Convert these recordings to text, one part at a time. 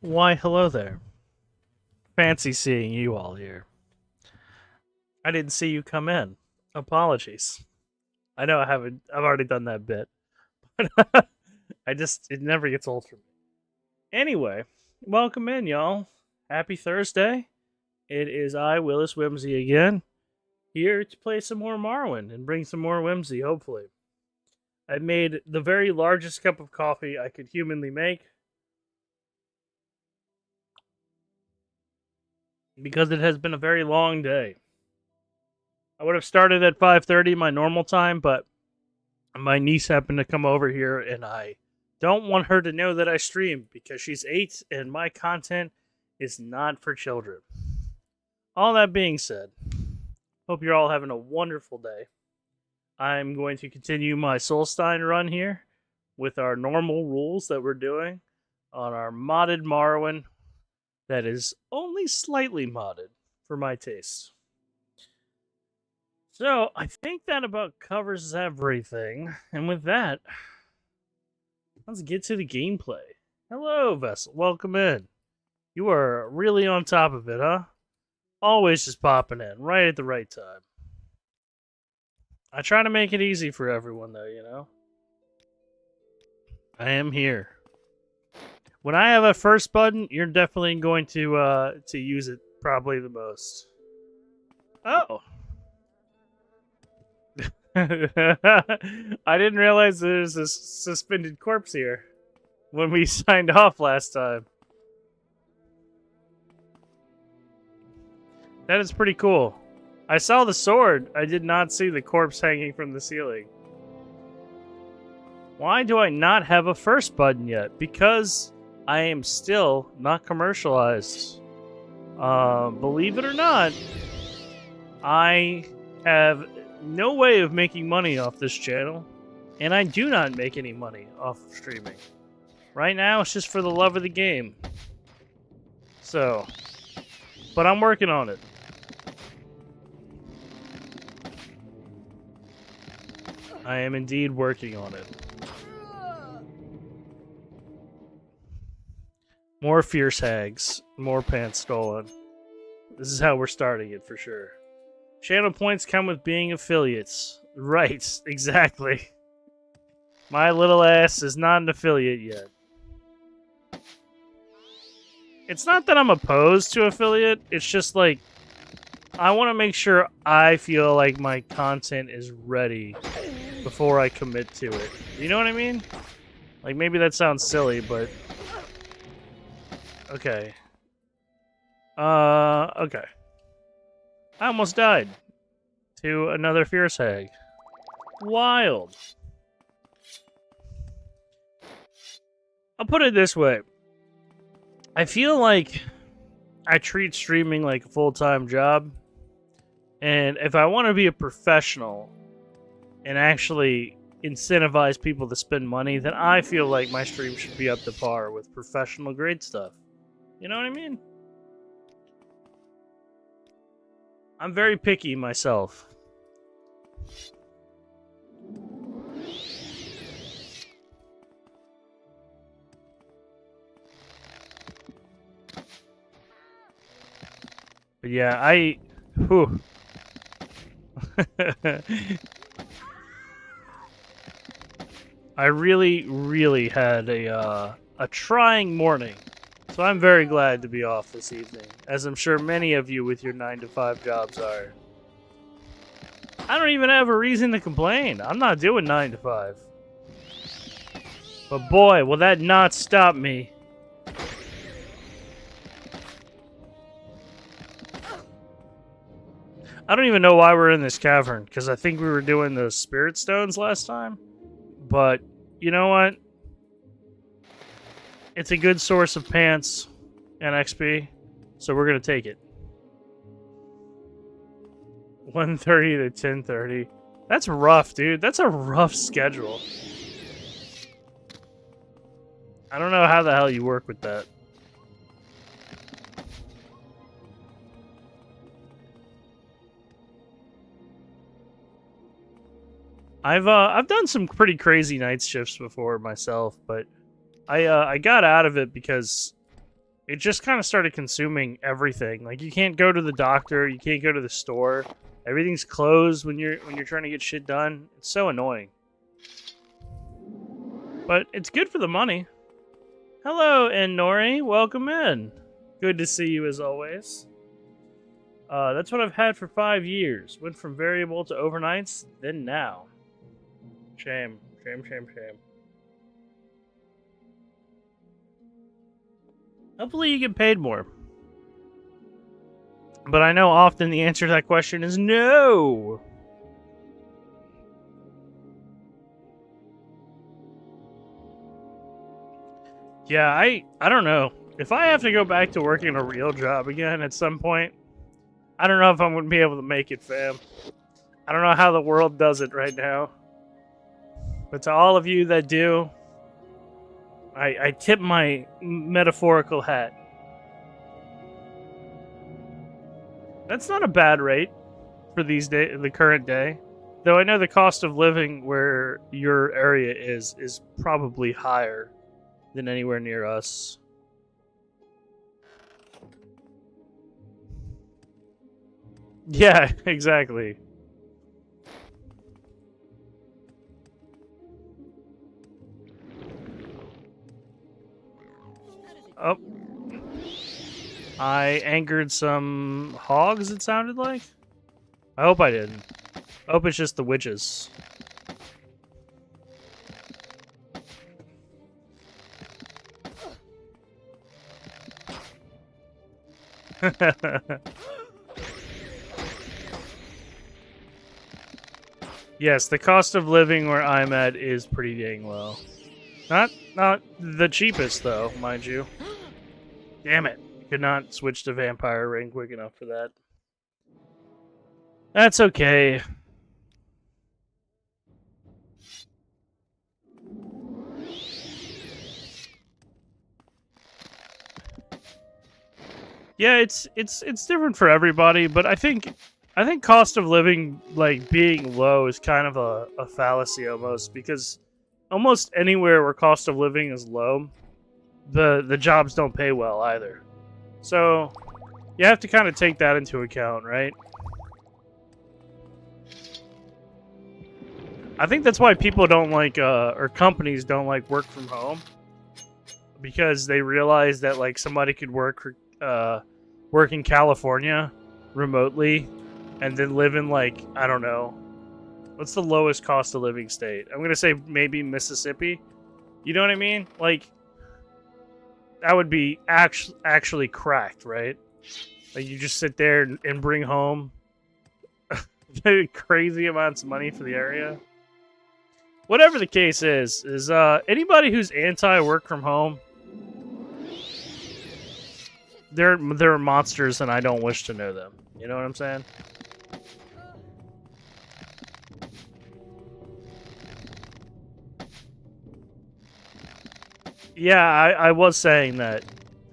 Why, hello there. Fancy seeing you all here. I didn't see you come in. Apologies. I know I've already done that bit. But it never gets old for me. Anyway, welcome in, y'all. Happy Thursday. It is I, Willis Whimsy, again, here to play some more Morrowind and bring some more whimsy, hopefully. I made the very largest cup of coffee I could humanly make, because it has been a very long day. I would have started at 5:30 my normal time, but my niece happened to come over here and I don't want her to know that I stream because she's 8 and my content is not for children. All that being said, hope you're all having a wonderful day. I'm going to continue my Solstein run here with our normal rules that we're doing on our modded Morrowind that is only slightly modded for my taste. So, I think that about covers everything. And with that, let's get to the gameplay. Hello, Vessel. Welcome in. You are really on top of it, huh? Always just popping in, right at the right time. I try to make it easy for everyone, though, you know? I am here. When I have a first button, you're definitely going to use it probably the most. Oh. I didn't realize there's a suspended corpse here when we signed off last time. That is pretty cool. I saw the sword. I did not see the corpse hanging from the ceiling. Why do I not have a first button yet? Because I am still not commercialized. Believe it or not, I have no way of making money off this channel, and I do not make any money off of streaming. Right now, it's just for the love of the game. So, but I'm working on it. I am indeed working on it. More fierce hags, more pants stolen. This is how we're starting it for sure. Channel points come with being affiliates. Right, exactly. My little ass is not an affiliate yet. It's not that I'm opposed to affiliate, it's just like, I want to make sure I feel like my content is ready before I commit to it. You know what I mean? Like, maybe that sounds silly, but... Okay. Okay. I almost died to another fierce hag. Wild. I'll put it this way. I feel like I treat streaming like a full-time job. And if I want to be a professional and actually incentivize people to spend money, then I feel like my stream should be up to par with professional grade stuff. You know what I mean? I'm very picky myself. But yeah, whew. I really had a trying morning. So I'm very glad to be off this evening, as I'm sure many of you with your 9-to-5 jobs are. I don't even have a reason to complain. I'm not doing 9 to 5. But boy, will that not stop me. I don't even know why we're in this cavern, because I think we were doing the spirit stones last time. But, you know what? It's a good source of pants and XP, so we're going to take it. 1:30 to 10:30. That's rough, dude. That's a rough schedule. I don't know how the hell you work with that. I've done some pretty crazy night shifts before myself, but I got out of it because it just kind of started consuming everything. Like, you can't go to the doctor, you can't go to the store. Everything's closed when you're trying to get shit done. It's so annoying. But it's good for the money. Hello, Nori. Welcome in. Good to see you as always. That's what I've had for 5 years. Went from variable to overnights, then now. Shame. Shame, shame, shame. Hopefully you get paid more. But I know often the answer to that question is no. Yeah, I don't know. If I have to go back to working a real job again at some point, I don't know if I'm going to be able to make it, fam. I don't know how the world does it right now. But to all of you that do, I tip my metaphorical hat. That's not a bad rate for the current day. Though I know the cost of living where your area is probably higher than anywhere near us. Yeah, exactly. Oh. I angered some hogs, it sounded like. I hope I didn't. I hope it's just the witches. Yes, the cost of living where I'm at is pretty dang low. Not the cheapest though, mind you. Damn it. Could not switch to vampire ring quick enough for that. That's okay. Yeah, it's different for everybody, but I think cost of living like being low is kind of a fallacy almost, because almost anywhere where cost of living is low, the jobs don't pay well either. So you have to kind of take that into account, right? I think that's why people don't like or companies don't like work from home, because they realize that like somebody could work in California remotely and then live in like, I don't know, what's the lowest cost of living state? I'm gonna say maybe Mississippi. You know what I mean? Like, that would be actually cracked, right? Like, you just sit there and bring home crazy amounts of money for the area. Whatever the case is anybody who's anti-work from home, they're monsters and I don't wish to know them. You know what I'm saying? Yeah, I was saying that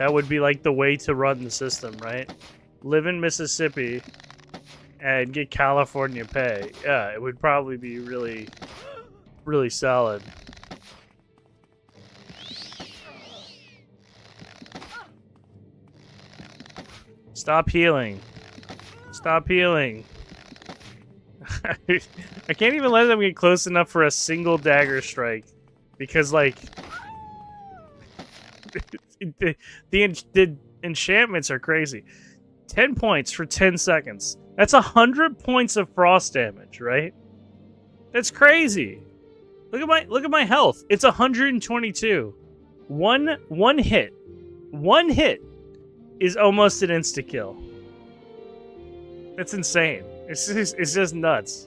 would be like the way to run the system, right? Live in Mississippi and get California pay. Yeah, it would probably be really, really solid. Stop healing. Stop healing. I can't even let them get close enough for a single dagger strike. Because, like, the enchantments are crazy. 10 points for 10 seconds. That's 100 points of frost damage, right? That's crazy. Look at my health. It's 122. One hit. One hit is almost an insta kill. That's insane. It's just nuts.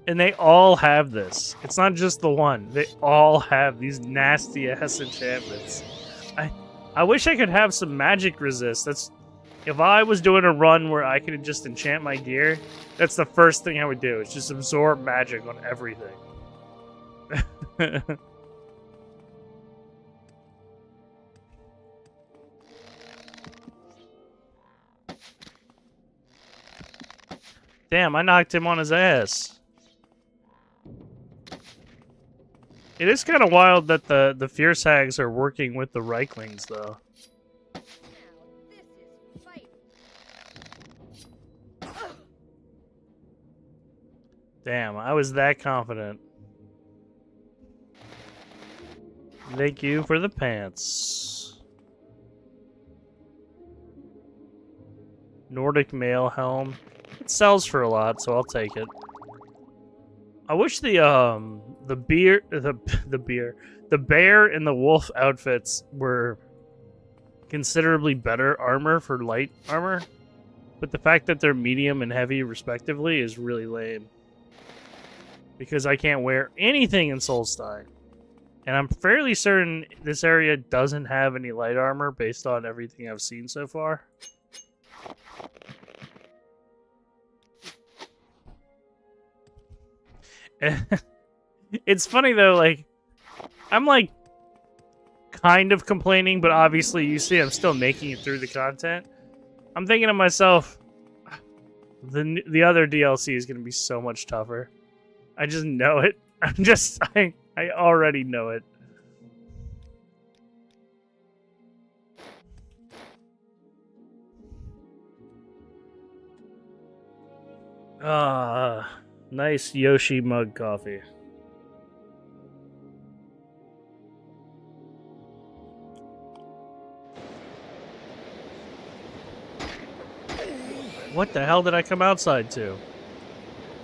And they all have this. It's not just the one. They all have these nasty ass enchantments. I wish I could have some magic resist. That's, if I was doing a run where I could just enchant my gear, that's the first thing I would do. Is just absorb magic on everything. Damn, I knocked him on his ass. It is kind of wild that the Fierce Hags are working with the Reiklings, though. Damn, I was that confident. Thank you for the pants. Nordic mail helm. It sells for a lot, so I'll take it. I wish the bear and the wolf outfits were considerably better armor for light armor, but the fact that they're medium and heavy respectively is really lame. Because I can't wear anything in Solstein. And I'm fairly certain this area doesn't have any light armor based on everything I've seen so far. It's funny though, like, I'm like kind of complaining, but obviously you see I'm still making it through the content. I'm thinking to myself, the other DLC is going to be so much tougher. I just know it. I already know it. Nice Yoshi mug coffee. What the hell did I come outside to?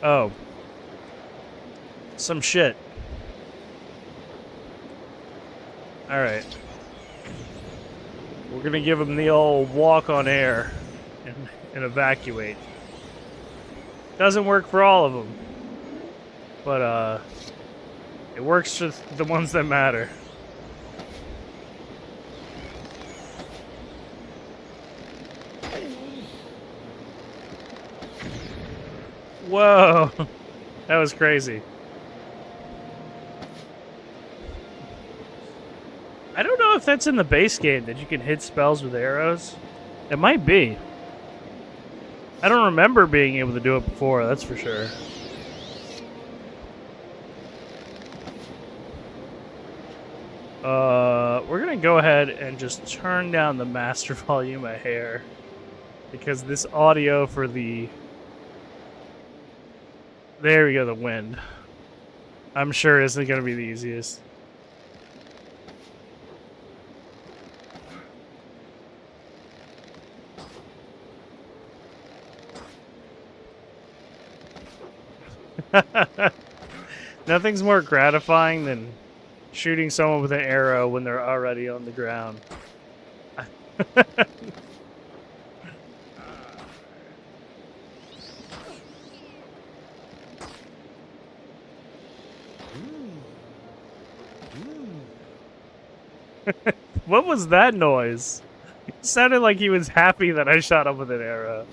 Oh. Some shit. Alright. We're gonna give him the old walk on air and evacuate. Doesn't work for all of them. But, it works for the ones that matter. Whoa! That was crazy. I don't know if that's in the base game, that you can hit spells with arrows. It might be. I don't remember being able to do it before, that's for sure. We're gonna go ahead and just turn down the master volume a hair. Because this audio for the... There we go, the wind. I'm sure isn't gonna be the easiest. Nothing's more gratifying than shooting someone with an arrow when they're already on the ground. What was that noise? It sounded like he was happy that I shot him with an arrow.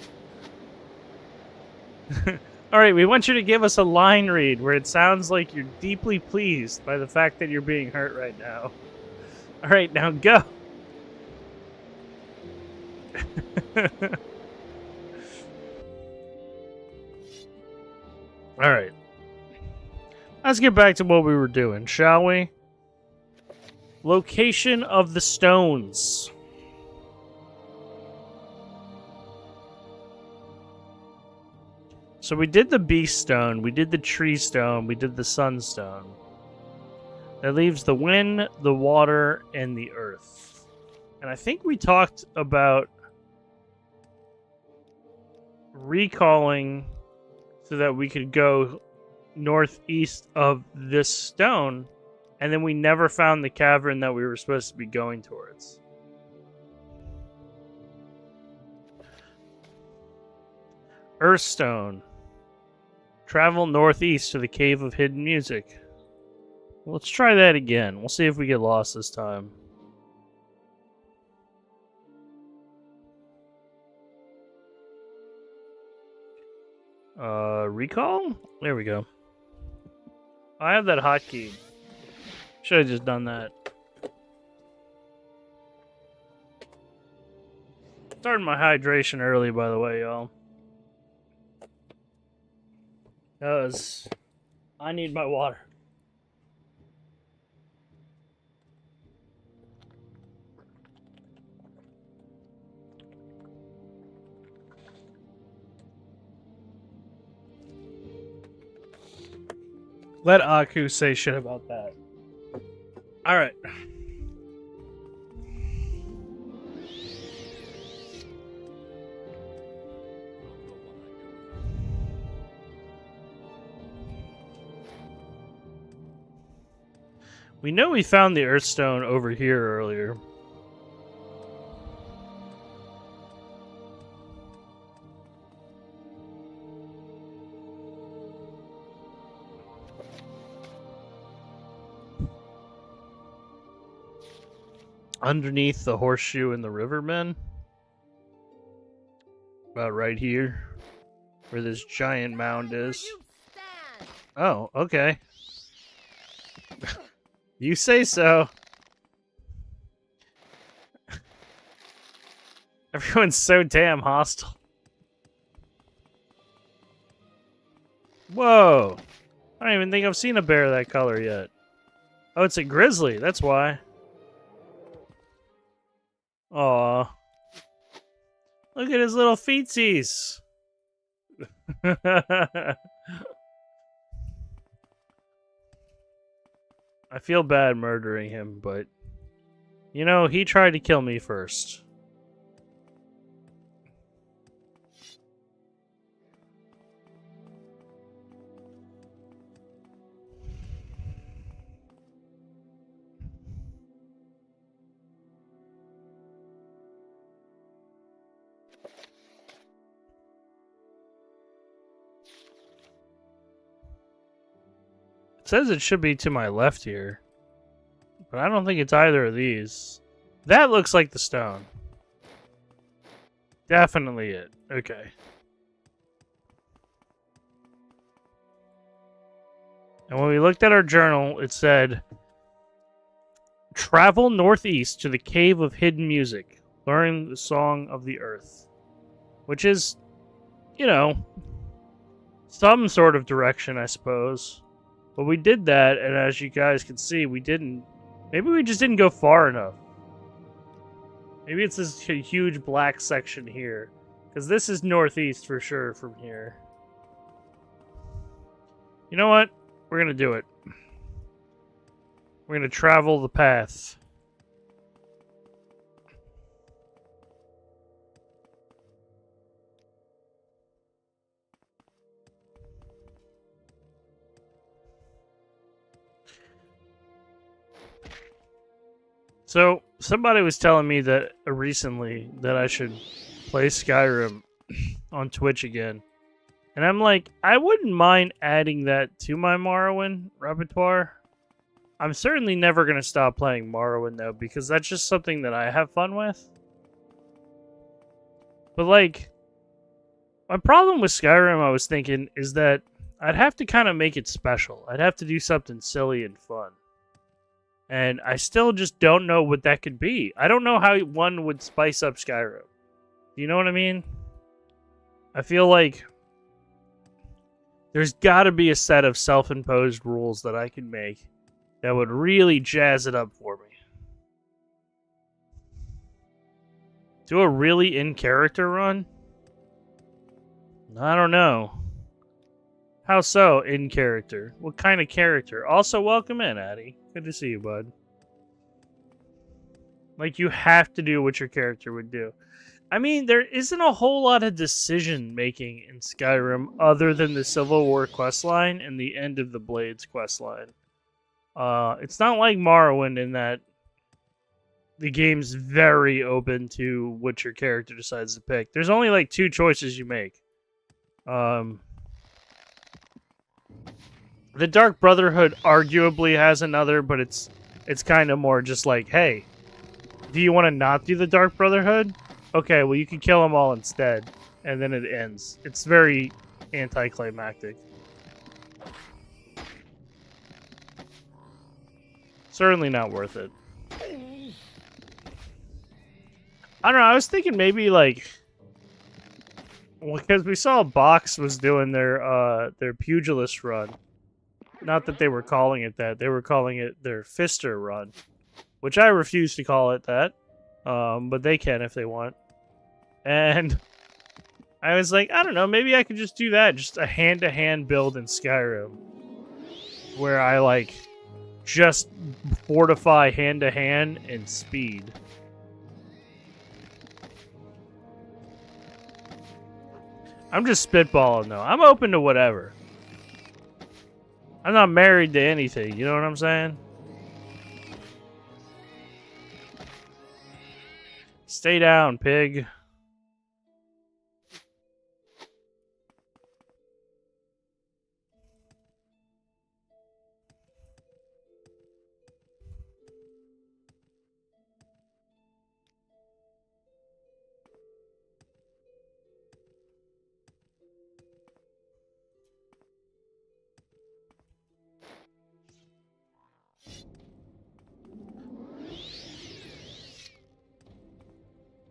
Alright, we want you to give us a line read where it sounds like you're deeply pleased by the fact that you're being hurt right now. Alright, now go! Alright. Let's get back to what we were doing, shall we? Location of the stones. So we did the beast stone, we did the tree stone, we did the sunstone. That leaves the wind, the water, and the earth. And I think we talked about recalling so that we could go northeast of this stone, and then we never found the cavern that we were supposed to be going towards. Earthstone. Travel northeast to the Cave of Hidden Music. Let's try that again. We'll see if we get lost this time. Recall? There we go. I have that hotkey. Should have just done that. Starting my hydration early, by the way, y'all. Because I need my water. Let Aku say shit about that. Alright. We know we found the Earthstone over here earlier. Underneath the horseshoe and the rivermen. About right here. Where this giant mound is. Oh, okay. You say so. Everyone's so damn hostile. Whoa. I don't even think I've seen a bear that color yet. Oh, it's a grizzly. That's why. Aw. Look at his little feetsies. I feel bad murdering him, but... You know, he tried to kill me first. It says it should be to my left here. But I don't think it's either of these. That looks like the stone. Definitely it. Okay. And when we looked at our journal, it said, travel northeast to the Cave of Hidden Music. Learn the Song of the Earth. Which is, you know, some sort of direction, I suppose. But we did that, and as you guys can see, we didn't... Maybe we just didn't go far enough. Maybe it's this huge black section here. Because this is northeast for sure from here. You know what? We're going to do it. We're going to travel the path. So, somebody was telling me that recently that I should play Skyrim on Twitch again. And I'm like, I wouldn't mind adding that to my Morrowind repertoire. I'm certainly never going to stop playing Morrowind, though, because that's just something that I have fun with. But, like, my problem with Skyrim, I was thinking, is that I'd have to kind of make it special. I'd have to do something silly and fun. And I still just don't know what that could be. I don't know how one would spice up Skyrim. Do you know what I mean? I feel like there's got to be a set of self-imposed rules that I can make that would really jazz it up for me. Do a really in-character run? I don't know. How so, in character? What kind of character? Also, welcome in, Addy. Good to see you, bud. Like, you have to do what your character would do. I mean, there isn't a whole lot of decision-making in Skyrim other than the Civil War questline and the End of the Blades questline. It's not like Morrowind in that the game's very open to what your character decides to pick. There's only, like, 2 choices you make. The Dark Brotherhood arguably has another, but it's kind of more just like, hey, do you want to not do the Dark Brotherhood? Okay, well, you can kill them all instead, and then it ends. It's very anticlimactic. Certainly not worth it. I don't know, I was thinking maybe, like... Well, because we saw Box was doing their pugilist run. Not that they were calling it that. They were calling it their Fister run. Which I refuse to call it that. But they can if they want. And I was like, I don't know, maybe I could just do that. Just a hand-to-hand build in Skyrim. where I, like, just fortify hand-to-hand and speed. I'm just spitballing, though. I'm open to whatever. I'm not married to anything, you know what I'm saying? Stay down, pig.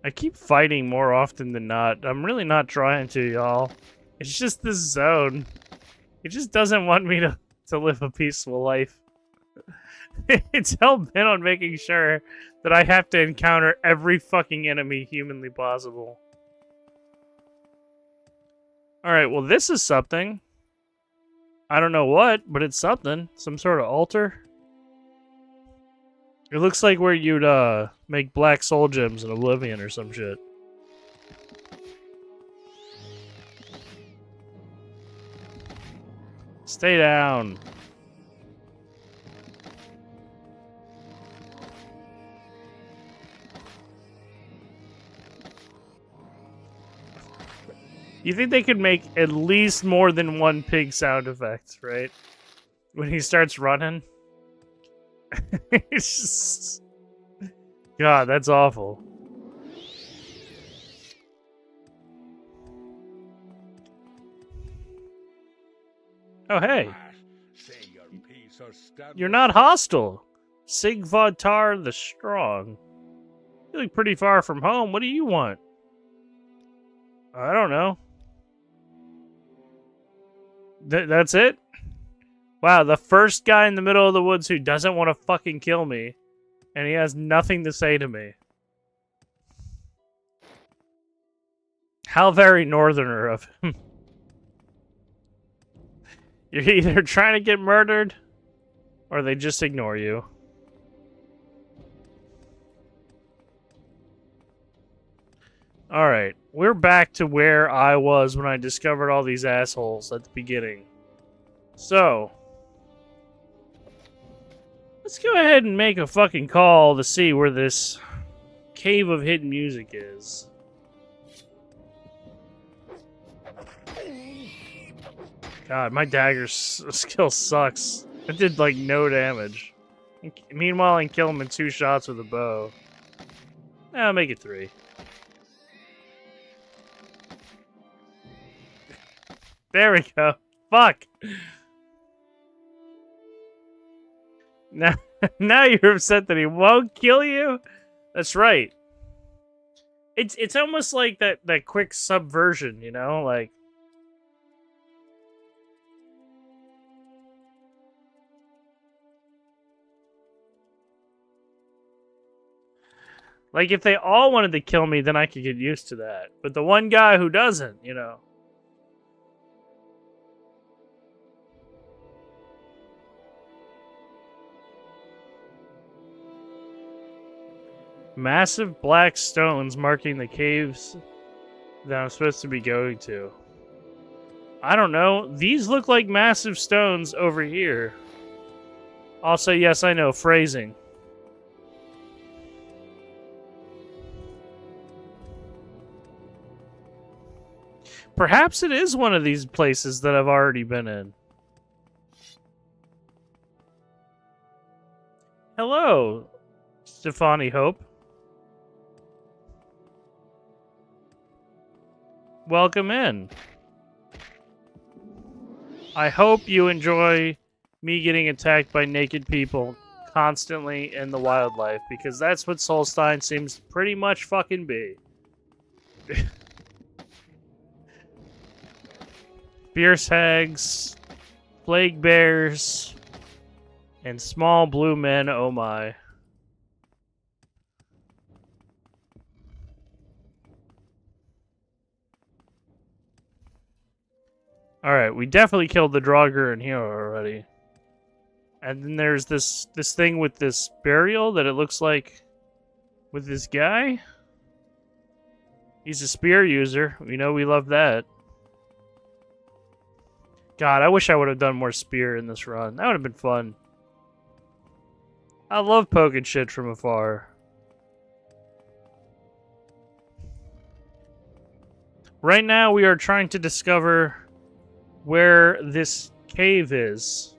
I keep fighting more often than not. I'm really not trying to, y'all. It's just this zone. It just doesn't want me to live a peaceful life. It's hell-bent on making sure that I have to encounter every fucking enemy humanly possible. Alright, well this is something. I don't know what, but it's something. Some sort of altar. It looks like where you'd make black soul gems in Oblivion or some shit. Stay down. You think they could make at least more than one pig sound effect, right? When he starts running. It's just... God, that's awful. Oh, hey. You're not hostile. Sigvadtar the Strong. You look pretty far from home. What do you want? I don't know. That's it? Wow, the first guy in the middle of the woods who doesn't want to fucking kill me. And he has nothing to say to me. How very northerner of him. You're either trying to get murdered, or they just ignore you. Alright, we're back to where I was when I discovered all these assholes at the beginning. So, let's go ahead and make a fucking call to see where this cave of hidden music is. God, my dagger skill sucks. It did like no damage. Meanwhile, I can kill him in 2 shots with a bow. I'll make it 3. There we go. Fuck. Now you're upset that he won't kill you? That's right. It's almost like that quick subversion, you know? Like if they all wanted to kill me, then I could get used to that. But the one guy who doesn't, you know. Massive black stones marking the caves that I'm supposed to be going to. I don't know. These look like massive stones over here. Also, yes, I know. Phrasing. Perhaps it is one of these places that I've already been in. Hello, Stefani Hope. Welcome in. I hope you enjoy me getting attacked by naked people constantly in the wildlife, because that's what Solstein seems to pretty much fucking be. Fierce hags, plague bears, and small blue men, oh my. Alright, we definitely killed the Draugr in here already. And then there's this thing with this burial that it looks like with this guy. He's a spear user. We know we love that. God, I wish I would have done more spear in this run. That would have been fun. I love poking shit from afar. Right now, we are trying to discover where this cave is.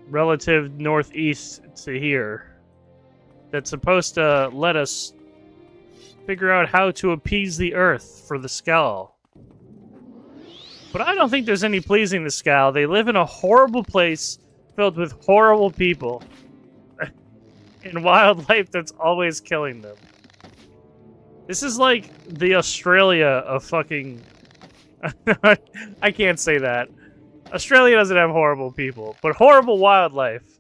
Relative northeast to here. That's supposed to let us figure out how to appease the earth for the skull. But I don't think there's any pleasing the skull. They live in a horrible place filled with horrible people. And wildlife that's always killing them. This is like the Australia of fucking... I can't say that. Australia doesn't have horrible people, but horrible wildlife.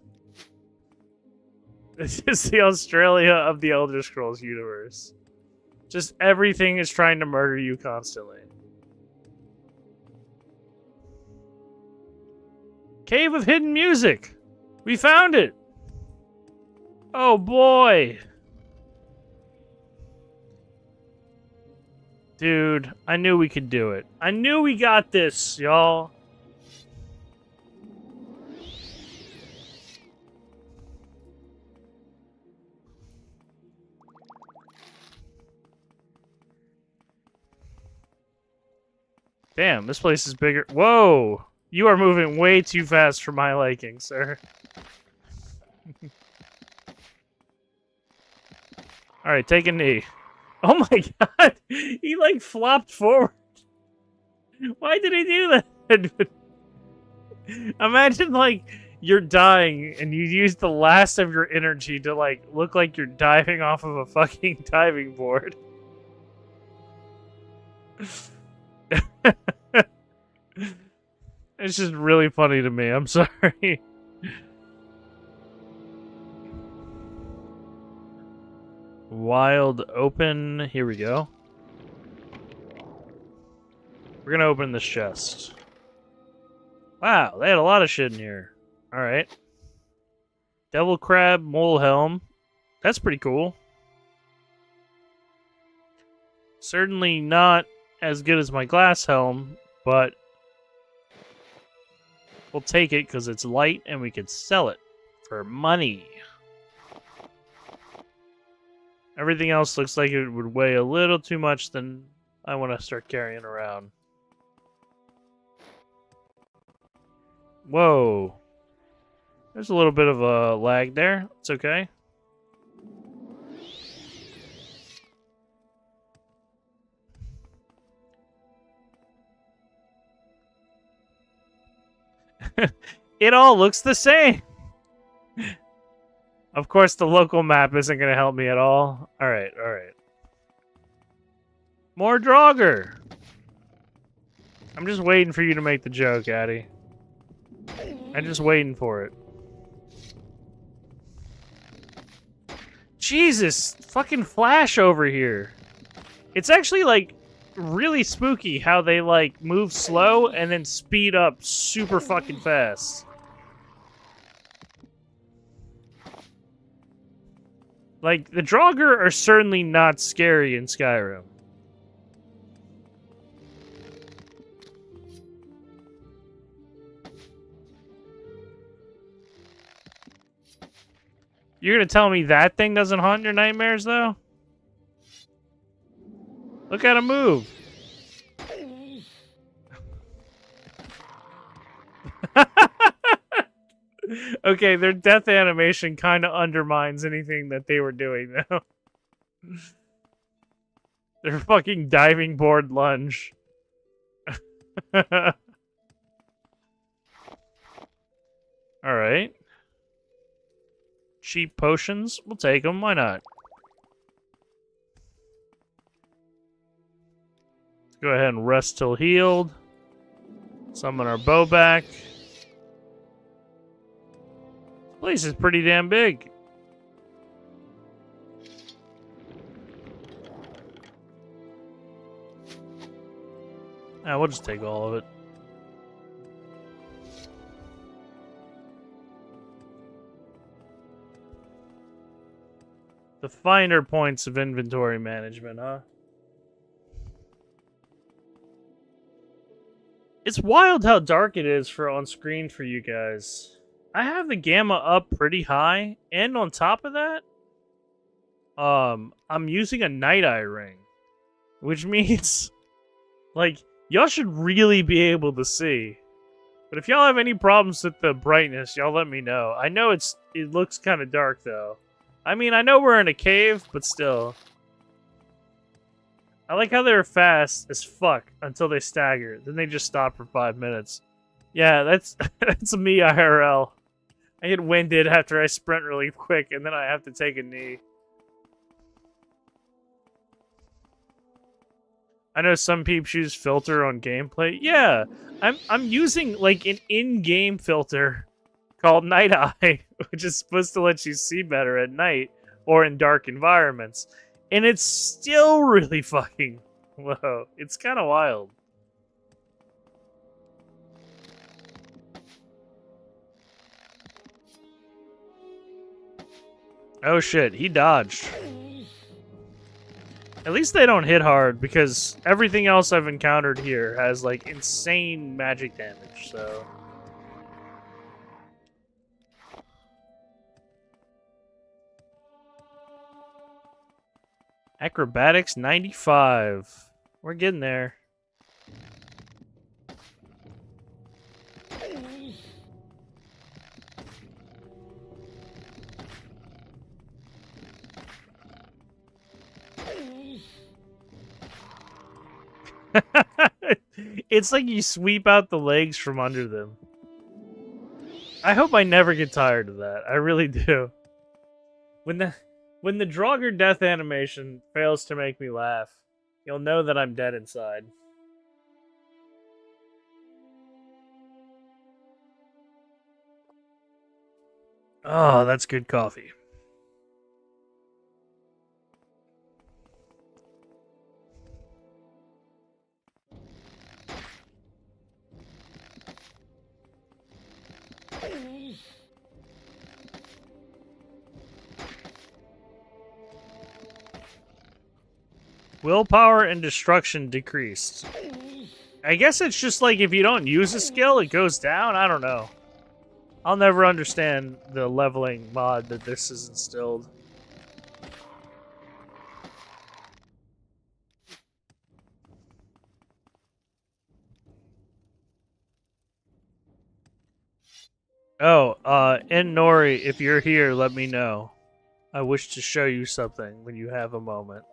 This is the Australia of the Elder Scrolls universe. Just everything is trying to murder you constantly. Cave of Hidden Music! We found it! Oh boy! Dude, I knew we could do it. I knew we got this, y'all. Damn, this place is bigger. Whoa! You are moving way too fast for my liking, sir. Alright, take a knee. Oh my god! He, like, flopped forward. Why did he do that? Imagine, like, you're dying and you use the last of your energy to, like, look like you're diving off of a fucking diving board. It's just really funny to me. I'm sorry. Wild open. Here we go. We're gonna open this chest. Wow, they had a lot of shit in here. Alright. Devil Crab Mole Helm. That's pretty cool. Certainly not as good as my glass helm, but we'll take it because it's light and we can sell it for money. Everything else looks like it would weigh a little too much than I want to start carrying around. Whoa. There's a little bit of a lag there. It's okay. It all looks the same. Of course, the local map isn't going to help me at all. Alright, alright. More Draugr! I'm just waiting for you to make the joke, Addy. I'm just waiting for it. Jesus! Fucking Flash over here. It's actually, like, really spooky how they, like, move slow and then speed up super fucking fast. Like, the Draugr are certainly not scary in Skyrim. You're gonna tell me that thing doesn't haunt your nightmares, though? Look at him move. Okay, their death animation kind of undermines anything that they were doing, though. Their fucking diving board lunge. Alright. Cheap potions. We'll take them. Why not? Let's go ahead and rest till healed. Summon our bow back. Place is pretty damn big. We'll just take all of it. The finer points of inventory management, huh? It's wild how dark it is for on screen for you guys. I have the gamma up pretty high, and on top of that, I'm using a night eye ring, which means like y'all should really be able to see. But if y'all have any problems with the brightness, y'all let me know. I know it looks kind of dark though. I mean, I know we're in a cave, but still. I like how they're fast as fuck until they stagger. Then they just stop for 5 minutes. Yeah, that's that's me IRL. I get winded after I sprint really quick, and then I have to take a knee. I know some peeps use filter on gameplay. Yeah, I'm using like an in-game filter called Night Eye, which is supposed to let you see better at night or in dark environments. And it's still really fucking low. It's kind of wild. Oh shit, he dodged. At least they don't hit hard, because everything else I've encountered here has like insane magic damage, so... Acrobatics 95. We're getting there. It's like you sweep out the legs from under them. I hope I never get tired of that. I really do. When the Draugr death animation fails to make me laugh, you'll know that I'm dead inside. Oh, that's good coffee. Willpower and destruction decreased. I guess it's just like if you don't use a skill, it goes down? I don't know. I'll never understand the leveling mod that this is instilled. Oh, and Nori, if you're here, let me know. I wish to show you something when you have a moment.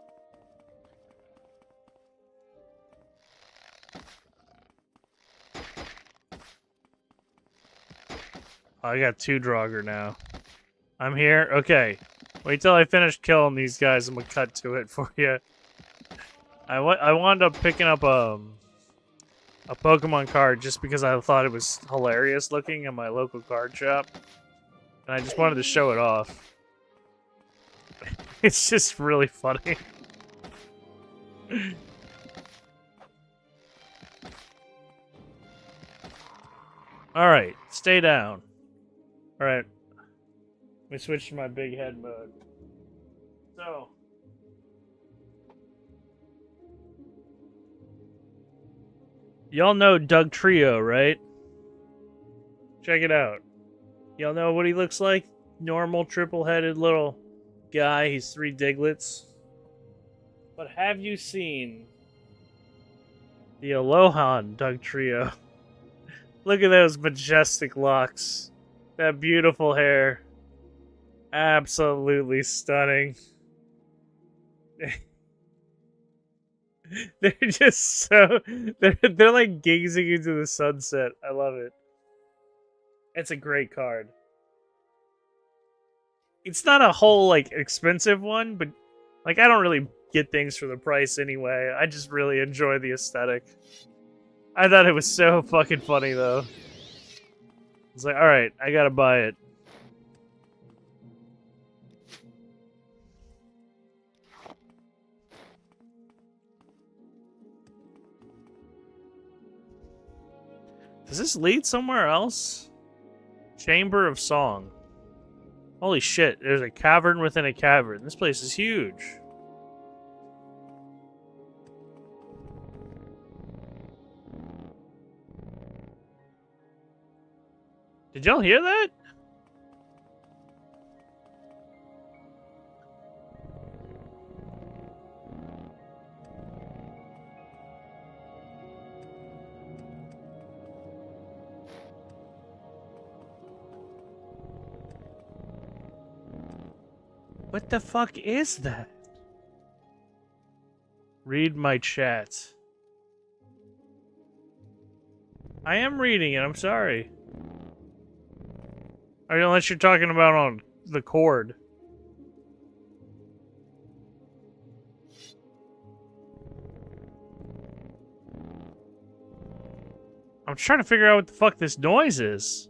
I got 2 Draugr now. I'm here? Okay. Wait till I finish killing these guys and we'll cut to it for you. I wound up picking up a Pokemon card just because I thought it was hilarious looking in my local card shop. And I just wanted to show it off. It's just really funny. Alright, stay down. Alright. Let me switch to my big head mode. So. Y'all know Doug Trio, right? Check it out. Y'all know what he looks like? Normal, triple-headed little guy. He's 3 Diglets. But have you seen the Alohan Doug Trio? Look at those majestic locks. That beautiful hair. Absolutely stunning. They're just so... They're like gazing into the sunset. I love it. It's a great card. It's not a whole, like, expensive one, but, like, I don't really get things for the price anyway. I just really enjoy the aesthetic. I thought it was so fucking funny, though. It's like, alright, I gotta buy it. Does this lead somewhere else? Chamber of Song. Holy shit, there's a cavern within a cavern. This place is huge. Did y'all hear that? What the fuck is that? Read my chat. I am reading it, I'm sorry. Unless you're talking about on the cord. I'm trying to figure out what the fuck this noise is.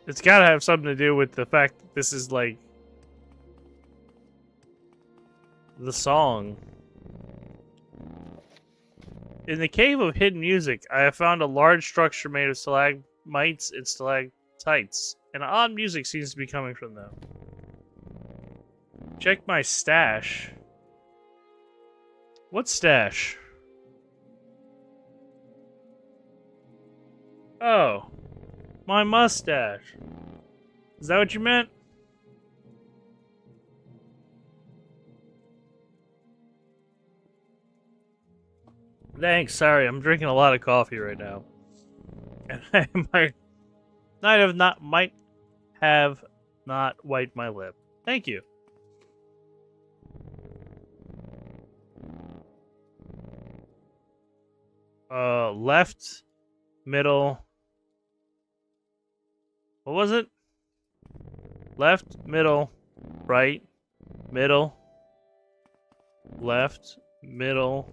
It's gotta have something to do with the fact that this is like the song. In the Cave of Hidden Music, I have found a large structure made of stalagmites and stalactites, and odd music seems to be coming from them. Check my stash. What stash? Oh. My mustache. Is that what you meant? Thanks, sorry, I'm drinking a lot of coffee right now. And I might have not wiped my lip. Thank you. Left, middle. What was it? Left, middle, right, middle, left, middle,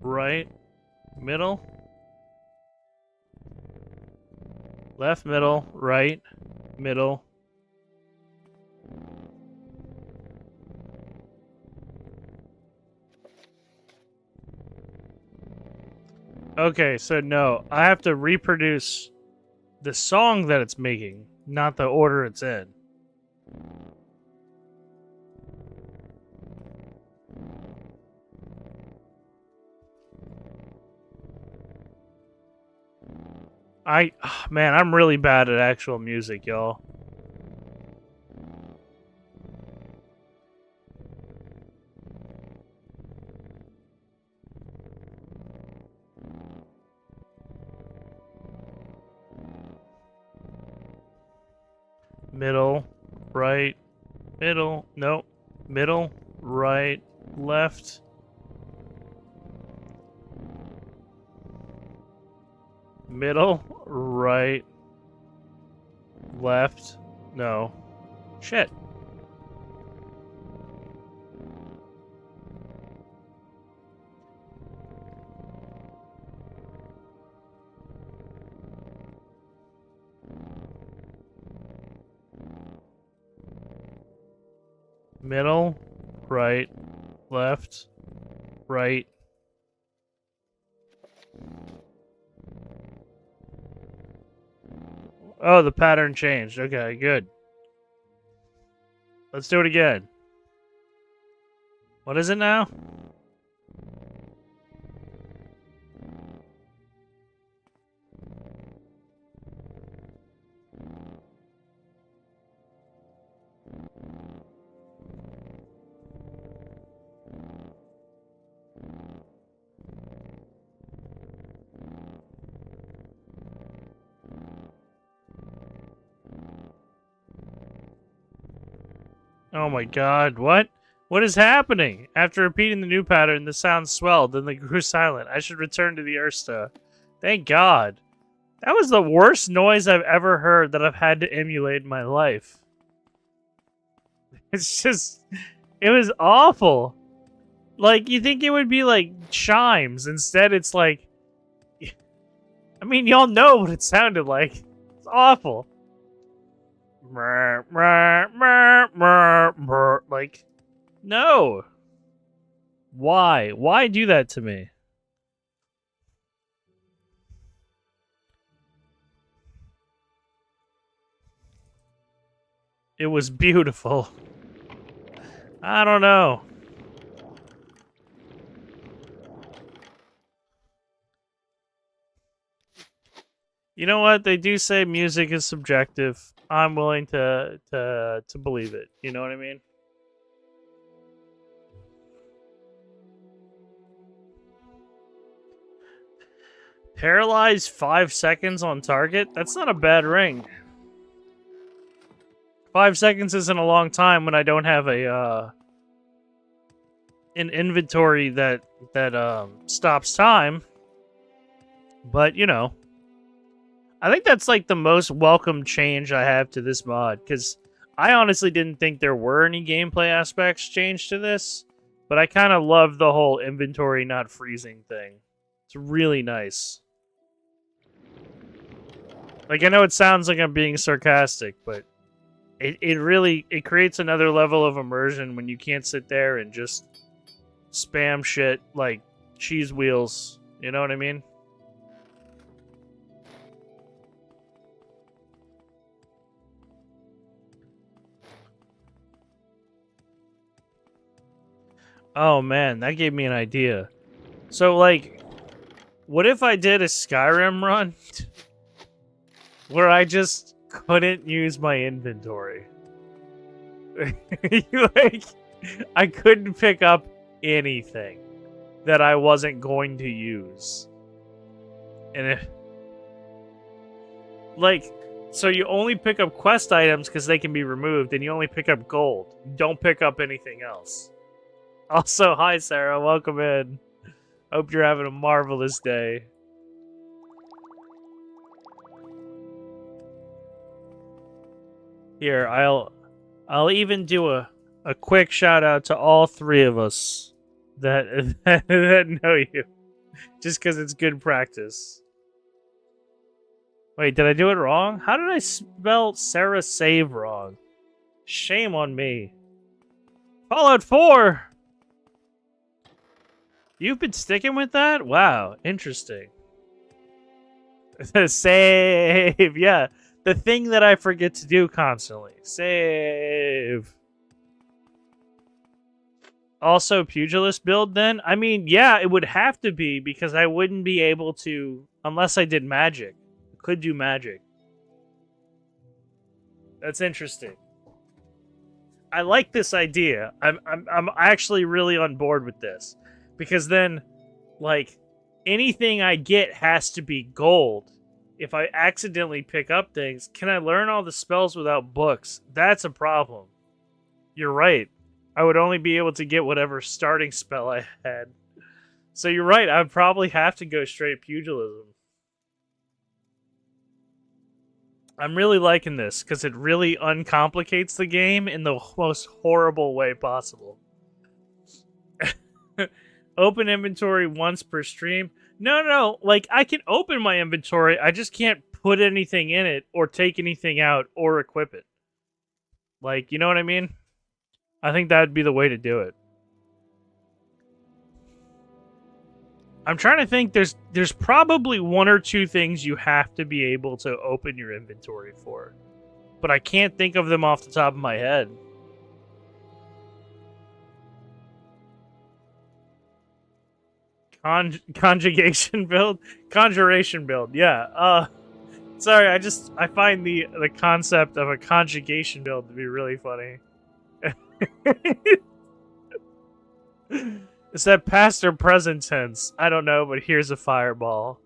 right, middle, left, middle, right, middle. Okay, so no, I have to reproduce the song that it's making, not the order it's in. Man, I'm really bad at actual music, y'all. Middle, right, middle, nope, middle, right, left. Middle, right, left, no. Shit. Middle, right, left, right. Oh, the pattern changed. Okay, good. Let's do it again. What is it now? Oh my god, what? What is happening? After repeating the new pattern, the sound swelled, then they grew silent. I should return to the Ursta. Thank god. That was the worst noise I've ever heard that I've had to emulate in my life. It's just... It was awful. Like, you think it would be like chimes. Instead, it's like... I mean, y'all know what it sounded like. It's awful. Like, no. Why? Why do that to me? It was beautiful. I don't know. You know what? They do say music is subjective. I'm willing to believe it. You know what I mean? Paralyzed 5 seconds on target? That's not a bad ring. 5 seconds isn't a long time when I don't have a an inventory that stops time. But you know, I think that's like the most welcome change I have to this mod, because I honestly didn't think there were any gameplay aspects changed to this, but I kind of love the whole inventory not freezing thing. It's really nice. Like, I know it sounds like I'm being sarcastic, but it really creates another level of immersion when you can't sit there and just spam shit like cheese wheels. You know what I mean? Oh man, that gave me an idea. So like, what if I did a Skyrim run where I just couldn't use my inventory? Like, I couldn't pick up anything that I wasn't going to use. And if, like, so you only pick up quest items because they can be removed, and you only pick up gold. You don't pick up anything else. Also, hi Sarah, welcome in. Hope you're having a marvelous day. Here, I'll even do a quick shout out to all three of us that that know you, just because it's good practice. Wait, did I do it wrong? How did I spell Sarah save wrong? Shame on me. Fallout 4. You've been sticking with that? Wow, interesting. Save, yeah. The thing that I forget to do constantly. Save. Also, pugilist build then? I mean, yeah, it would have to be, because I wouldn't be able to, unless I did magic. I could do magic. That's interesting. I like this idea. I'm actually really on board with this. Because then, like, anything I get has to be gold. If I accidentally pick up things, can I learn all the spells without books? That's a problem. You're right. I would only be able to get whatever starting spell I had. So you're right, I'd probably have to go straight pugilism. I'm really liking this, because it really uncomplicates the game in the most horrible way possible. Open inventory once per stream. No, like, I can open my inventory, I just can't put anything in it, or take anything out, or equip it. Like, you know what I mean? I think that'd be the way to do it. I'm trying to think, there's probably one or two things you have to be able to open your inventory for. But I can't think of them off the top of my head. Conjugation build? Conjuration build, yeah. Sorry, I find the concept of a conjugation build to be really funny. Is that past or present tense? I don't know, but here's a fireball.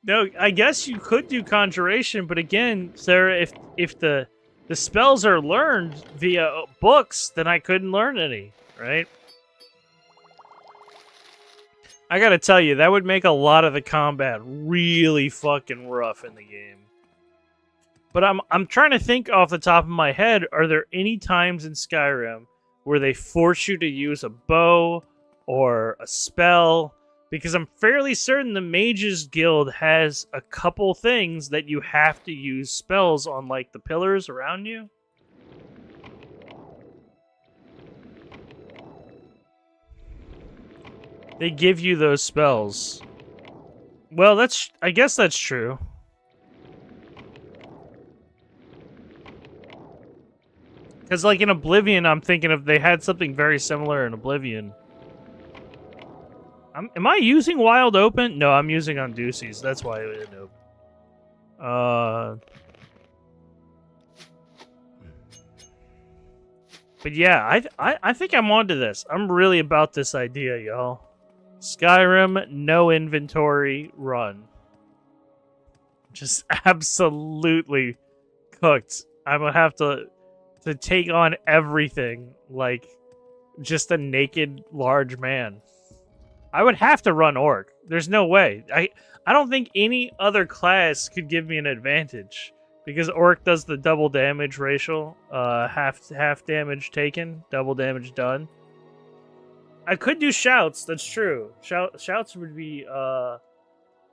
No, I guess you could do conjuration, but again, Sarah, if the spells are learned via books, then I couldn't learn any, right? I gotta tell you, that would make a lot of the combat really fucking rough in the game. But I'm trying to think off the top of my head, are there any times in Skyrim where they force you to use a bow or a spell? Because I'm fairly certain the Mages Guild has a couple things that you have to use spells on, like the pillars around you. they give you those spells. Well, I guess that's true. Because, like, in Oblivion, I'm thinking of they had something very similar in Oblivion. Am I using Wild Open? No, I'm using Unduces. That's why it didn't open. But yeah, I think I'm onto this. I'm really about this idea, y'all. Skyrim, no inventory, run. Just absolutely cooked. I'm gonna have to take on everything like just a naked large man. I would have to run Orc. There's no way. I don't think any other class could give me an advantage because Orc does the double damage racial, half damage taken, double damage done. I could do shouts. That's true. Shouts would be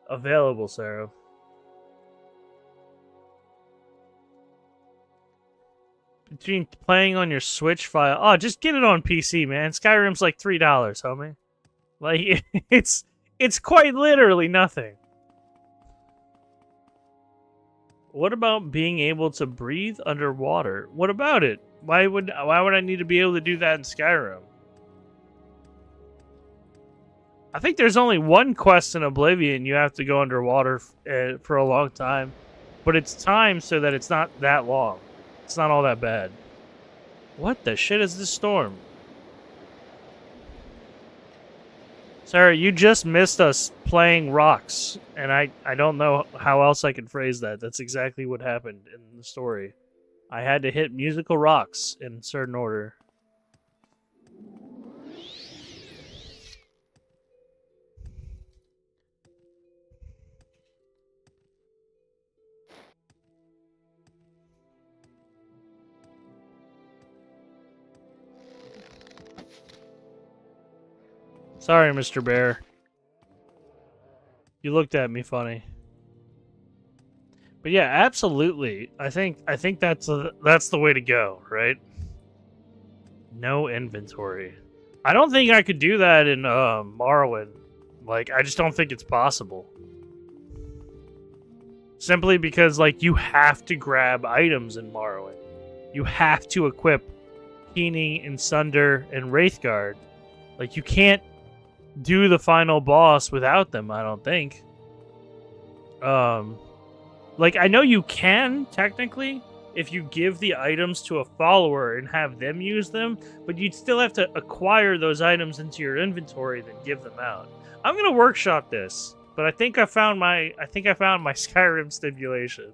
available, Sarah. Between playing on your Switch file, oh, just get it on PC, man. Skyrim's like $3, homie. Like it's quite literally nothing. What about being able to breathe underwater? What about it? Why would I need to be able to do that in Skyrim? I think there's only one quest in Oblivion you have to go underwater for a long time, but it's timed so that it's not that long. It's not all that bad. What the shit is this storm? Sarah, you just missed us playing rocks, and I don't know how else I can phrase that. That's exactly what happened in the story. I had to hit musical rocks in certain order. Sorry, Mr. Bear. You looked at me funny. But yeah, absolutely. I think that's the way to go, right? No inventory. I don't think I could do that in Morrowind. Like, I just don't think it's possible. Simply because, like, you have to grab items in Morrowind. You have to equip Keening and Sunder and Wraithguard. Like, you can't do the final boss without them, I don't think. Like, I know you can, technically, if you give the items to a follower and have them use them, but you'd still have to acquire those items into your inventory, then give them out. I'm gonna workshop this, but I think I found my Skyrim stipulation.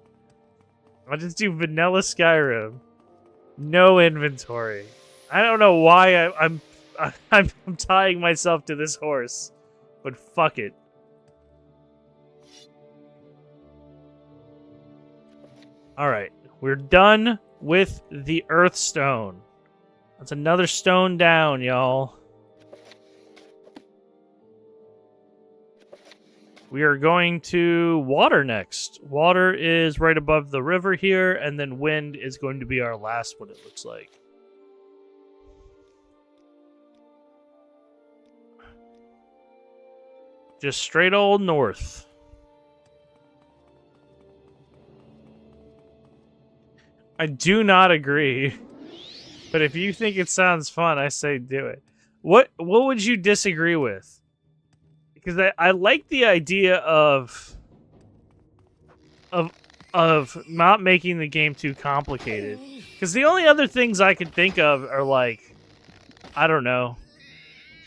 I'll just do vanilla Skyrim. No inventory. I don't know why I'm tying myself to this horse, but fuck it. Alright, we're done with the Earthstone. That's another stone down, y'all. We are going to water next. Water is right above the river here, and then wind is going to be our last one, it looks like. Just straight old north. I do not agree. But if you think it sounds fun, I say do it. What would you disagree with? Because I like the idea of not making the game too complicated. Because the only other things I could think of are like, I don't know,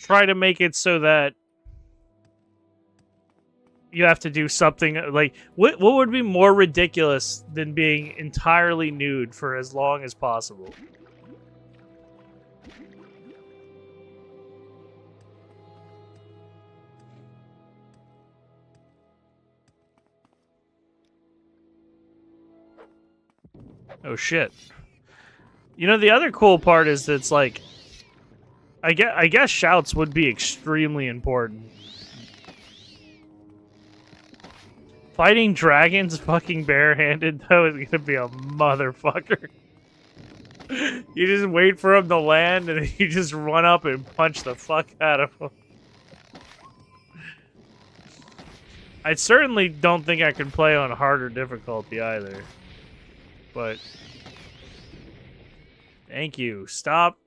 try to make it so that you have to do something like what would be more ridiculous than being entirely nude for as long as possible? Oh shit. You know, the other cool part is that it's like I guess shouts would be extremely important. Fighting dragons fucking barehanded, though, is gonna be a motherfucker. You just wait for him to land, and you just run up and punch the fuck out of him. I certainly don't think I can play on harder difficulty either. But thank you. Stop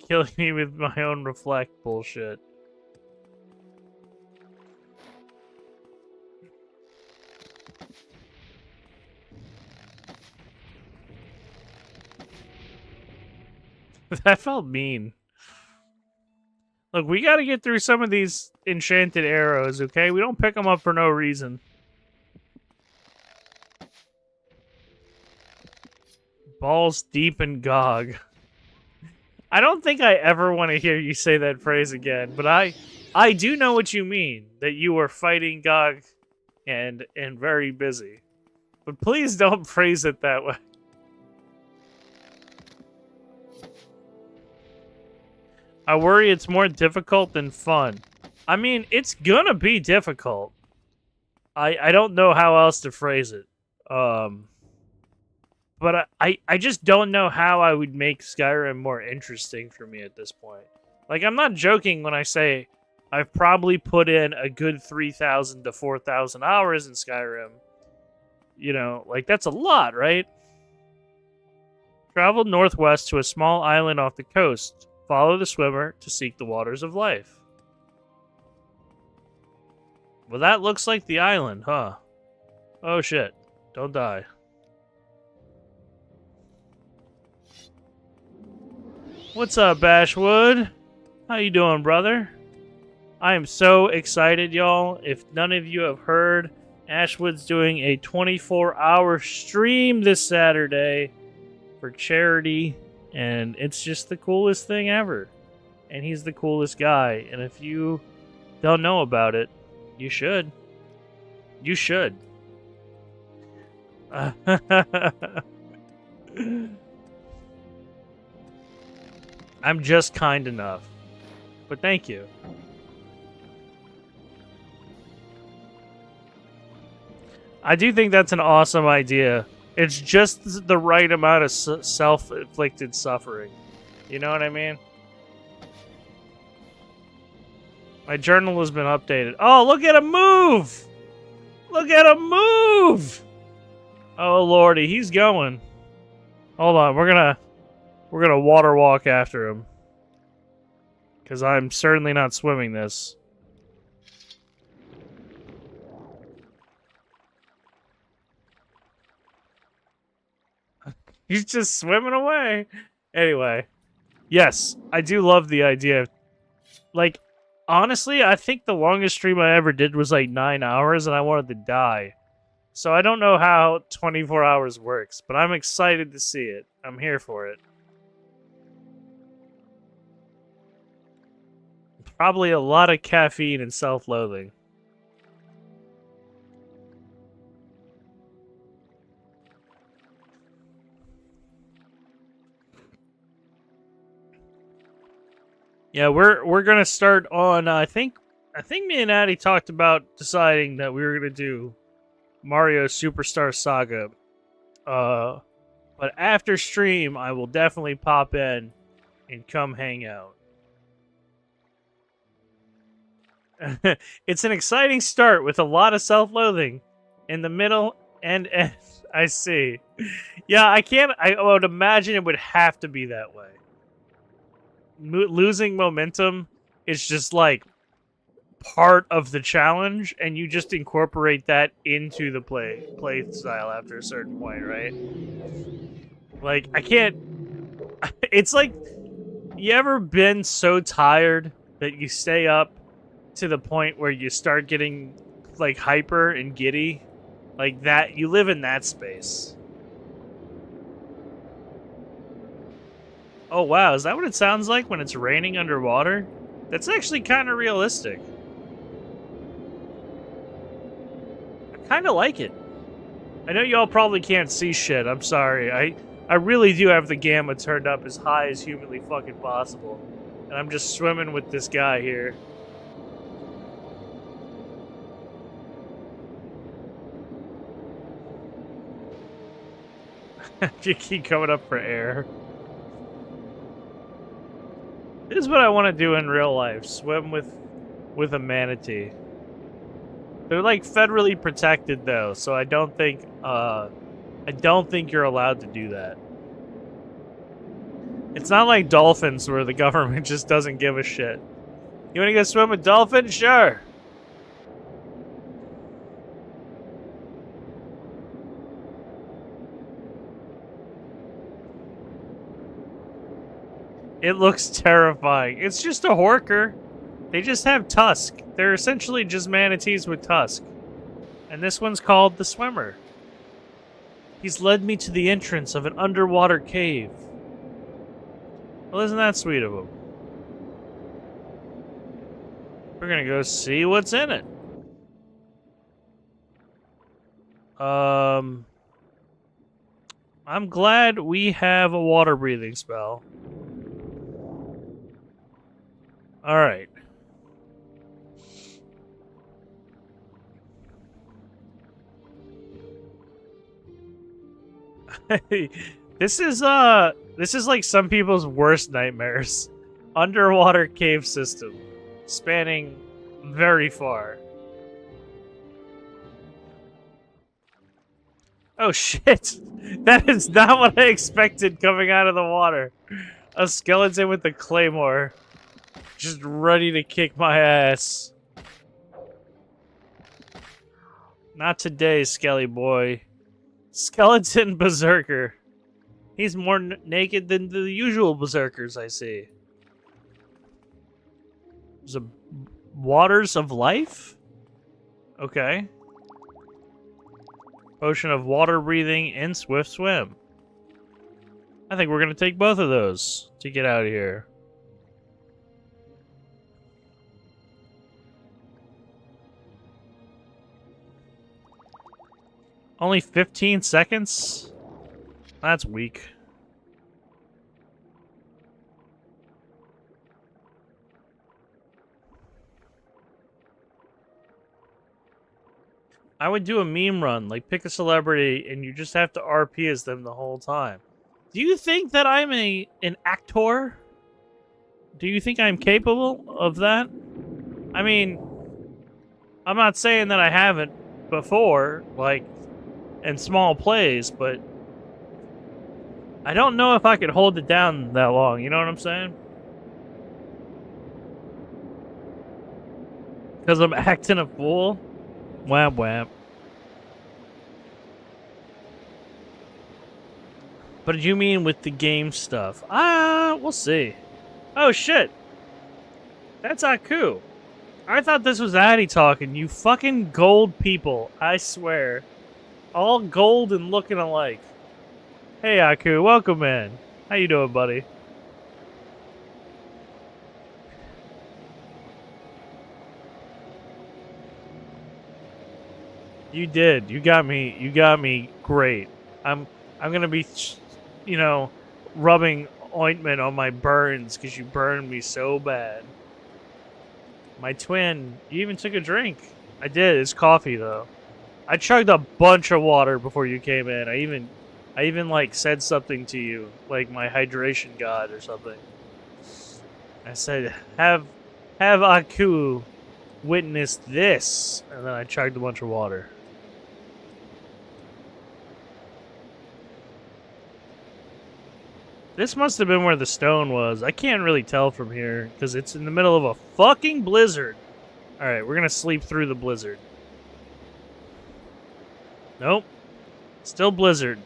killing me with my own reflect bullshit. That felt mean. Look, we gotta get through some of these enchanted arrows, okay? We don't pick them up for no reason. Balls deep in Gog. I don't think I ever want to hear you say that phrase again, but I do know what you mean, that you were fighting Gog and very busy. But please don't phrase it that way. I worry it's more difficult than fun. I mean, it's gonna be difficult. I don't know how else to phrase it. But I just don't know how I would make Skyrim more interesting for me at this point. Like, I'm not joking when I say I've probably put in a good 3,000 to 4,000 hours in Skyrim. You know, like, that's a lot, right? Travel northwest to a small island off the coast. Follow the swimmer to seek the waters of life. Well, that looks like the island, huh? Oh, shit. Don't die. What's up, Bashwood? How you doing, brother? I am so excited, y'all. If none of you have heard, Ashwood's doing a 24-hour stream this Saturday for charity, and it's just the coolest thing ever. And he's the coolest guy, and if you don't know about it, you should. You should. I'm just kind enough. But thank you. I do think that's an awesome idea. It's just the right amount of self-inflicted suffering. You know what I mean? My journal has been updated. Oh, look at him move! Look at him move! Oh, lordy, he's going. Hold on, we're gonna water walk after him. Because I'm certainly not swimming this. He's just swimming away. Anyway. Yes, I do love the idea of... Like, honestly, I think the longest stream I ever did was like 9 hours and I wanted to die. So I don't know how 24 hours works, but I'm excited to see it. I'm here for it. Probably a lot of caffeine and self-loathing. Yeah, we're gonna start on. I think me and Addie talked about deciding that we were gonna do Mario Superstar Saga. But after stream, I will definitely pop in and come hang out. It's an exciting start with a lot of self-loathing in the middle and end. I see. Yeah, I would imagine it would have to be that way. Losing momentum is just like part of the challenge, and you just incorporate that into the play style after a certain point, right? Like, I can't... It's like, you ever been so tired that you stay up to the point where you start getting, like, hyper and giddy? Like that, you live in that space. Oh, wow, is that what it sounds like when it's raining underwater? That's actually kind of realistic. I kind of like it. I know y'all probably can't see shit, I'm sorry. I really do have the gamma turned up as high as humanly fucking possible. And I'm just swimming with this guy here. You keep coming up for air. This is what I want to do in real life. Swim with a manatee. They're like federally protected though, so I don't think you're allowed to do that. It's not like dolphins where the government just doesn't give a shit. You want to go swim with dolphins? Sure. It looks terrifying. It's just a horker. They just have tusk. They're essentially just manatees with tusk. And this one's called the Swimmer. He's led me to the entrance of an underwater cave. Well, isn't that sweet of him? We're gonna go see what's in it. I'm glad we have a water breathing spell. Alright. This is like some people's worst nightmares. Underwater cave system. Spanning very far. Oh shit! That is not what I expected coming out of the water. A skeleton with a claymore. Just ready to kick my ass. Not today, Skelly boy. Skeleton berserker. He's more naked than the usual berserkers I see. There's a waters of life? Okay. Potion of water breathing and swift swim. I think we're gonna take both of those to get out of here. Only 15 seconds? That's weak. I would do a meme run, like pick a celebrity and you just have to RP as them the whole time. Do you think that I'm an actor? Do you think I'm capable of that? I mean, I'm not saying that I haven't before, like, in small plays, but I don't know if I could hold it down that long, you know what I'm saying? Because I'm acting a fool? Wham wham. But did you mean with the game stuff? We'll see. Oh shit! That's Aku. I thought this was Addy talking, you fucking gold people, I swear. All gold and looking alike. Hey Aku, welcome in. How you doing, buddy? You did. You got me great. I'm gonna be, you know, rubbing ointment on my burns because you burned me so bad. My twin, you even took a drink. I did. It's coffee though. I chugged a bunch of water before you came in. I even like said something to you, like my hydration god or something. I said, have Aku witness this, and then I chugged a bunch of water. This must have been where the stone was. I can't really tell from here, because it's in the middle of a fucking blizzard. Alright, we're gonna sleep through the blizzard. Nope. Still blizzard.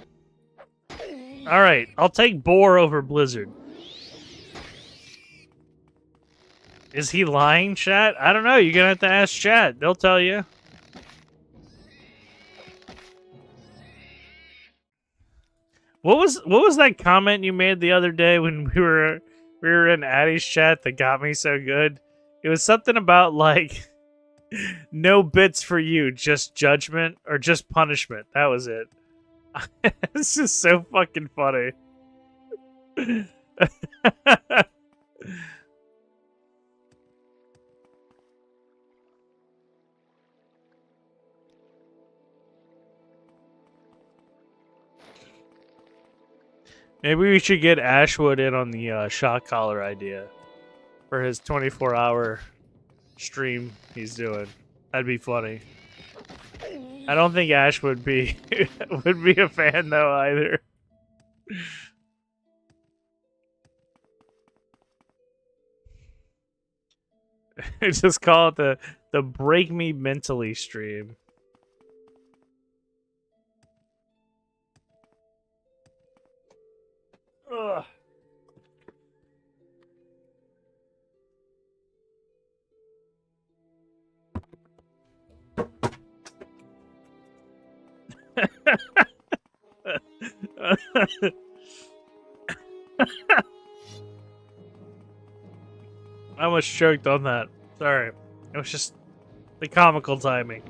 Alright, I'll take boar over blizzard. Is he lying, chat? I don't know. You're gonna have to ask chat. They'll tell you. What was that comment you made the other day when we were in Addy's chat that got me so good? It was something about like no bits for you, just judgment or just punishment. That was it. It's just so fucking funny. Maybe we should get Ashwood in on the shot collar idea for his 24-hour stream he's doing. That'd be funny. I don't think Ash would be would be a fan though either. Just call it the break me mentally stream. Ugh. I almost choked on that. Sorry. It was just the comical timing.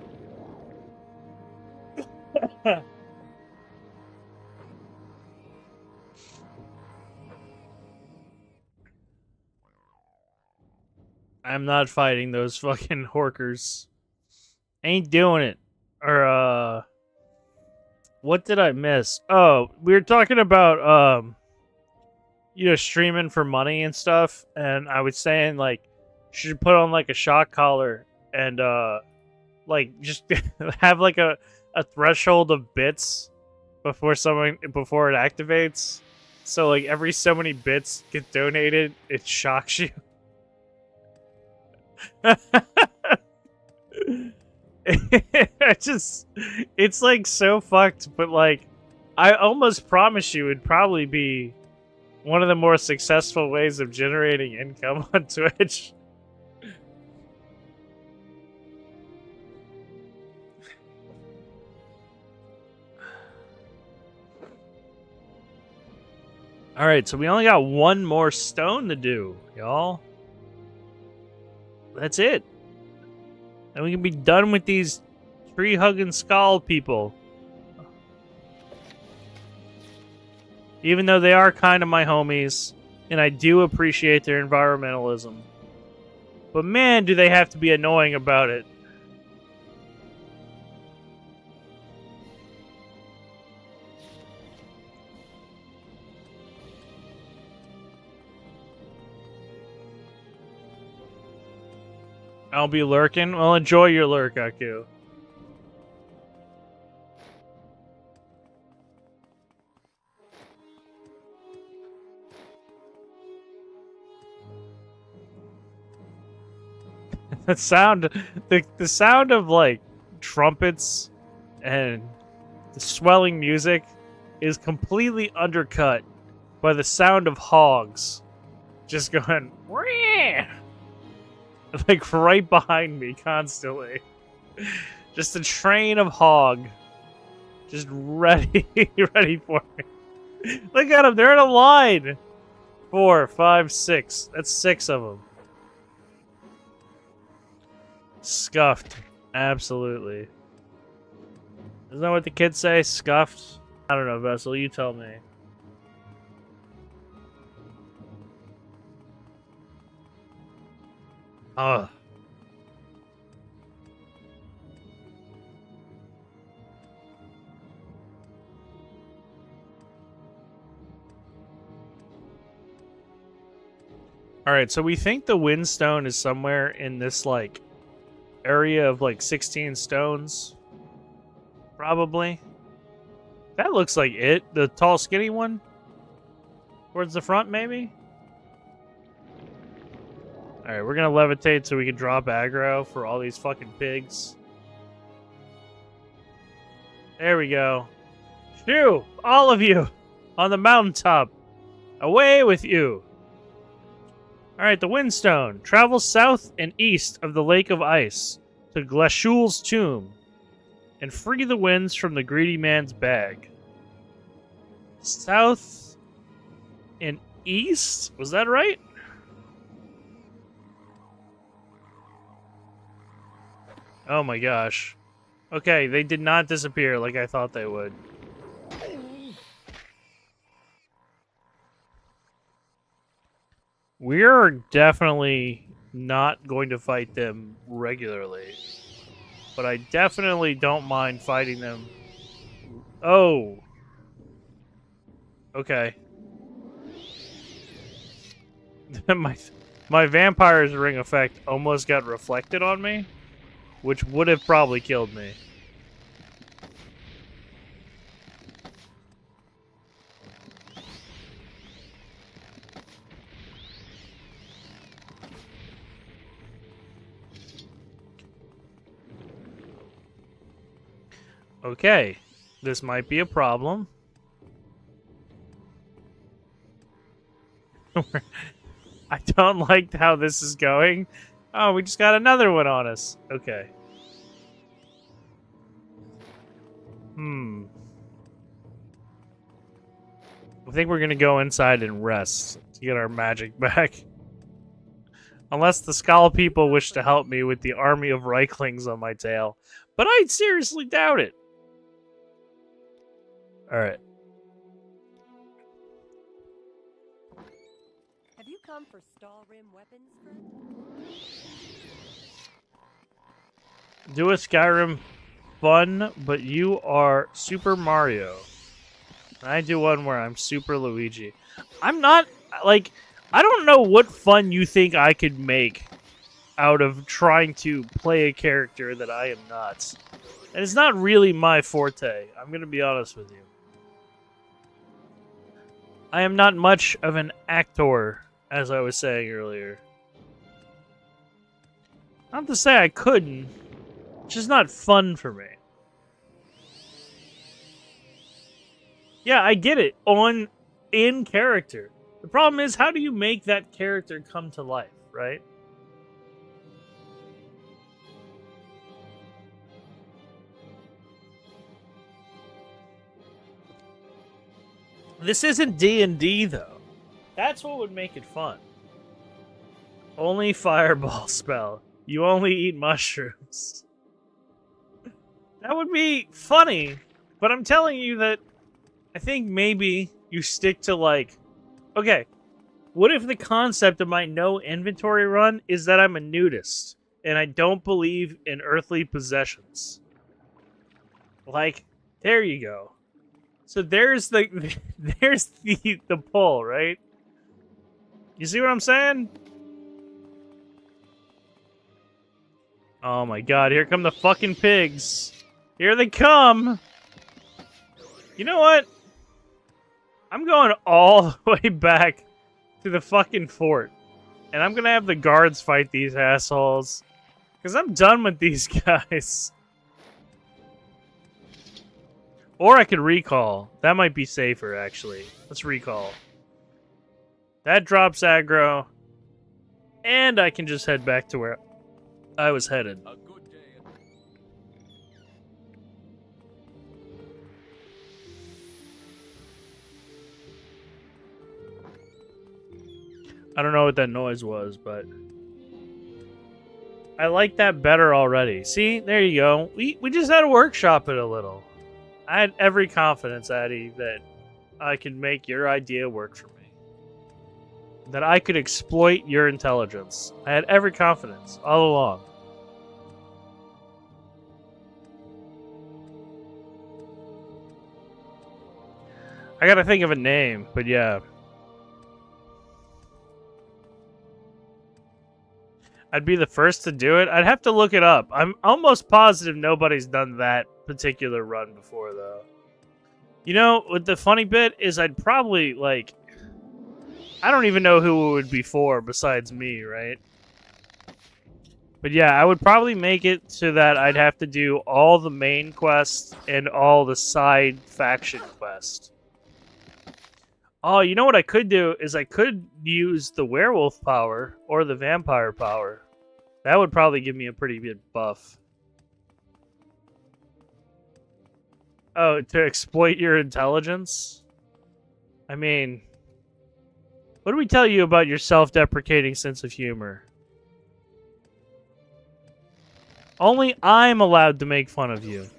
I'm not fighting those fucking horkers. Ain't doing it. Or, what did I miss? Oh, we were talking about, you know, streaming for money and stuff, and I was saying, like, you should put on, like, a shock collar and, like, just have, like, a threshold of bits before it activates. So, like, every so many bits get donated, it shocks you. It's like so fucked, but like I almost promise you it'd probably be one of the more successful ways of generating income on Twitch. Alright, so we only got one more stone to do, y'all. That's it. And we can be done with these tree-hugging skull people. Even though they are kind of my homies, and I do appreciate their environmentalism. But man, do they have to be annoying about it. I'll be lurking. Well, enjoy your lurk, Aku. The sound of like trumpets and the swelling music is completely undercut by the sound of hogs just going like right behind me constantly. Just a train of hog just ready for me. Look at them, they're in a line. 4, 5, 6. That's 6 of them. Scuffed. Absolutely. Isn't that what the kids say? Scuffed? I don't know, Vessel. You tell me. Ugh. Alright, so we think the windstone is somewhere in this, like, area of, like, 16 stones. Probably. That looks like it. The tall, skinny one? Towards the front, maybe? Alright, we're gonna levitate so we can drop aggro for all these fucking pigs. There we go. Shoo! All of you! On the mountaintop! Away with you! Alright, the Windstone. Travel south and east of the Lake of Ice to Glashul's tomb and free the winds from the greedy man's bag. South and east? Was that right? Oh my gosh. Okay, they did not disappear like I thought they would. We're definitely not going to fight them regularly. But I definitely don't mind fighting them. Oh. Okay. my vampire's ring effect almost got reflected on me, which would have probably killed me. Okay, this might be a problem. I don't like how this is going. Oh, we just got another one on us. Okay. I think we're gonna go inside and rest to get our magic back. Unless the Skull people wish to help me with the army of Reiklings on my tail. But I seriously doubt it. Alright. Have you come for Stalrim weapons, friend? Do a Skyrim fun, but you are Super Mario. And I do one where I'm Super Luigi. I'm not, like, I don't know what fun you think I could make out of trying to play a character that I am not. And it's not really my forte. I'm going to be honest with you. I am not much of an actor, as I was saying earlier. Not to say I couldn't. It's just not fun for me. Yeah, I get it. In character. The problem is, how do you make that character come to life, right? This isn't D&D, though. That's what would make it fun. Only fireball spell. You only eat mushrooms. That would be funny, but I'm telling you that I think maybe you stick to, like, okay, what if the concept of my no inventory run is that I'm a nudist and I don't believe in earthly possessions? Like, there you go. So there's the the pull, right? You see what I'm saying? Oh my god, here come the fucking pigs. Here they come. You know what? I'm going all the way back to the fucking fort. And I'm gonna have the guards fight these assholes. Because I'm done with these guys. Or I could recall. That might be safer, actually. Let's recall. That drops aggro. And I can just head back to where I was headed. I don't know what that noise was, but I like that better already. See, there you go. We just had to workshop it a little. I had every confidence, Addy, that I could make your idea work for me. That I could exploit your intelligence. I had every confidence all along. I gotta think of a name, but yeah. I'd be the first to do it. I'd have to look it up. I'm almost positive nobody's done that particular run before, though. You know, what the funny bit is I'd probably, like... I don't even know who it would be for besides me, right? But yeah, I would probably make it so that I'd have to do all the main quests and all the side faction quests. Oh, you know what I could do is I could use the werewolf power or the vampire power. That would probably give me a pretty good buff. Oh, to exploit your intelligence? I mean, what do we tell you about your self-deprecating sense of humor? Only I'm allowed to make fun of you.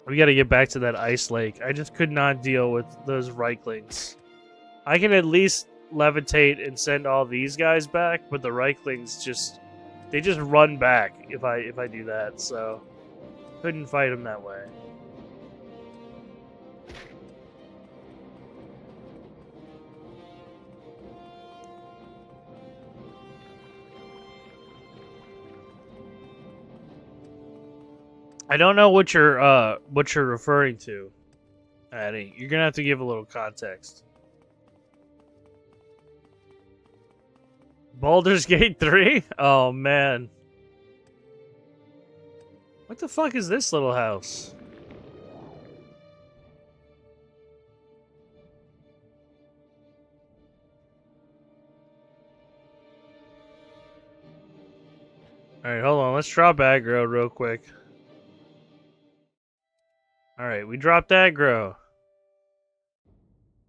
We gotta get back to that ice lake. I just could not deal with those Reiklings. I can at least levitate and send all these guys back, but the Reiklings just... They just run back if I do that, so... Couldn't fight them that way. I don't know what you're referring to, Addy. You're gonna have to give a little context. Baldur's Gate 3? Oh man. What the fuck is this little house? Alright, hold on. Let's drop aggro real quick. Alright, we dropped aggro.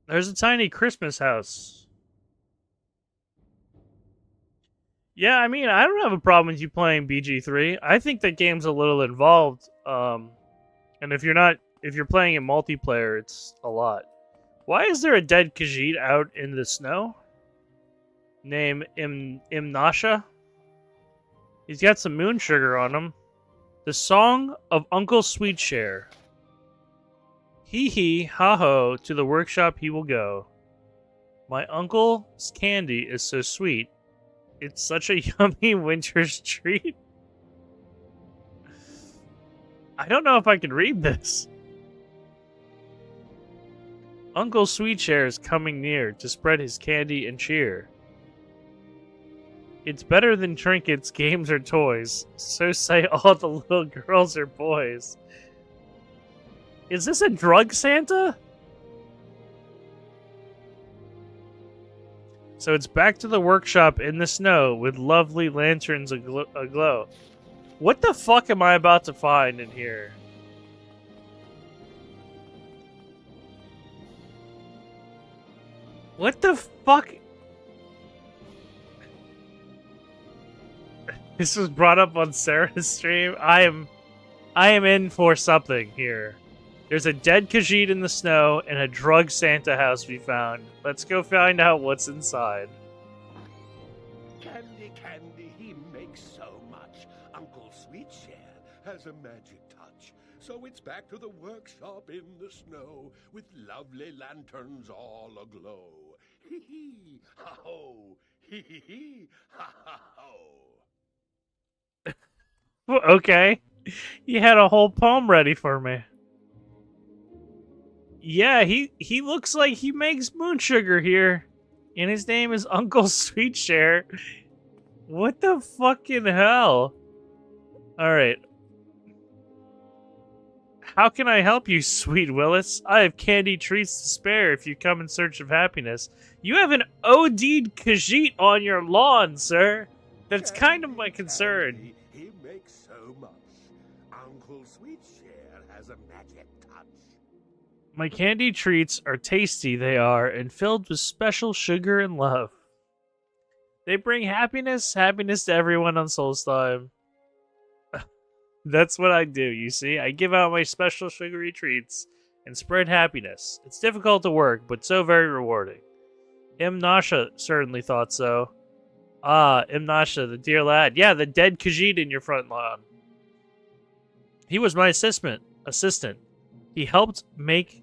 There's a tiny Christmas house. Yeah, I mean, I don't have a problem with you playing BG3. I think the game's a little involved. And if you're playing in multiplayer, it's a lot. Why is there a dead Khajiit out in the snow? Name Imnasha? He's got some moon sugar on him. The Song of Uncle Sweetshare. Hee hee, ha ho, to the workshop he will go. My uncle's candy is so sweet. It's such a yummy winter's treat. I don't know if I can read this. Uncle Sweetshare is coming near to spread his candy and cheer. It's better than trinkets, games, or toys. So say all the little girls or boys. Is this a drug Santa? So it's back to the workshop in the snow with lovely lanterns aglow. What the fuck am I about to find in here? What the fuck? This was brought up on Sarah's stream. I am in for something here. There's a dead Khajiit in the snow and a drug Santa house we found. Let's go find out what's inside. Candy, candy, he makes so much. Uncle Sweetshare has a magic touch. So it's back to the workshop in the snow with lovely lanterns all aglow. Hee hee, ha ho, hee hee hee, ha ha ho. Well, okay. You had a whole poem ready for me. Yeah, he looks like he makes moon sugar here. And his name is Uncle Sweetshare. What the fucking hell? Alright. How can I help you, sweet Willis? I have candy treats to spare if you come in search of happiness. You have an OD'd Khajiit on your lawn, sir. That's kind of my concern. Candy, he makes so much. Uncle Sweetshare has a magic touch. My candy treats are tasty, they are, and filled with special sugar and love. They bring happiness to everyone on Solstheim. That's what I do, you see? I give out my special sugary treats and spread happiness. It's difficult to work, but so very rewarding. Imnasha certainly thought so. Ah, Imnasha, the dear lad. Yeah, the dead Khajiit in your front lawn. He was my assistant. He helped make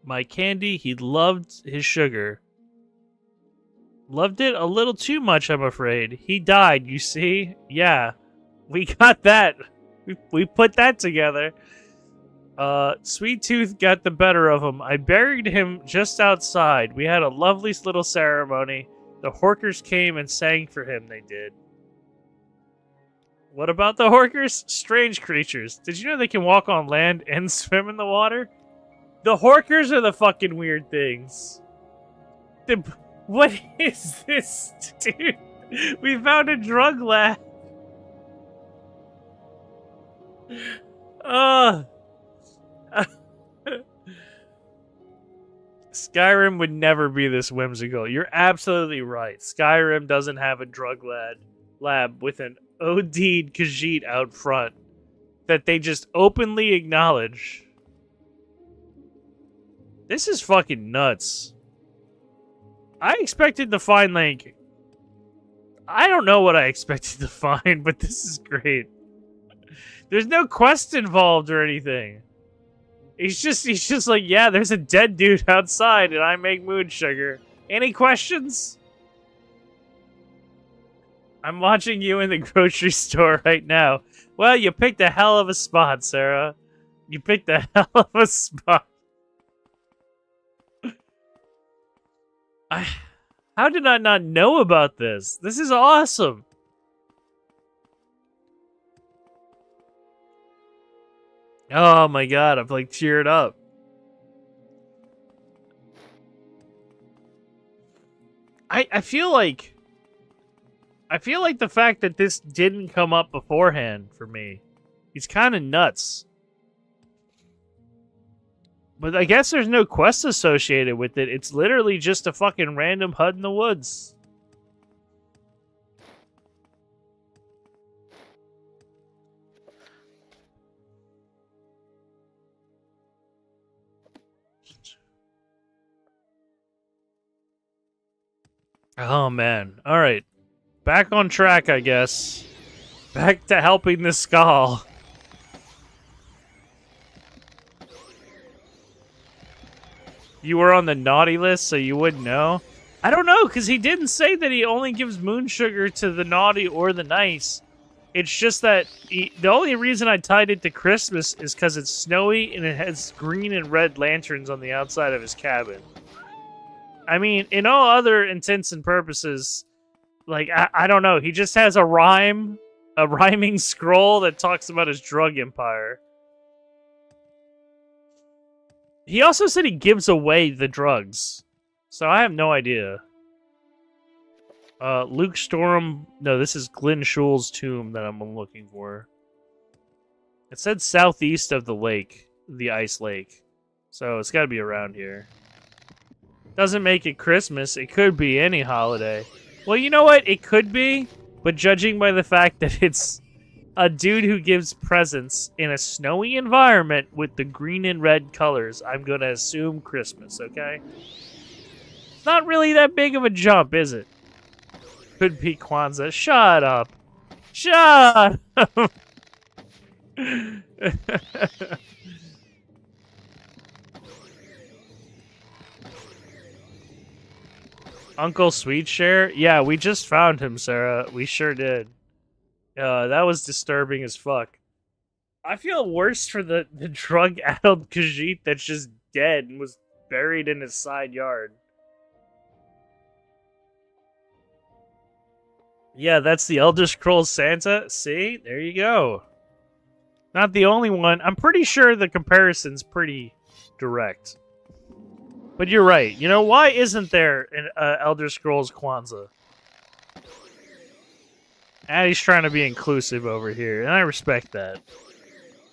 my candy. He loved his sugar. Loved it a little too much, I'm afraid. He died, you see? Yeah, we got that. We put that together. Sweet Tooth got the better of him. I buried him just outside. We had a lovely little ceremony. The Horkers came and sang for him, they did. What about the Horkers? Strange creatures. Did you know they can walk on land and swim in the water? The Horkers are the fucking weird things. What is this, dude? We found a drug lab. Skyrim would never be this whimsical. You're absolutely right. Skyrim doesn't have a drug lab with an OD'd Khajiit out front that they just openly acknowledge. This is fucking nuts. I expected to find, like... I don't know what I expected to find, but this is great. There's no quest involved or anything. He's just like, yeah, there's a dead dude outside and I make moon sugar. Any questions? I'm watching you in the grocery store right now. Well, you picked a hell of a spot, Sarah. You picked a hell of a spot. How did I not know about this? This is awesome. Oh my god, I'm like cheered up. I feel like the fact that this didn't come up beforehand for me, it's kind of nuts. But I guess there's no quest associated with it. It's literally just a fucking random hut in the woods. Oh man. Alright. Back on track, I guess. Back to helping the skull. You were on the naughty list, so you wouldn't know? I don't know, because he didn't say that he only gives moon sugar to the naughty or the nice. It's just that the only reason I tied it to Christmas is because it's snowy and it has green and red lanterns on the outside of his cabin. I mean, in all other intents and purposes, like, I don't know. He just has a rhyming scroll that talks about his drug empire. He also said he gives away the drugs. So I have no idea. Luke Storm... No, this is Glenn Shul's tomb that I'm looking for. It said southeast of the lake. The ice lake. So it's gotta be around here. Doesn't make it Christmas. It could be any holiday. Well, you know what? It could be. But judging by the fact that it's a dude who gives presents in a snowy environment with the green and red colors, I'm going to assume Christmas, okay? It's not really that big of a jump, is it? Could be Kwanzaa. Shut up. Shut up. Uncle Sweetshare? Yeah, we just found him, Sarah. We sure did. That was disturbing as fuck. I feel worse for the drug-addled Khajiit that's just dead and was buried in his side yard. Yeah, that's the Elder Scrolls Santa. See? There you go. Not the only one. I'm pretty sure the comparison's pretty direct. But you're right. You know, why isn't there an Elder Scrolls Kwanzaa? Addie's trying to be inclusive over here, and I respect that.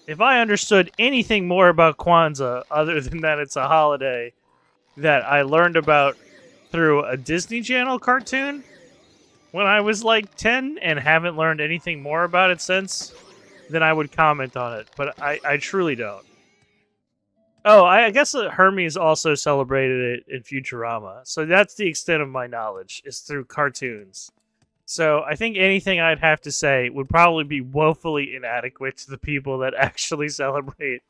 If I understood anything more about Kwanzaa, other than that it's a holiday that I learned about through a Disney Channel cartoon when I was like 10 and haven't learned anything more about it since, then I would comment on it. But I truly don't. Oh, I guess Hermes also celebrated it in Futurama. So that's the extent of my knowledge, is through cartoons. So I think anything I'd have to say would probably be woefully inadequate to the people that actually celebrate.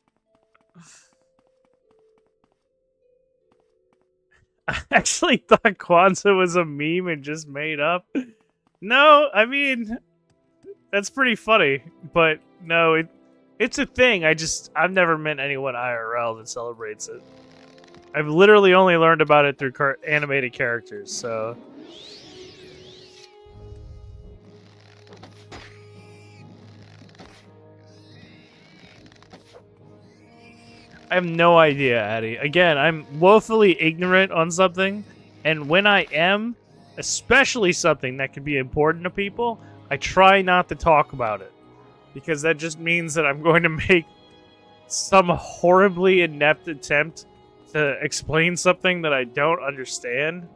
I actually thought Kwanzaa was a meme and just made up. No, I mean, that's pretty funny. But no, it's a thing. I've never met anyone IRL that celebrates it. I've literally only learned about it through animated characters, so... I have no idea, Addie. Again, I'm woefully ignorant on something, and when I am, especially something that can be important to people, I try not to talk about it. Because that just means that I'm going to make some horribly inept attempt to explain something that I don't understand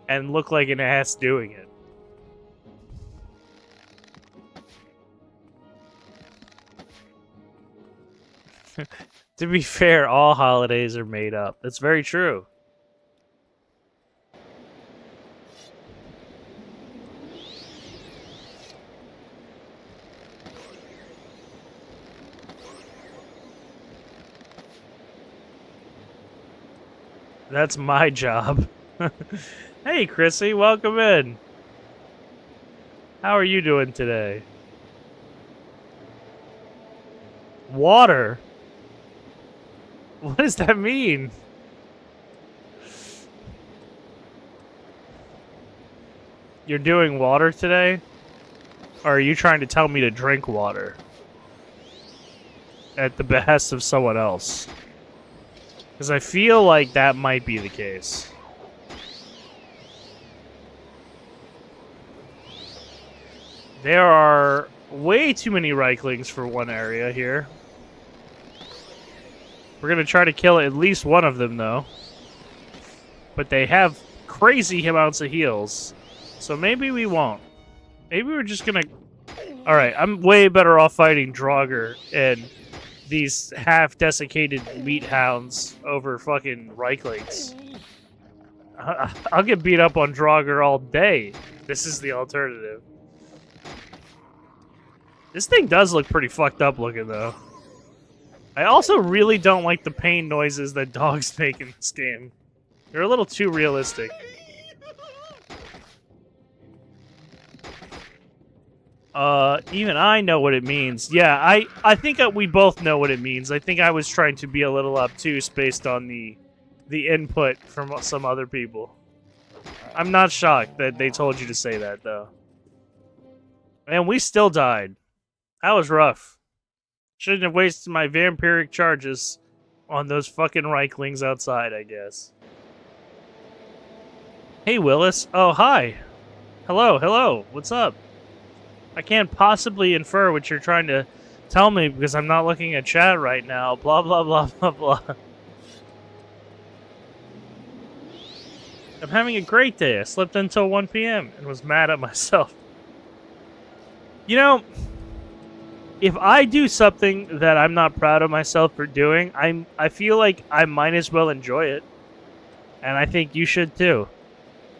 and look like an ass doing it. To be fair, all holidays are made up. That's very true. That's my job. Hey, Chrissy, welcome in. How are you doing today? Water? What does that mean? You're doing water today? Or are you trying to tell me to drink water? At the behest of someone else? Because I feel like that might be the case. There are way too many Reiklings for one area here. We're going to try to kill at least one of them, though. But they have crazy amounts of heals. So maybe we won't. Maybe we're just going to... Alright, I'm way better off fighting Draugr and these half-desiccated meat hounds over fucking Reiklings. I'll get beat up on Draugr all day. This is the alternative. This thing does look pretty fucked up looking, though. I also really don't like the pain noises that dogs make in this game. They're a little too realistic. Even I know what it means. Yeah, I think we both know what it means. I think I was trying to be a little obtuse based on the input from some other people. I'm not shocked that they told you to say that, though. And we still died. That was rough. Shouldn't have wasted my vampiric charges on those fucking Reiklings outside, I guess. Hey, Willis. Oh, hi. Hello, hello. What's up? I can't possibly infer what you're trying to tell me because I'm not looking at chat right now. Blah, blah, blah, blah, blah. I'm having a great day. I slept until 1 p.m. and was mad at myself. You know... If I do something that I'm not proud of myself for doing, I feel like I might as well enjoy it. And I think you should too.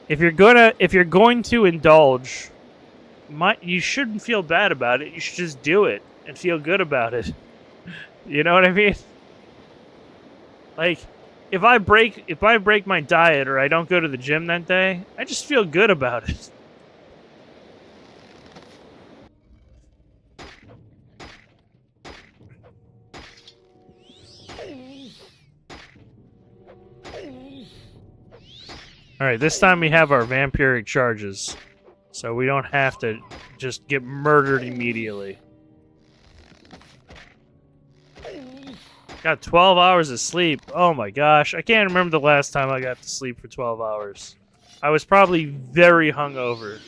If you're going to indulge, you shouldn't feel bad about it. You should just do it and feel good about it. You know what I mean? Like, if I break my diet or I don't go to the gym that day, I just feel good about it. Alright, this time we have our vampiric charges. So we don't have to just get murdered immediately. Got 12 hours of sleep. Oh my gosh. I can't remember the last time I got to sleep for 12 hours. I was probably very hungover.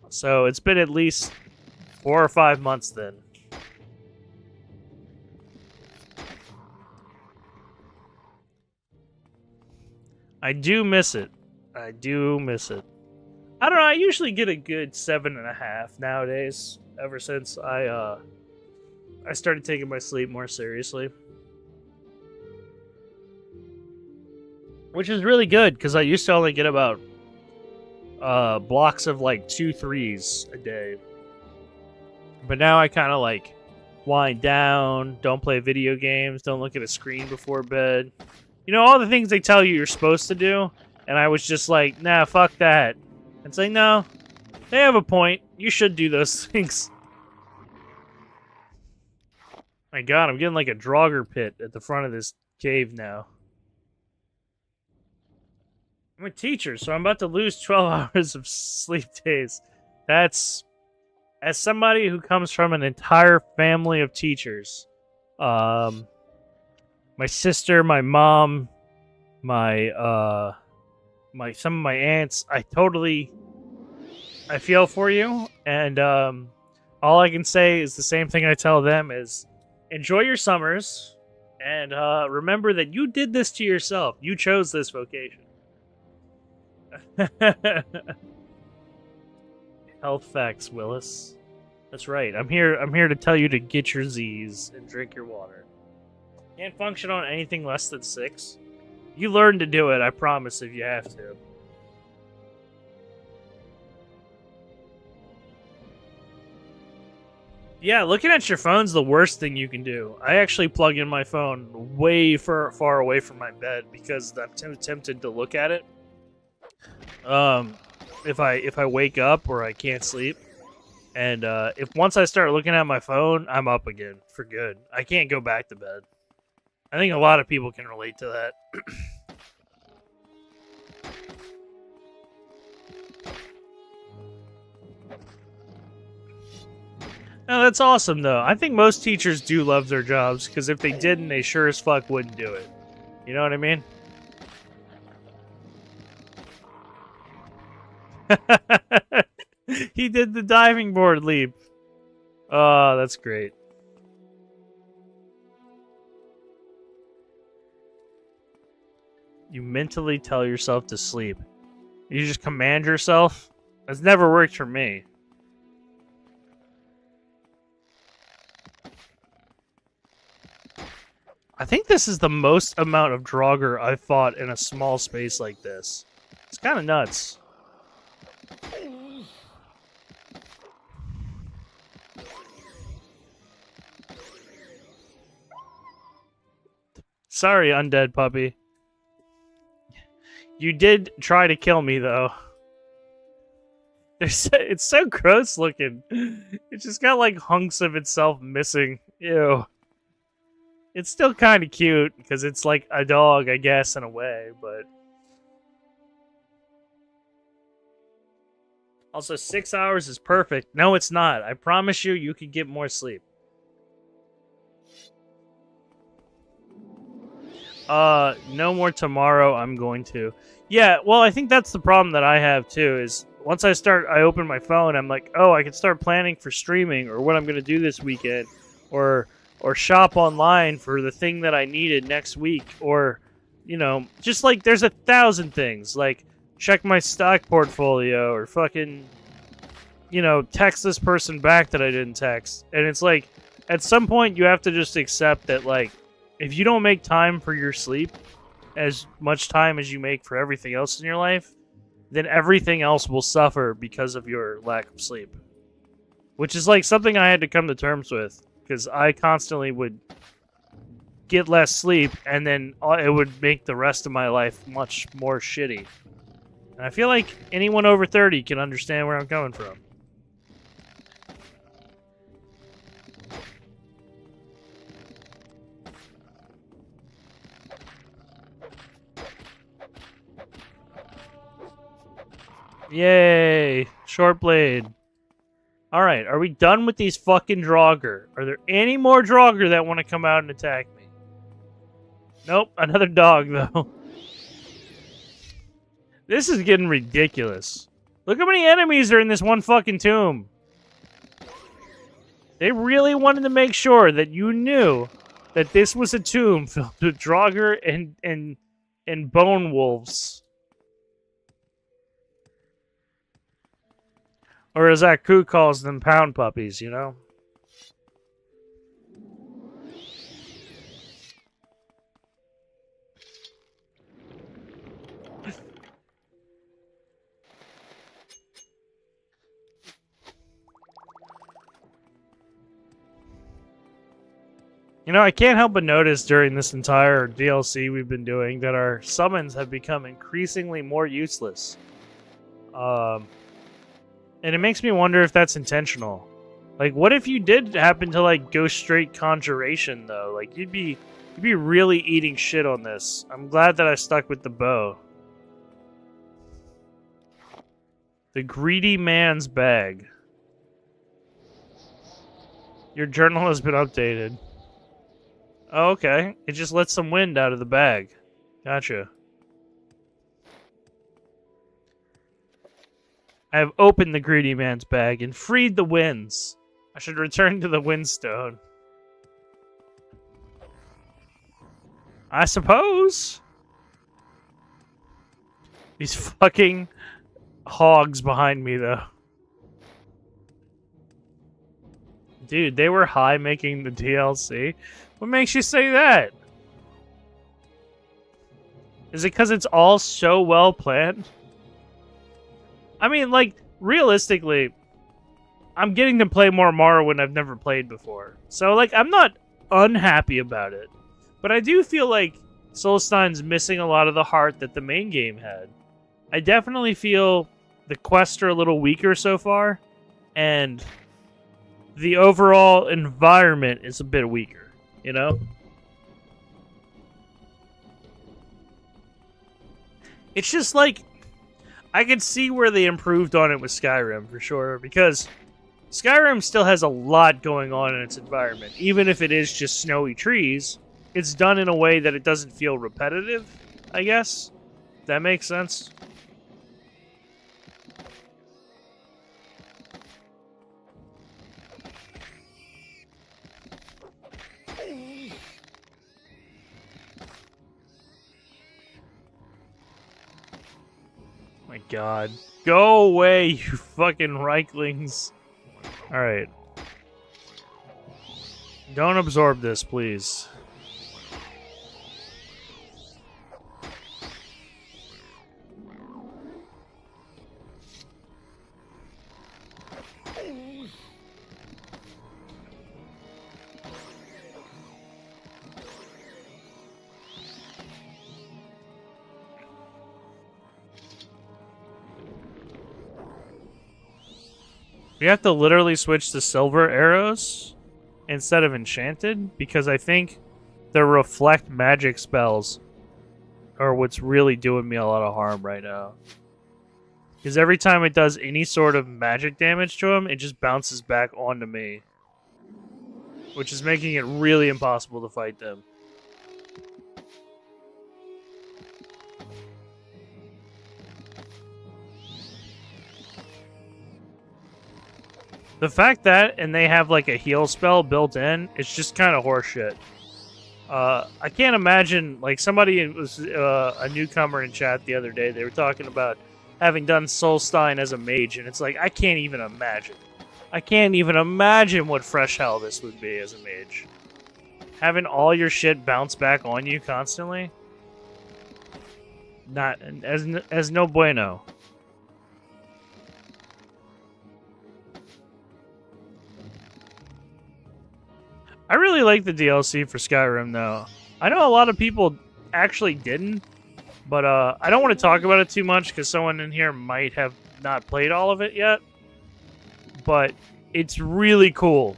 So it's been at least 4 or 5 months then. I do miss it. I do miss it. I don't know, I usually get a good 7.5 nowadays, ever since I started taking my sleep more seriously. Which is really good, because I used to only get about blocks of like 2 3s a day. But now I kind of like wind down, don't play video games, don't look at a screen before bed. You know, all the things they tell you you're supposed to do, and I was just like, nah, fuck that. And say, no, they have a point. You should do those things. My god, I'm getting like a Draugr pit at the front of this cave now. I'm a teacher, so I'm about to lose 12 hours of sleep days. That's... As somebody who comes from an entire family of teachers, my sister, my mom, some of my aunts, I feel for you, and all I can say is the same thing I tell them is, enjoy your summers, and remember that you did this to yourself. You chose this vocation. Health facts, Willis. That's right. I'm here to tell you to get your Z's and drink your water. Can't function on anything less than 6. You learn to do it, I promise, if you have to. Yeah, looking at your phone's the worst thing you can do. I actually plug in my phone way far away from my bed because I'm too tempted to look at it. if I wake up or I can't sleep. And if once I start looking at my phone, I'm up again for good. I can't go back to bed. I think a lot of people can relate to that. No, that's awesome, though. I think most teachers do love their jobs, because if they didn't, they sure as fuck wouldn't do it. You know what I mean? He did the diving board leap. Oh, that's great. You mentally tell yourself to sleep. You just command yourself? That's never worked for me. I think this is the most amount of Draugr I've fought in a small space like this. It's kind of nuts. Sorry, undead puppy. You did try to kill me, though. It's so gross looking. It just got like hunks of itself missing. Ew. It's still kind of cute because it's like a dog, I guess, in a way, but also 6 hours is perfect. No, it's not. I promise you, you could get more sleep. No more tomorrow. I'm going to. Yeah, well, I think that's the problem that I have too. Is once I open my phone, I'm like, oh, I can start planning for streaming or what I'm going to do this weekend, or shop online for the thing that I needed next week, or, you know, just like there's 1,000 things, like check my stock portfolio, or fucking, you know, text this person back that I didn't text. And it's like, at some point you have to just accept that, like, if you don't make time for your sleep, as much time as you make for everything else in your life, then everything else will suffer because of your lack of sleep. Which is like something I had to come to terms with. Because I constantly would get less sleep, and then it would make the rest of my life much more shitty. And I feel like anyone over 30 can understand where I'm coming from. Yay! Short blade. Alright, are we done with these fucking Draugr? Are there any more Draugr that want to come out and attack me? Nope, another dog, though. This is getting ridiculous. Look how many enemies are in this one fucking tomb. They really wanted to make sure that you knew that this was a tomb filled with Draugr and bone wolves. Or as Aku calls them, pound puppies, you know? You know, I can't help but notice during this entire DLC we've been doing that our summons have become increasingly more useless. And it makes me wonder if that's intentional. Like, what if you did happen to, like, go straight conjuration, though? Like, you'd be really eating shit on this. I'm glad that I stuck with the bow. The greedy man's bag. Your journal has been updated. Oh, okay. It just lets some wind out of the bag. Gotcha. I have opened the greedy man's bag and freed the winds. I should return to the windstone. I suppose. These fucking hogs behind me, though. Dude, they were high making the DLC. What makes you say that? Is it because it's all so well planned? I mean, like, realistically, I'm getting to play more Morrowind I've never played before. So, like, I'm not unhappy about it. But I do feel like Solstein's missing a lot of the heart that the main game had. I definitely feel the quests are a little weaker so far, and the overall environment is a bit weaker, you know? It's just like, I could see where they improved on it with Skyrim, for sure, because Skyrim still has a lot going on in its environment. Even if it is just snowy trees, it's done in a way that it doesn't feel repetitive, I guess. If that makes sense. My god. Go away, you fucking Reiklings. Alright. Don't absorb this, please. We have to literally switch to silver arrows instead of enchanted, because I think the reflect magic spells are what's really doing me a lot of harm right now. Because every time it does any sort of magic damage to him, it just bounces back onto me, which is making it really impossible to fight them. The fact that, and they have like a heal spell built in, it's just kind of horseshit. I can't imagine, like somebody was a newcomer in chat the other day, they were talking about having done Solstein as a mage, and it's like, I can't even imagine. I can't even imagine what fresh hell this would be as a mage. Having all your shit bounce back on you constantly? Not, as no bueno. I really like the DLC for Skyrim, though. I know a lot of people actually didn't, but I don't want to talk about it too much because someone in here might have not played all of it yet. But it's really cool.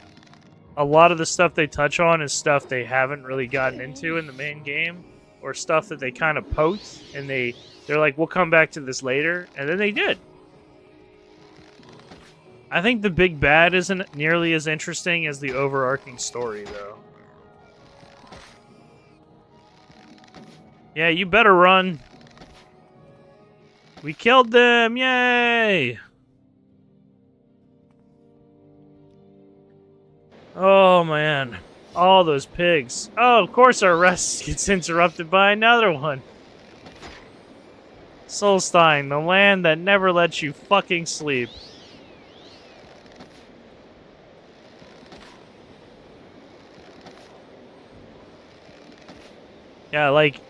A lot of the stuff they touch on is stuff they haven't really gotten into in the main game, or stuff that they kind of poked, and they're like, we'll come back to this later, and then they did. I think the big bad isn't nearly as interesting as the overarching story, though. Yeah, you better run. We killed them! Yay! Oh, man. All those pigs. Oh, of course our rest gets interrupted by another one. Solstein, the land that never lets you fucking sleep. Yeah, like,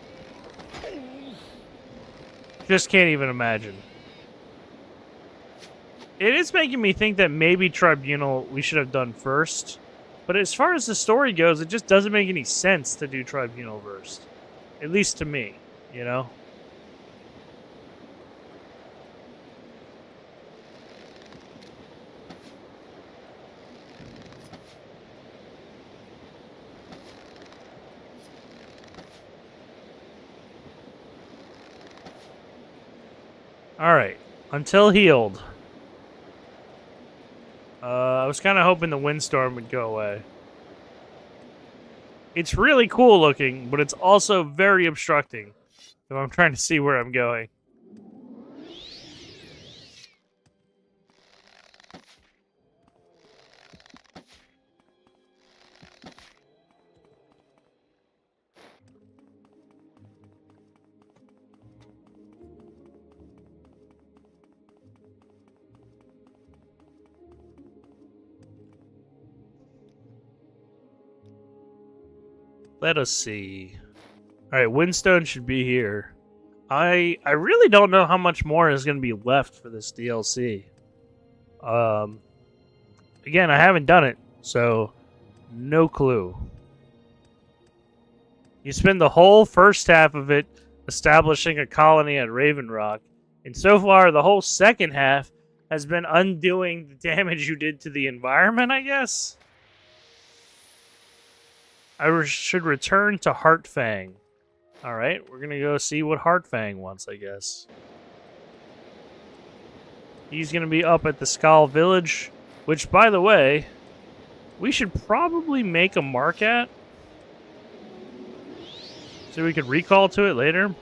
just can't even imagine. It is making me think that maybe Tribunal we should have done first. But as far as the story goes, it just doesn't make any sense to do Tribunal first. At least to me, you know? Alright, until healed. I was kind of hoping the windstorm would go away. It's really cool looking, but it's also very obstructing if I'm trying to see where I'm going. Let us see. Alright, Windstone should be here. I really don't know how much more is going to be left for this DLC. Again, I haven't done it, so no clue. You spend the whole first half of it establishing a colony at Raven Rock, And so far, the whole second half has been undoing the damage you did to the environment, I guess. I should return to Heartfang. Alright, we're gonna go see what Heartfang wants, I guess. He's gonna be up at the Skull Village, which, by the way, we should probably make a mark at, so we could recall to it later.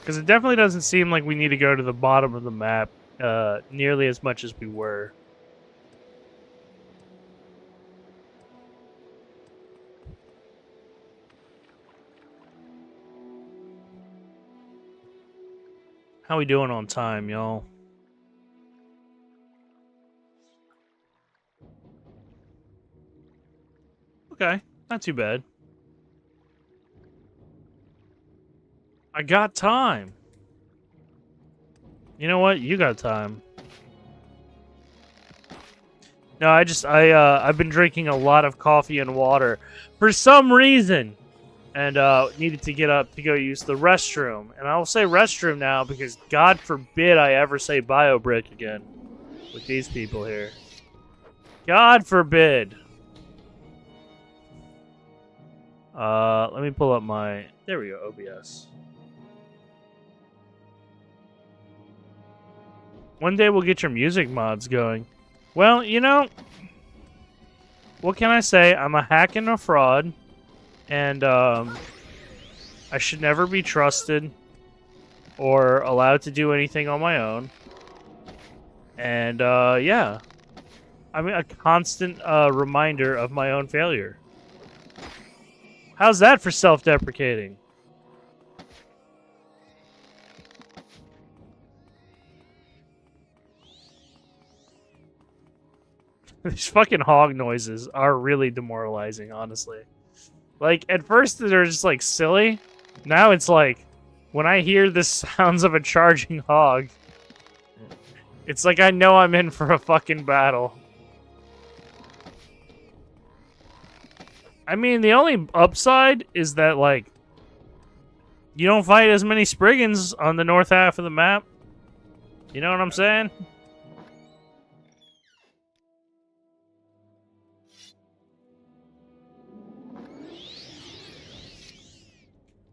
Because it definitely doesn't seem like we need to go to the bottom of the map nearly as much as we were. How we doing on time, y'all? Okay, not too bad. I got time. You know what? You got time. No, I've been drinking a lot of coffee and water for some reason, and needed to get up to go use the restroom. And I'll say restroom now because God forbid I ever say BioBrick again with these people here. God forbid. Let me pull up my... There we go, OBS. One day we'll get your music mods going. Well, you know, what can I say? I'm a hack and a fraud, and I should never be trusted or allowed to do anything on my own. And yeah, I'm a constant reminder of my own failure. How's that for self-deprecating? These fucking hog noises are really demoralizing, honestly. Like, at first they're just, like, silly. Now it's like, when I hear the sounds of a charging hog, it's like I know I'm in for a fucking battle. I mean, the only upside is that, like, you don't fight as many Spriggans on the north half of the map. You know what I'm saying?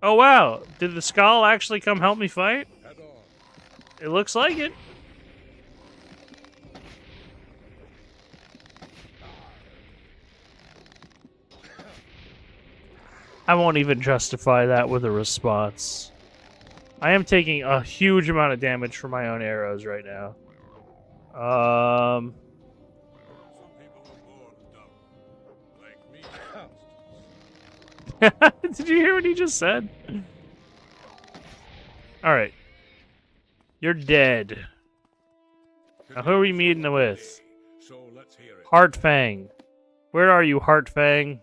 Oh, wow. Did the Skull actually come help me fight? It looks like it. I won't even justify that with a response. I am taking a huge amount of damage from my own arrows right now. Did you hear what he just said? Alright. You're dead. Now who are we meeting with? Heartfang. Where are you, Heartfang?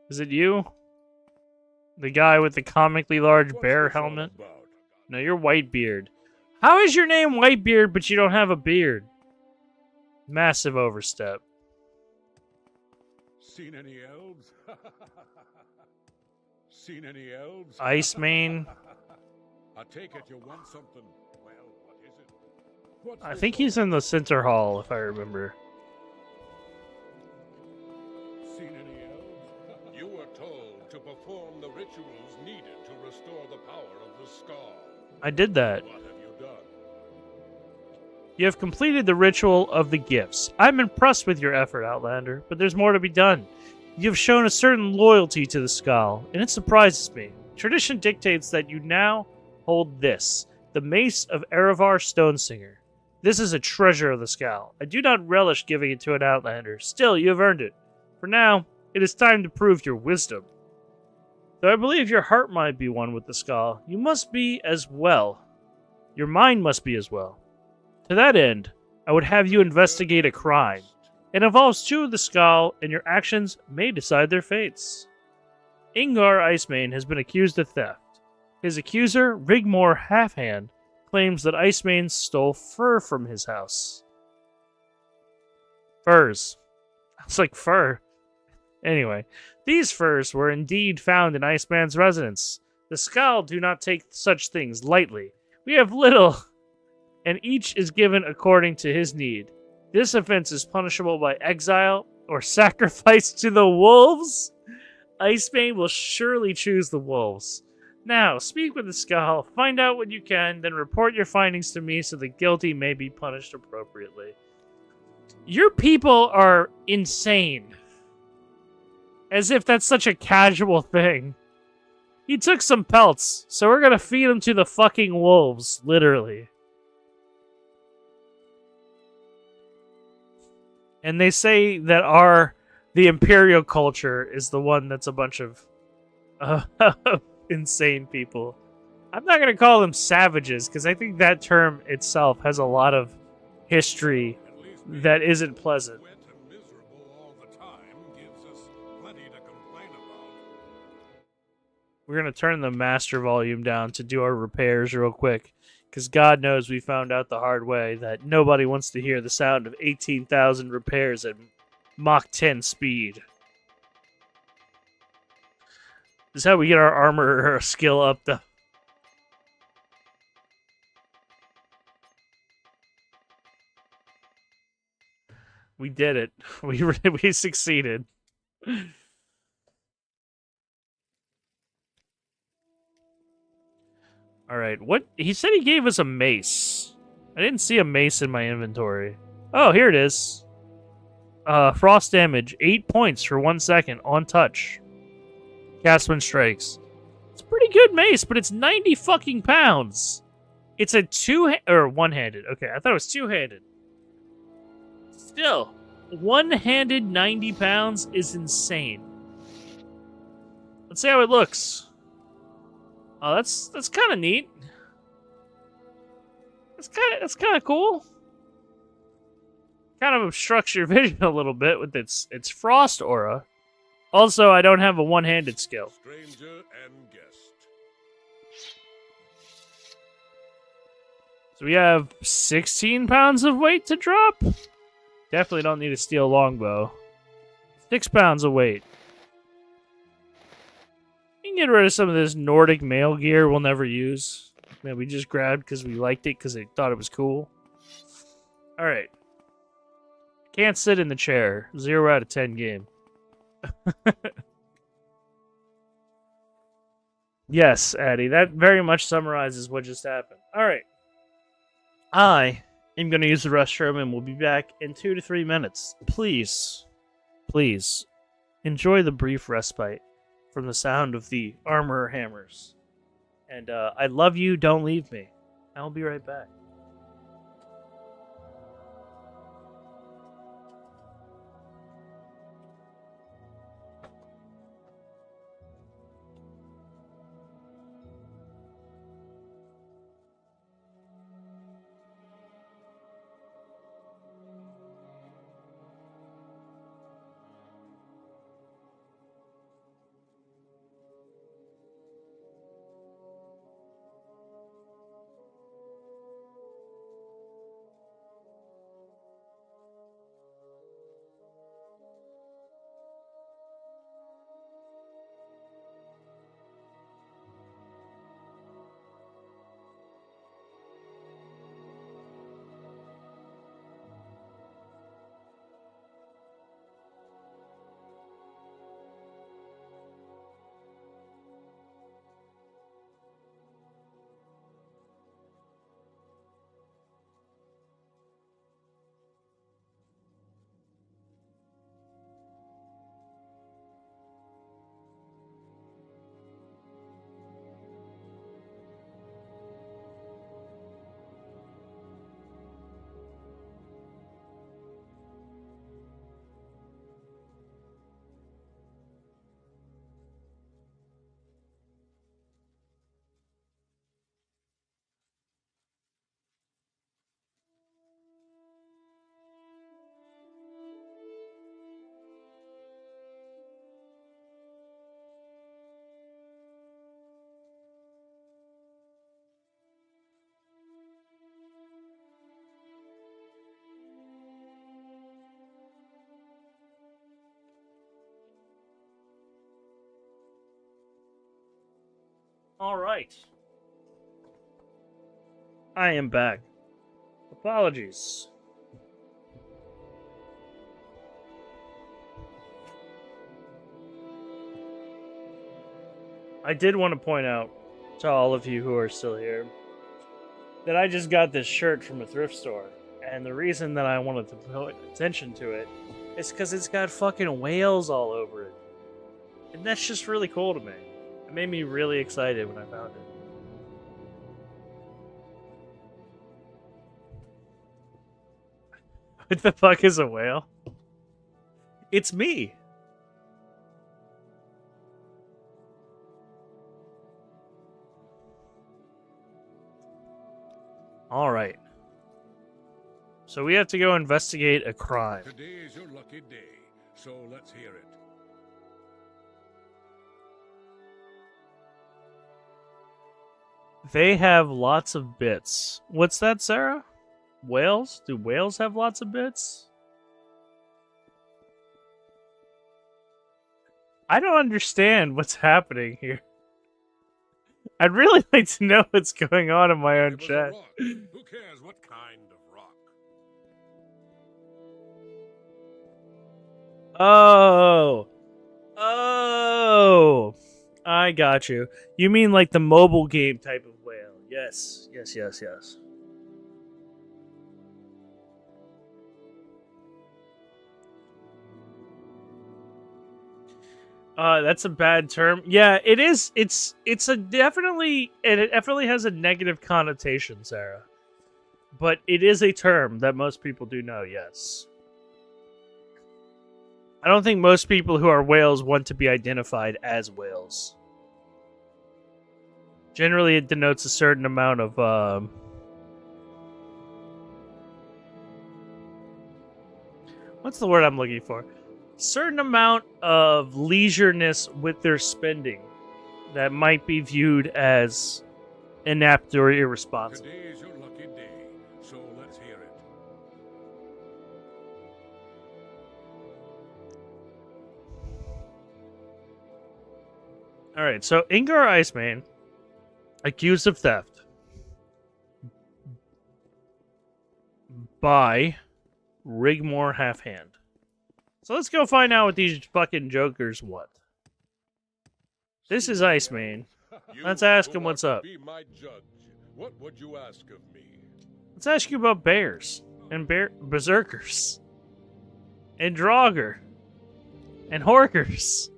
Is it you? The guy with the comically large bear helmet? No, you're Whitebeard. How is your name Whitebeard, but you don't have a beard? Massive overstep. Seen any elves? Seen any elves? Iceman. I take it you want something. Well, what is it? What's I this think all he's in the center hall, if I remember. Seen any elves? You were told to perform the rituals needed to restore the power of the skull. I did that. What have you done? You have completed the ritual of the gifts. I'm impressed with your effort, Outlander, but there's more to be done. You have shown a certain loyalty to the skull, and it surprises me. Tradition dictates that you now hold this, the Mace of Erevar Stonesinger. This is a treasure of the skull. I do not relish giving it to an Outlander. Still, you have earned it. For now, it is time to prove your wisdom. Though I believe your heart might be one with the skull, you must be as well. Your mind must be as well. To that end, I would have you investigate a crime. It involves two of the skull, and your actions may decide their fates. Ingar Icemane has been accused of theft. His accuser, Rigmor Halfhand, claims that Icemane stole fur from his house. Furs. It's like fur. Anyway, these furs were indeed found in Iceman's residence. The Skal do not take such things lightly. We have little, and each is given according to his need. This offense is punishable by exile or sacrifice to the wolves. Icebane will surely choose the wolves. Now, speak with the Skal, find out what you can, then report your findings to me so the guilty may be punished appropriately. Your people are insane. As if that's such a casual thing. He took some pelts, so we're gonna feed him to the fucking wolves, literally. And they say that the Imperial culture is the one that's a bunch of insane people. I'm not gonna call them savages, because I think that term itself has a lot of history that isn't pleasant. We're going to turn the master volume down to do our repairs real quick, because God knows we found out the hard way that nobody wants to hear the sound of 18,000 repairs at Mach 10 speed. This is how we get our armor skill up, though. We did it. We succeeded. Alright, what? He said he gave us a mace. I didn't see a mace in my inventory. Oh, here it is. Frost damage, 8 points for 1 second, on touch. Cast when strikes. It's a pretty good mace, but it's 90 fucking pounds. It's a one-handed. Okay, I thought it was two-handed. Still, one-handed 90 pounds is insane. Let's see how it looks. Oh, that's kind of neat. That's kind of cool. Kind of obstructs your vision a little bit with its frost aura. Also, I don't have a one-handed skill. Stranger and guest. So we have 16 pounds of weight to drop. Definitely don't need a steel longbow. 6 pounds of weight. We can get rid of some of this Nordic mail gear we'll never use. That we just grabbed because we liked it because we thought it was cool. Alright. Can't sit in the chair. 0 out of 10 game. Yes, Addy. That very much summarizes what just happened. Alright. I am going to use the restroom and we'll be back in 2 to 3 minutes. Please, enjoy the brief respite from the sound of the armor hammers. And I love you, don't leave me. I'll be right back. Alright. I am back. Apologies. I did want to point out to all of you who are still here that I just got this shirt from a thrift store. And the reason that I wanted to put attention to it is because it's got fucking whales all over it. And that's just really cool to me. It made me really excited when I found it. What the fuck is a whale? It's me. All right. So we have to go investigate a crime. Today is your lucky day, so let's hear it. They have lots of bits. What's that, Sarah? Whales? Do whales have lots of bits? I don't understand what's happening here. I'd really like to know what's going on in my own It was a chat. rock. Who cares what kind of rock? Oh. Oh. I got you. You mean like the mobile game type of whale. Yes. Yes, yes, yes. That's a bad term. Yeah, it is. It definitely has a negative connotation, Sarah. But it is a term that most people do know, yes. I don't think most people who are whales want to be identified as whales. Generally, it denotes a certain amount of what's the word I'm looking for? Certain amount of leisureness with their spending that might be viewed as inept or irresponsible. Today is your lucky day, so let's hear it. All right, so Ingar Iceman, accused of theft by Rigmore Halfhand. So let's go find out what these fucking jokers want. This is Iceman. You Let's ask who him what's ought to up. Be my judge. What would you ask of me? Let's ask you about bears and berserkers and Draugr and Horkers.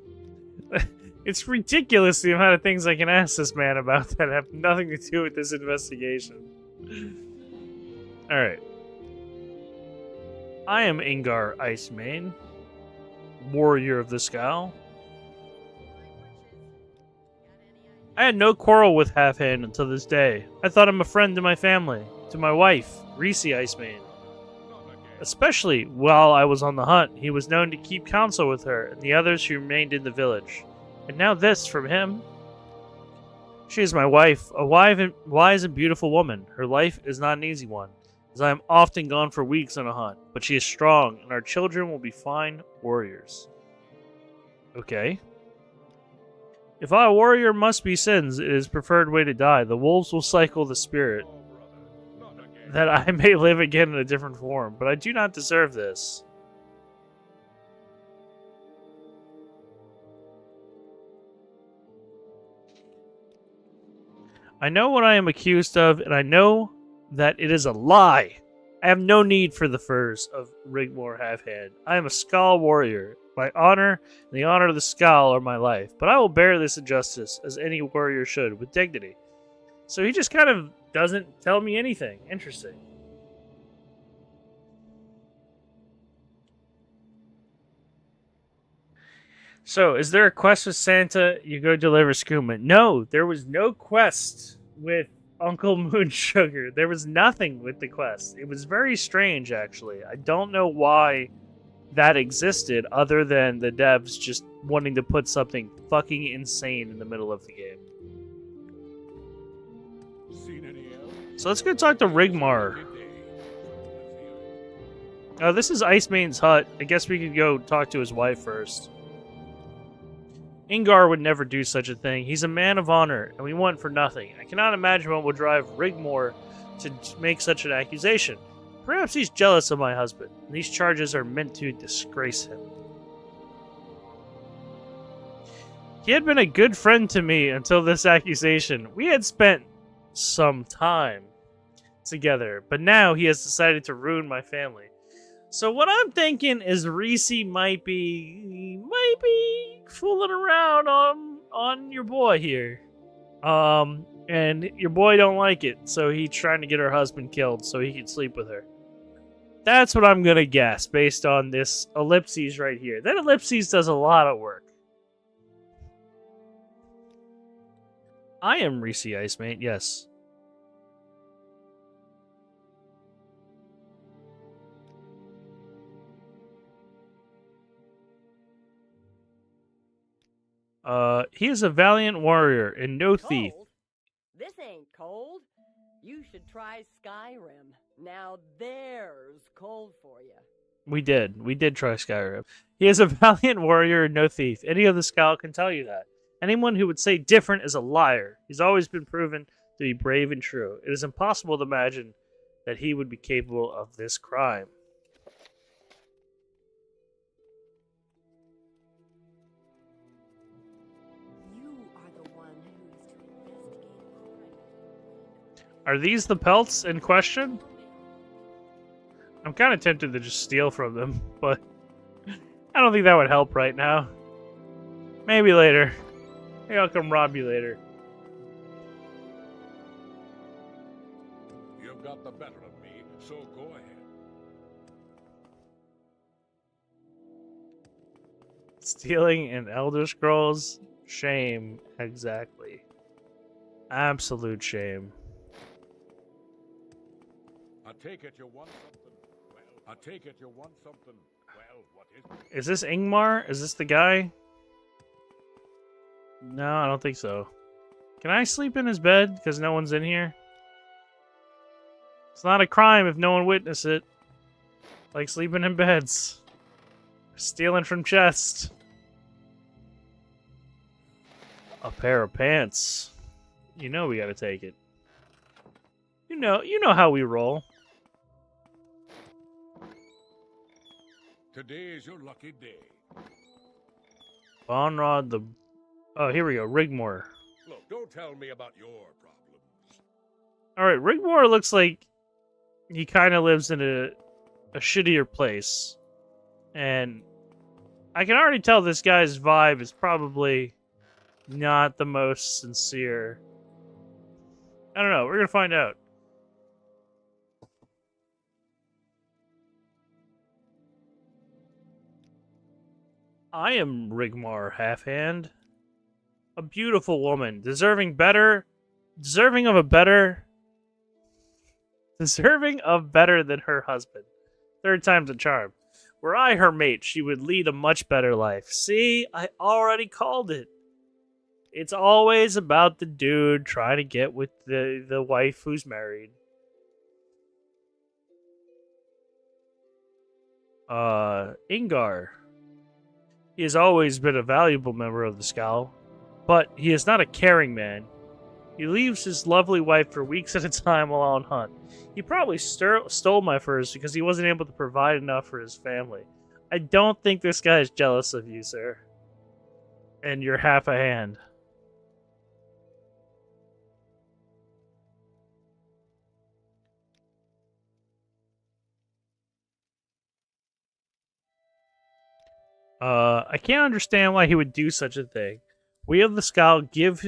It's ridiculous the amount of things I can ask this man about that have nothing to do with this investigation. Alright. I am Ingar Icemane, warrior of the Scowl. I had no quarrel with Halfhand until this day. I thought him a friend to my family, to my wife, Reese Icemane. Especially while I was on the hunt, he was known to keep counsel with her and the others who remained in the village. And now this from him. She is my wife, a wise and beautiful woman. Her life is not an easy one, as I am often gone for weeks on a hunt, but she is strong, and our children will be fine warriors. Okay. If our warrior must be sins, it is preferred way to die. The wolves will cycle the spirit, that I may live again in a different form, but I do not deserve this. I know what I am accused of, and I know that it is a lie. I have no need for the furs of Rigmore Halfhand. I am a Skull warrior. My honor and the honor of the Skull are my life, but I will bear this injustice, as any warrior should, with dignity. So he just kind of doesn't tell me anything. Interesting. So, is there a quest with Santa? You go deliver skooma. No, there was no quest with Uncle Moon Sugar. There was nothing with the quest. It was very strange, actually. I don't know why that existed, other than the devs just wanting to put something fucking insane in the middle of the game. So let's go talk to Rigmar. Oh, this is Icemane's hut. I guess we could go talk to his wife first. Ingar would never do such a thing. He's a man of honor, and we want for nothing. I cannot imagine what will drive Rigmore to make such an accusation. Perhaps he's jealous of my husband, and these charges are meant to disgrace him. He had been a good friend to me until this accusation. We had spent some time together, but now he has decided to ruin my family. So what I'm thinking is Reese might be fooling around on your boy here. And your boy don't like it, so he's trying to get her husband killed so he can sleep with her. That's what I'm gonna guess based on this ellipses right here. That ellipses does a lot of work. I am Reese Icemate, yes. He is a valiant warrior and no thief. Cold? This ain't cold. You should try Skyrim. Now there's cold for you. We did try Skyrim. He is a valiant warrior and no thief. Any other scout can tell you that. Anyone who would say different is a liar. He's always been proven to be brave and true. It is impossible to imagine that he would be capable of this crime. You are the one who is to investigate crime. Are these the pelts in question? I'm kind of tempted to just steal from them, but I don't think that would help right now. Maybe later. Maybe I'll come rob you later. You've got the better of me, so go ahead. Stealing in Elder Scrolls? Shame, exactly. Absolute shame. I take it you want something. Well, I take it you want something. Well, what is it? Is this Ingmar? Is this the guy? No, I don't think so. Can I sleep in his bed because no one's in here? It's not a crime if no one witnessed it. Like sleeping in beds. Stealing from chests. A pair of pants. You know we gotta take it. You know how we roll. Today is your lucky day. Bonrod the... Oh, here we go. Rigmore. Look, don't tell me about your problems. Alright, Rigmore looks like he kind of lives in a shittier place. And I can already tell this guy's vibe is probably not the most sincere. I don't know. We're going to find out. I am Rigmar Halfhand. A beautiful woman, deserving of better than her husband. Third time's a charm. Were I her mate, she would lead a much better life. See, I already called it. It's always about the dude trying to get with the wife who's married. Ingar. He has always been a valuable member of the Scowl, but he is not a caring man. He leaves his lovely wife for weeks at a time while on hunt. He probably stole my furs because he wasn't able to provide enough for his family. I don't think this guy is jealous of you, sir. And you're half a hand. I can't understand why he would do such a thing. We of the Scowl give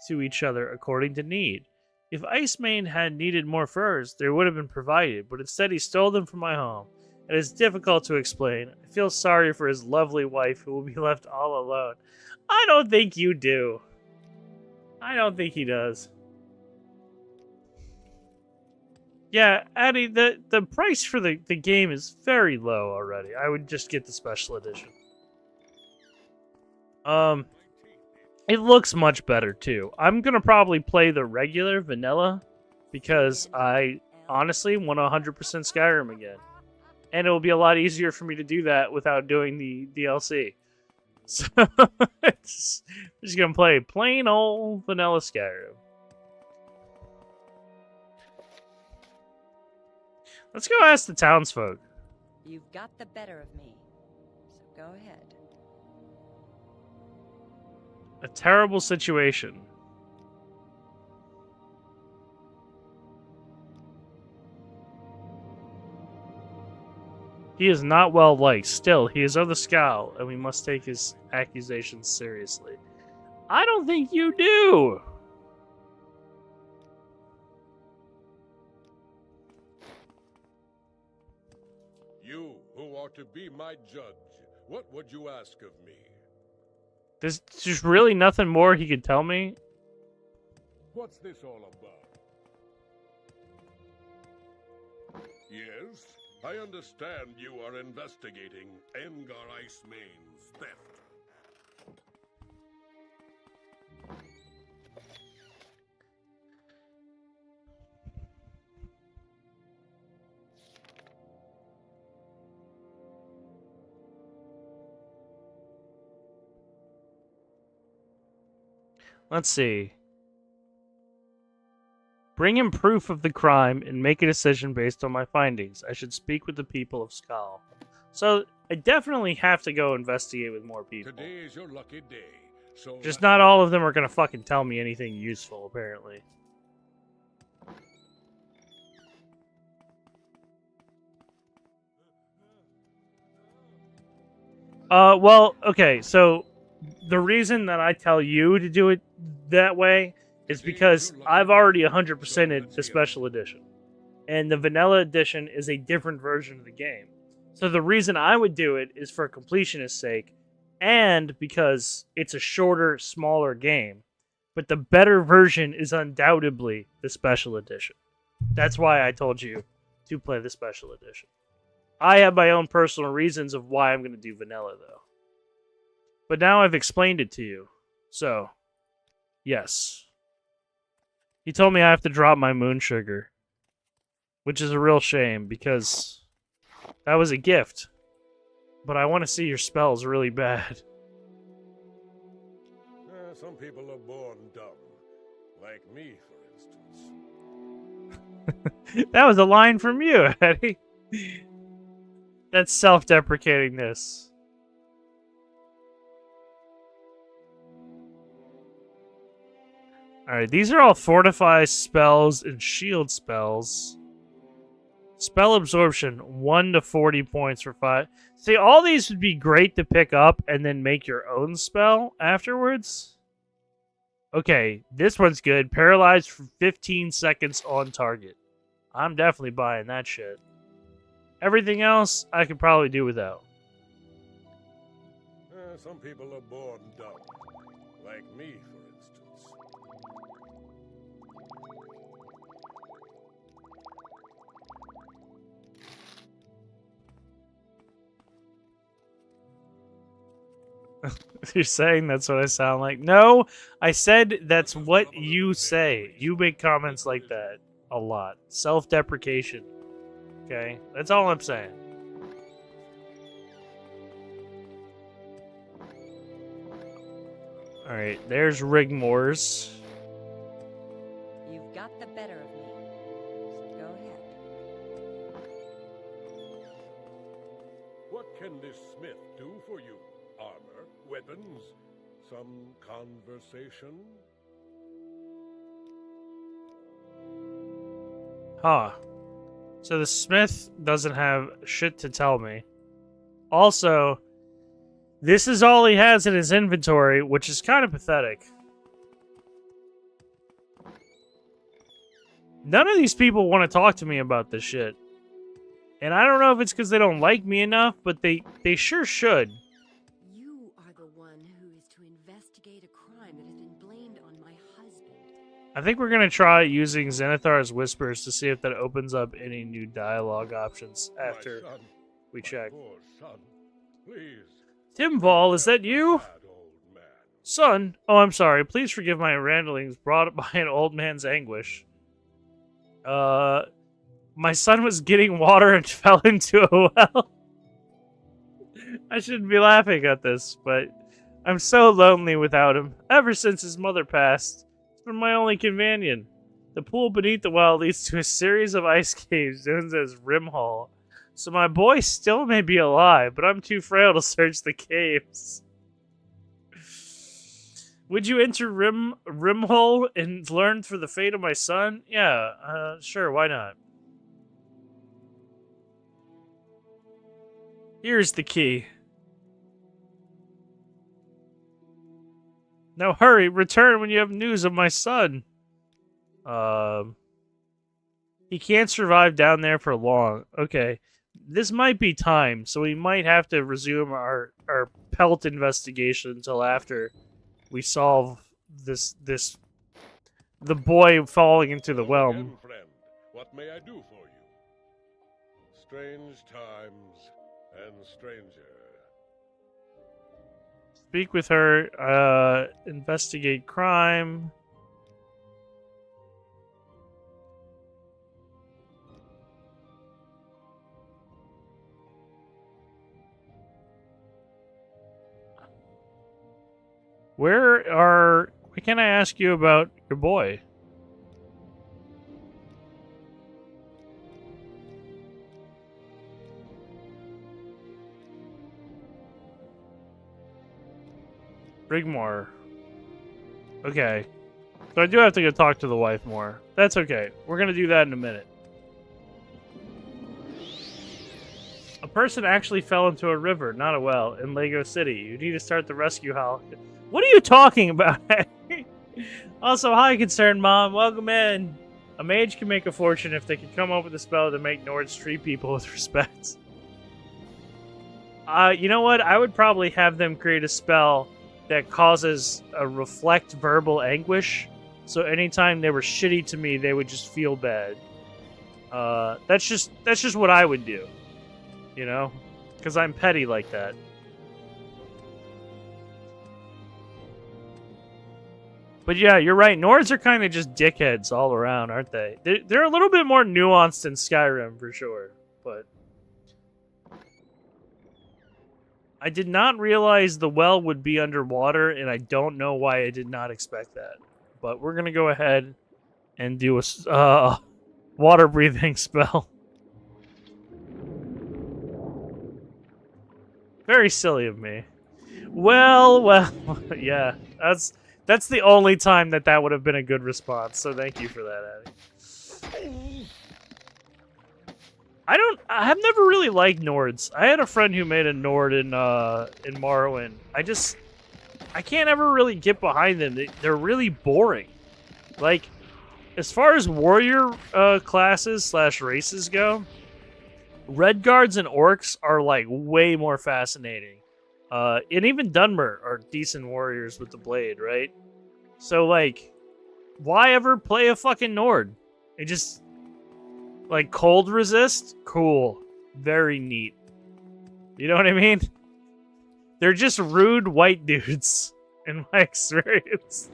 to each other according to need. If Icemane had needed more furs, they would have been provided, but instead he stole them from my home. It is difficult to explain. I feel sorry for his lovely wife who will be left all alone. I don't think you do. I don't think he does. Yeah, Addy, the price for the game is very low already. I would just get the special edition. It looks much better too. I'm gonna probably play the regular vanilla because I honestly want 100% Skyrim again. And it will be a lot easier for me to do that without doing the DLC. So it's just gonna play plain old vanilla Skyrim. Let's go ask the townsfolk. You've got the better of me, so go ahead. A terrible situation. He is not well liked. Still, he is of the Scowl, and we must take his accusations seriously. I don't think you do! You, who are to be my judge, what would you ask of me? There's just really nothing more he could tell me. What's this all about? Yes, I understand you are investigating Engar Icemane's theft. Let's see. Bring him proof of the crime and make a decision based on my findings. I should speak with the people of Skull. So, I definitely have to go investigate with more people. Today is your lucky day. So Just not all of them are gonna fucking tell me anything useful, apparently. Well, okay, so the reason that I tell you to do it that way is because I've already 100%ed the special edition. And the vanilla edition is a different version of the game. So the reason I would do it is for completionist's sake, and because it's a shorter, smaller game. But the better version is undoubtedly the special edition. That's why I told you to play the special edition. I have my own personal reasons of why I'm going to do vanilla, though. But now I've explained it to you. So, yes. He told me I have to drop my moon sugar. Which is a real shame, because that was a gift. But I want to see your spells really bad. some people are born dumb. Like me, for instance. That was a line from you, Eddie. That's self-deprecatingness. Alright, these are all fortify spells and shield spells. Spell absorption, 1 to 40 points for 5. See, all these would be great to pick up and then make your own spell afterwards. Okay, this one's good. Paralyzed for 15 seconds on target. I'm definitely buying that shit. Everything else, I could probably do without. Some people are born dumb. Like me, for instance. You're saying that's what I sound like? No, I said that's what you say. You make comments like that a lot. Self-deprecation. Okay? That's all I'm saying. Alright, there's Rigmore's. You've got the better of me, so go ahead. What can this smith do for you? Armor? Weapons? Some conversation? Huh. So the smith doesn't have shit to tell me. Also, this is all he has in his inventory, which is kind of pathetic. None of these people want to talk to me about this shit. And I don't know if it's because they don't like me enough, but they sure should. You are the one who is to investigate a crime that has been blamed on my husband. I think we're going to try using Zenithar's Whispers to see if that opens up any new dialogue options after My son, we my check. poor son. Please. Timval, is that you? Bad old man. Son, oh, I'm sorry. Please forgive my ramblings brought by an old man's anguish. My son was getting water and fell into a well. I shouldn't be laughing at this, but I'm so lonely without him. Ever since his mother passed, it's been my only companion. The pool beneath the well leads to a series of ice caves known as Rim Hall. So my boy still may be alive, but I'm too frail to search the caves. Would you enter Rimhole and learn for the fate of my son? Yeah, sure, why not? Here's the key. Now hurry, return when you have news of my son. He can't survive down there for long. Okay. This might be time, so we might have to resume our pelt investigation until after we solve the boy falling into the well. Again, friend, what may I do for you? Strange times and stranger. Speak with her, investigate crime. Why can't I ask you about your boy? Rigmore. Okay. So I do have to go talk to the wife more. That's okay. We're gonna do that in a minute. A person actually fell into a river, not a well, in Lego City. You need to start the rescue helicopter. What are you talking about? Also, hi, concerned mom. Welcome in. A mage can make a fortune if they can come up with a spell to make Nords treat people with respect. You know what? I would probably have them create a spell that causes a reflect verbal anguish. So anytime they were shitty to me, they would just feel bad. That's just what I would do. You know? Because I'm petty like that. But yeah, you're right. Nords are kind of just dickheads all around, aren't they? They're a little bit more nuanced than Skyrim, for sure. But I did not realize the well would be underwater, and I don't know why I did not expect that. But we're going to go ahead and do a water-breathing spell. Very silly of me. Well, yeah. That's the only time that would have been a good response, so thank you for that, Addy. I have never really liked Nords. I had a friend who made a Nord in Morrowind. I can't ever really get behind them. They're really boring. Like, as far as warrior classes / races go, Redguards and Orcs are, like, way more fascinating. And even Dunmer are decent warriors with the blade, right? So, like, why ever play a fucking Nord? It just, like, cold resist? Cool. Very neat. You know what I mean? They're just rude white dudes, in my experience.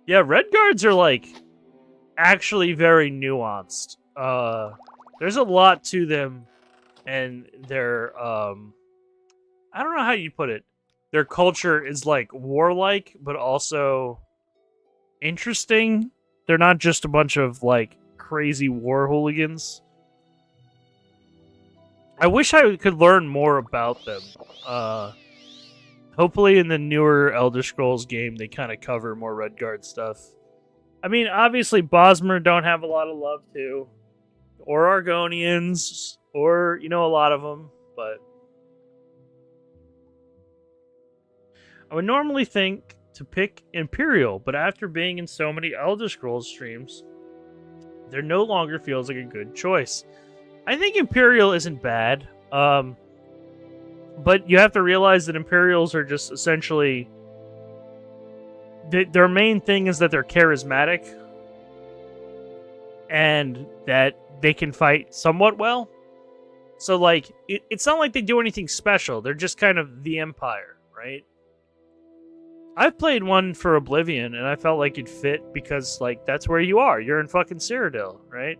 Yeah, Redguards are, like, actually very nuanced. There's a lot to them, and their, I don't know how you put it. Their culture is, like, warlike, but also interesting. They're not just a bunch of, like, crazy war hooligans. I wish I could learn more about them. Hopefully in the newer Elder Scrolls game, they kind of cover more Redguard stuff. I mean, obviously, Bosmer don't have a lot of love, too. Or Argonians, or, you know, a lot of them, but I would normally think to pick Imperial, but after being in so many Elder Scrolls streams, there no longer feels like a good choice. I think Imperial isn't bad, but you have to realize that Imperials are just essentially... Their main thing is that they're charismatic, and that they can fight somewhat well. So, like, it's not like they do anything special. They're just kind of the Empire, right? I've played one for Oblivion, and I felt like it fit because, like, that's where you are. You're in fucking Cyrodiil, right?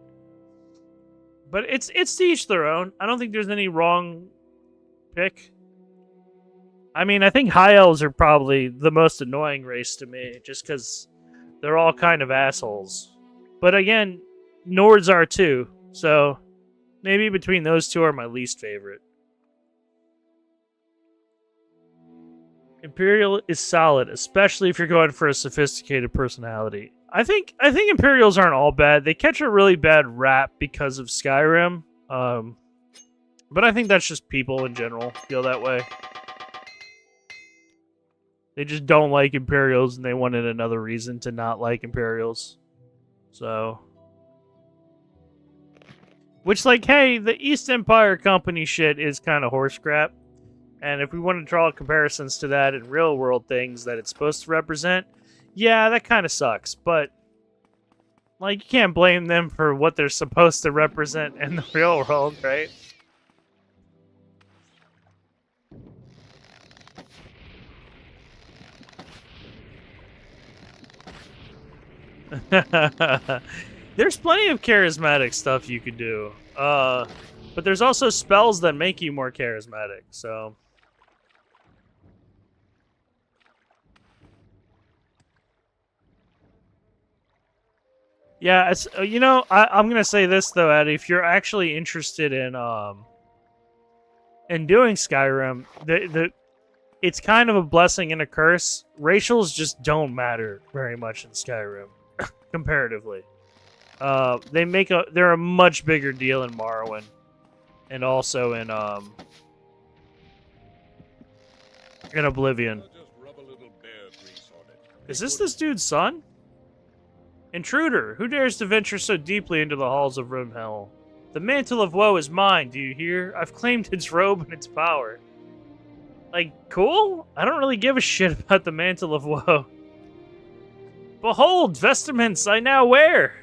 But it's to each their own. I don't think there's any wrong pick. I mean, I think high elves are probably the most annoying race to me, just because they're all kind of assholes. But again, Nords are too, so maybe between those two are my least favorite. Imperial is solid, especially if you're going for a sophisticated personality. I think Imperials aren't all bad. They catch a really bad rap because of Skyrim. But I think that's just people in general feel that way. They just don't like Imperials, and they wanted another reason to not like Imperials. So, which, like, hey, the East Empire Company shit is kind of horse crap. And if we want to draw comparisons to that in real world things that it's supposed to represent, yeah, that kind of sucks. But, like, you can't blame them for what they're supposed to represent in the real world, right? There's plenty of charismatic stuff you could do. But there's also spells that make you more charismatic, so... Yeah, it's, you know, I'm gonna say this though, Eddie. If you're actually interested in doing Skyrim, it's kind of a blessing and a curse. Racials just don't matter very much in Skyrim, comparatively. They're a much bigger deal in Morrowind, and also in Oblivion. Is this dude's son? Intruder, who dares to venture so deeply into the halls of Rimhell? The mantle of woe is mine, do you hear? I've claimed its robe and its power. Like, cool? I don't really give a shit about the mantle of woe. Behold, vestments I now wear!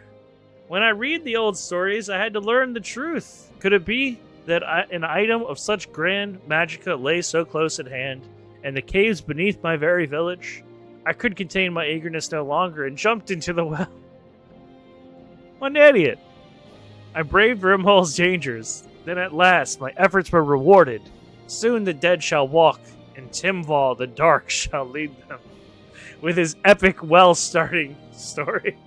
When I read the old stories, I had to learn the truth. Could it be that an item of such grand magicka lay so close at hand, and the caves beneath my very village? I could contain my eagerness no longer and jumped into the well. What an idiot. I braved Rimhall's dangers. Then at last my efforts were rewarded. Soon the dead shall walk, and Timval the Dark shall lead them. With his epic well-starting story.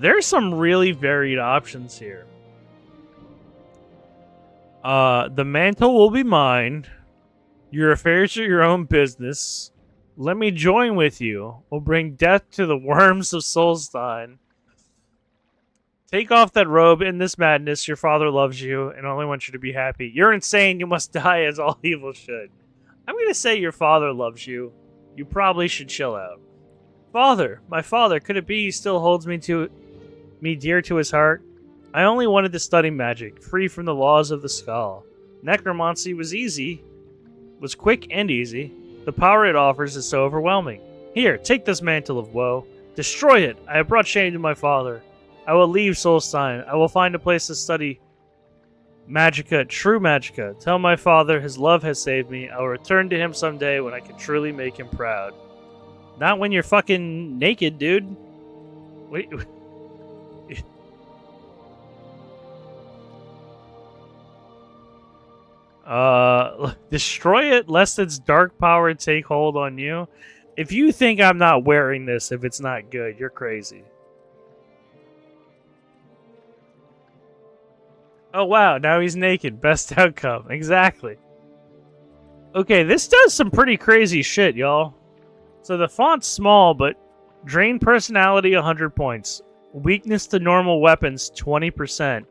There's some really varied options here. The mantle will be mine. Your affairs are your own business. Let me join with you. We'll bring death to the worms of Solstheim. Take off that robe in this madness. Your father loves you and only wants you to be happy. You're insane. You must die as all evil should. I'm going to say your father loves you. You probably should chill out. Father, my father, could it be he still holds me dear to his heart? I only wanted to study magic, free from the laws of the skull. Necromancy was quick and easy. The power it offers is so overwhelming. Here, take this mantle of woe. Destroy it. I have brought shame to my father. I will leave Solstheim. I will find a place to study magicka, true magicka. Tell my father his love has saved me. I will return to him someday when I can truly make him proud. Not when you're fucking naked, dude. Wait. Destroy it lest its dark power take hold on you. If you think I'm not wearing this if it's not good, you're crazy. Oh wow, now he's naked. Best outcome. Exactly. Okay, this does some pretty crazy shit, y'all. So the font's small, but drain personality 100 points. Weakness to normal weapons 20%.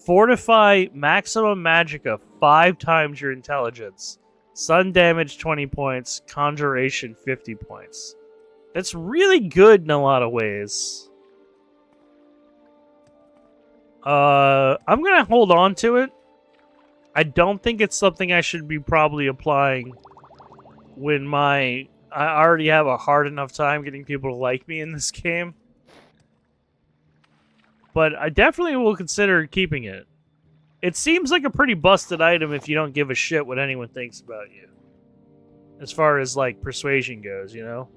Fortify maximum magicka 5 times your intelligence. Sun damage 20 points. Conjuration 50 points. That's really good in a lot of ways. I'm gonna hold on to it. I don't think it's something I should be probably applying when I already have a hard enough time getting people to like me in this game. But I definitely will consider keeping it. It seems like a pretty busted item if you don't give a shit what anyone thinks about you. as far as like persuasion goes, you know.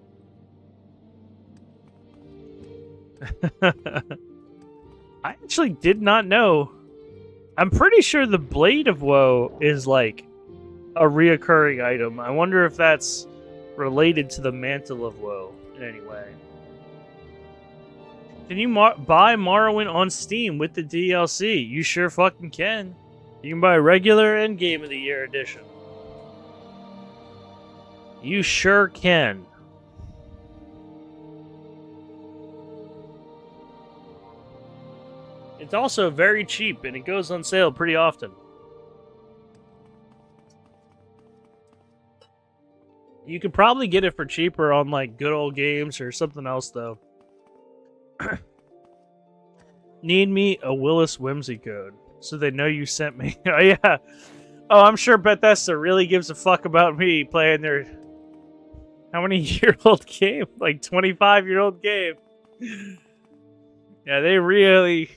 I actually did not know. I'm pretty sure the Blade of Woe is like a reoccurring item. I wonder if that's related to the Mantle of Woe in any way. Can you buy Morrowind on Steam with the DLC? You sure fucking can. You can buy regular and Game of the Year edition. You sure can. It's also very cheap, and it goes on sale pretty often. You could probably get it for cheaper on, like, Good Old Games or something else, though. Need me a Willis Whimsy code, so they know you sent me. Oh, yeah. Oh, I'm sure Bethesda really gives a fuck about me playing their... How many year-old game? Like, 25-year-old game. Yeah, they really...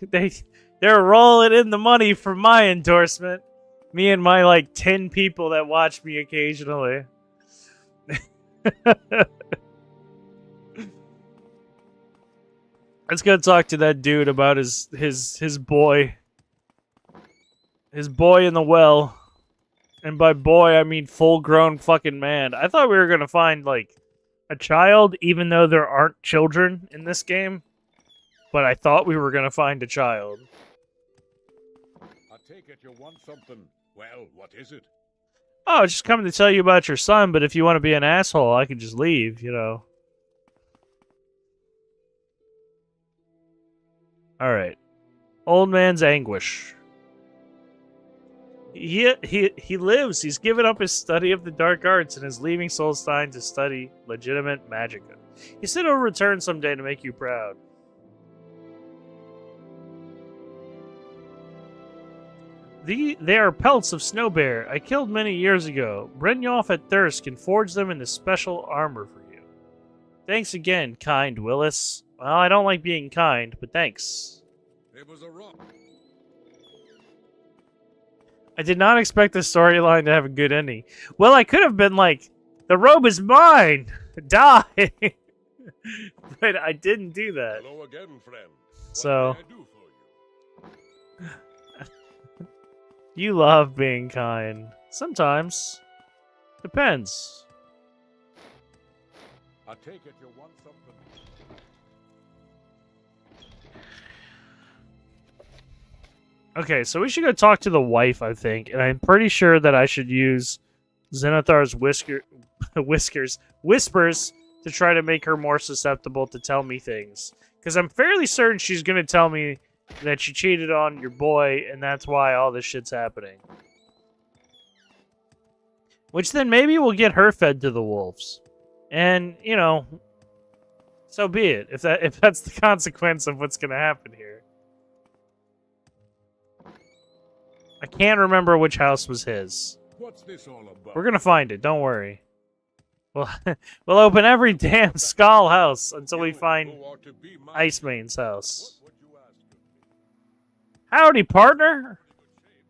They're rolling in the money for my endorsement. Me and my, like, 10 people that watch me occasionally. Let's go talk to that dude about his boy. His boy in the well. And by boy, I mean full-grown fucking man. I thought we were gonna find, like, a child, even though there aren't children in this game. But I thought we were gonna find a child. I take it you want something. Well, what is it? Oh, I was just coming to tell you about your son, but if you want to be an asshole, I can just leave, you know. Alright. Old man's anguish. He lives. He's given up his study of the dark arts and is leaving Solstein to study legitimate magic. He said he'll return someday to make you proud. They are pelts of snow bear I killed many years ago. Brynjolf at Thirsk and forged them into special armor for you. Thanks again, kind Willis. Well, I don't like being kind, but thanks. It was a rock. I did not expect the storyline to have a good ending. Well, I could have been like, the robe is mine! Die! But I didn't do that. Hello again, friend. So... What can I do for you? You love being kind. Sometimes. Depends. I take it you want something. Okay, so we should go talk to the wife, I think. And I'm pretty sure that I should use Zenithar's whispers to try to make her more susceptible to tell me things. Because I'm fairly certain she's going to tell me that she cheated on your boy, and that's why all this shit's happening. Which then maybe will get her fed to the wolves. And, you know, so be it. If that's the consequence of what's going to happen here. I can't remember which house was his. What's this all about? We're going to find it, don't worry. We'll open every damn Skull house until we find Icemane's house. Howdy, partner!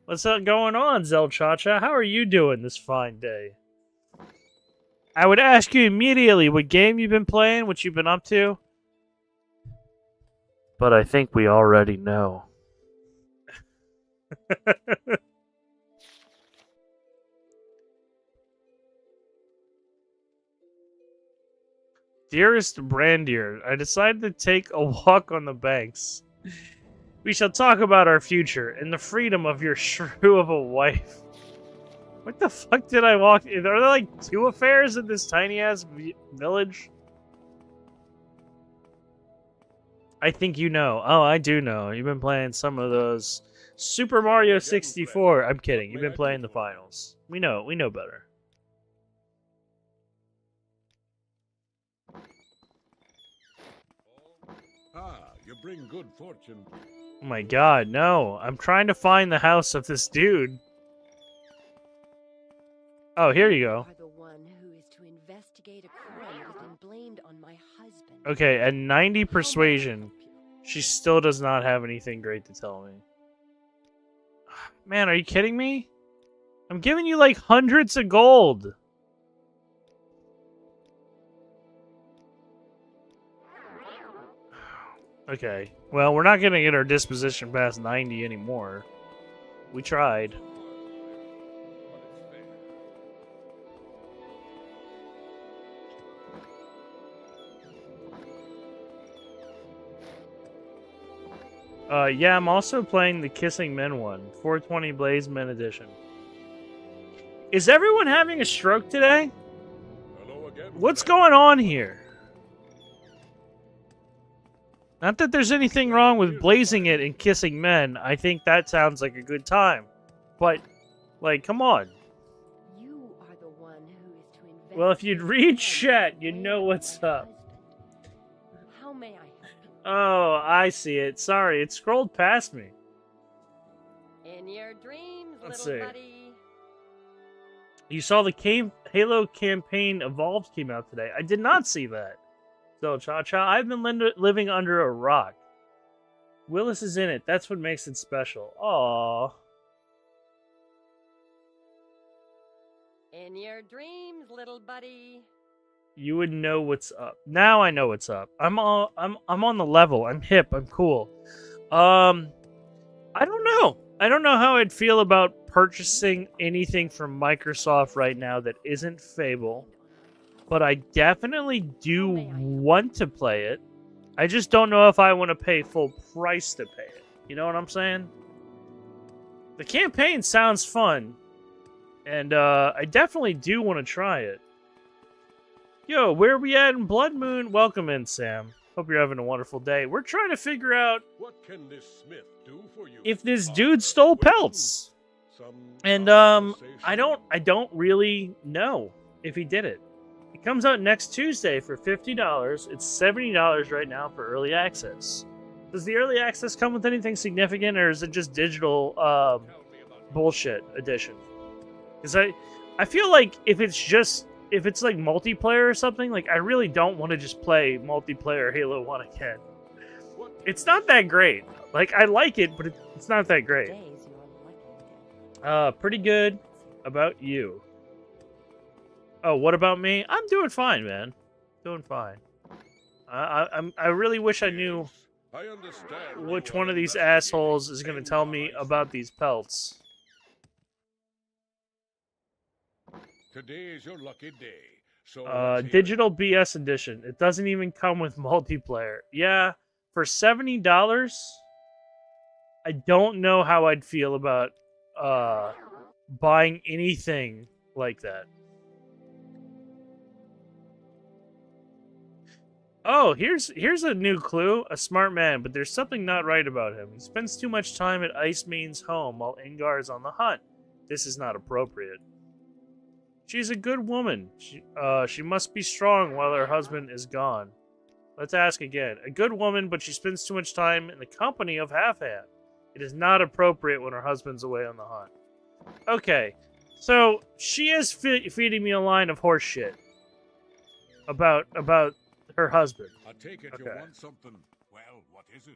What's going on, Zelchacha? How are you doing this fine day? I would ask you immediately what game you've been playing, what you've been up to. But I think we already know. Dearest Brandir, I decided to take a walk on the banks. We shall talk about our future and the freedom of your shrew of a wife. What the fuck did I walk? Are there like 2 affairs in this tiny ass village? I think you know. Oh, I do know. You've been playing some of those Super Mario 64. I'm kidding. You've been playing the finals. We know. We know better. Ah, you bring good fortune. Oh my god, no. I'm trying to find the house of this dude. Oh, here you go. Are the one who is to investigate a crime that has been blamed on my husband. Okay, at 90 persuasion, she still does not have anything great to tell me. Man, are you kidding me? I'm giving you like hundreds of gold. Okay. Well, we're not gonna get our disposition past 90 anymore. We tried. Yeah, I'm also playing the Kissing Men one, 420 Blaze Men edition. Is everyone having a stroke today? Hello again, What's friend. going on here? Not that there's anything wrong with blazing it and kissing men. I think that sounds like a good time. But, like, come on. You are the one who is to invest. Well, if you'd read chat, you'd know what's up. How may I help you? Oh, I see it. Sorry, it scrolled past me. In your dreams, Let's little see. buddy. You saw the Halo campaign Evolved came out today. I did not see that. So, Cha-Cha, I've been living under a rock. Willis is in it. That's what makes it special. Aww. In your dreams, little buddy. You would know what's up. Now I know what's up. I'm on the level. I'm hip. I'm cool. I don't know. I don't know how I'd feel about purchasing anything from Microsoft right now that isn't Fable. But I definitely do want to play it. I just don't know if I want to pay full price to pay it. You know what I'm saying? The campaign sounds fun. And I definitely do want to try it. Yo, where are we at in Blood Moon? Welcome in, Sam. Hope you're having a wonderful day. We're trying to figure out What can this smith do for you? if this dude stole pelts. And I don't really know if he did it. It comes out next Tuesday for $50. It's $70 right now for early access. Does the early access come with anything significant, or is it just digital bullshit edition? Because I feel like if it's like multiplayer or something, like I really don't want to just play multiplayer Halo 1 again. It's not that great. Like I like it, but it's not that great. Days you're lucky. Pretty good. About you? Oh, what about me? I'm doing fine, man. Doing fine. I really wish I knew I understand which you one are of these investigating assholes is going to tell me Pennywise. about these pelts. Today is your lucky day. So let's hear it. Digital BS edition. It doesn't even come with multiplayer. Yeah, for $70, I don't know how I'd feel about buying anything like that. Oh, here's a new clue. A smart man, but there's something not right about him. He spends too much time at Ice Mean's home while Ingar is on the hunt. This is not appropriate. She's a good woman. She must be strong while her husband is gone. Let's ask again. A good woman, but she spends too much time in the company of Half-Hand. It is not appropriate when her husband's away on the hunt. Okay, so she is feeding me a line of horse shit about her husband. I take it you Okay. want something. Well, what is it?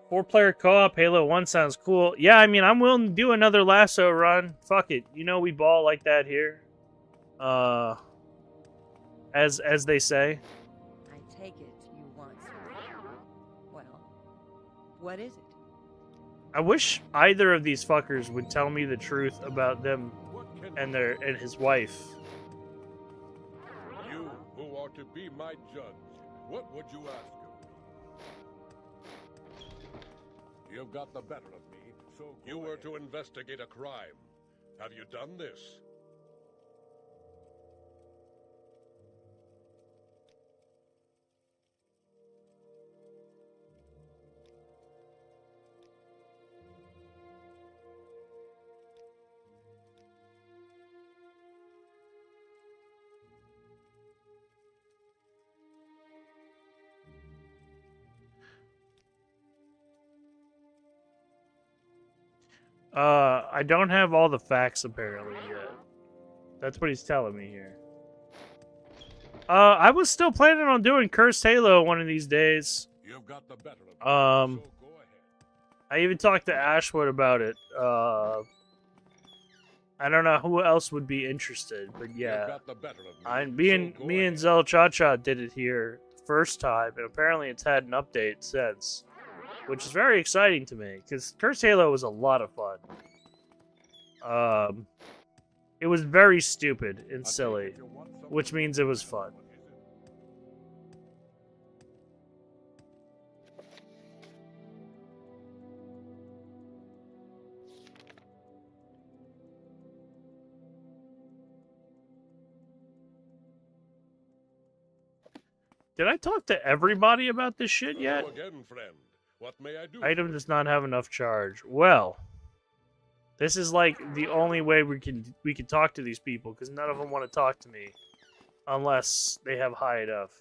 4-player co-op Halo 1 sounds cool. Yeah, I mean, I'm willing to do another lasso run. Fuck it. You know we ball like that here. As they say. I take it you want something. Well, what is it? I wish either of these fuckers would tell me the truth about them What can and his wife. you, who are to be my judge, what would you ask of me? You've got the better of me, so you were to investigate a crime. Have you done this? I don't have all the facts apparently yet. That's what he's telling me here. I was still planning on doing Cursed Halo one of these days. You've got the better of me, Um, so go ahead. I even talked to Ashwood about it. I don't know who else would be interested, but You've yeah. got the better of me, I so me go and ahead. Zel Cha Cha did it here first time, and apparently it's had an update since, which is very exciting to me because Cursed Halo was a lot of fun. It was very stupid and silly, which means it was fun. Did I talk to everybody about this shit yet? Hello again, friend. What may I do? Item does not have enough charge. Well, this is like the only way we can talk to these people because none of them want to talk to me unless they have high enough.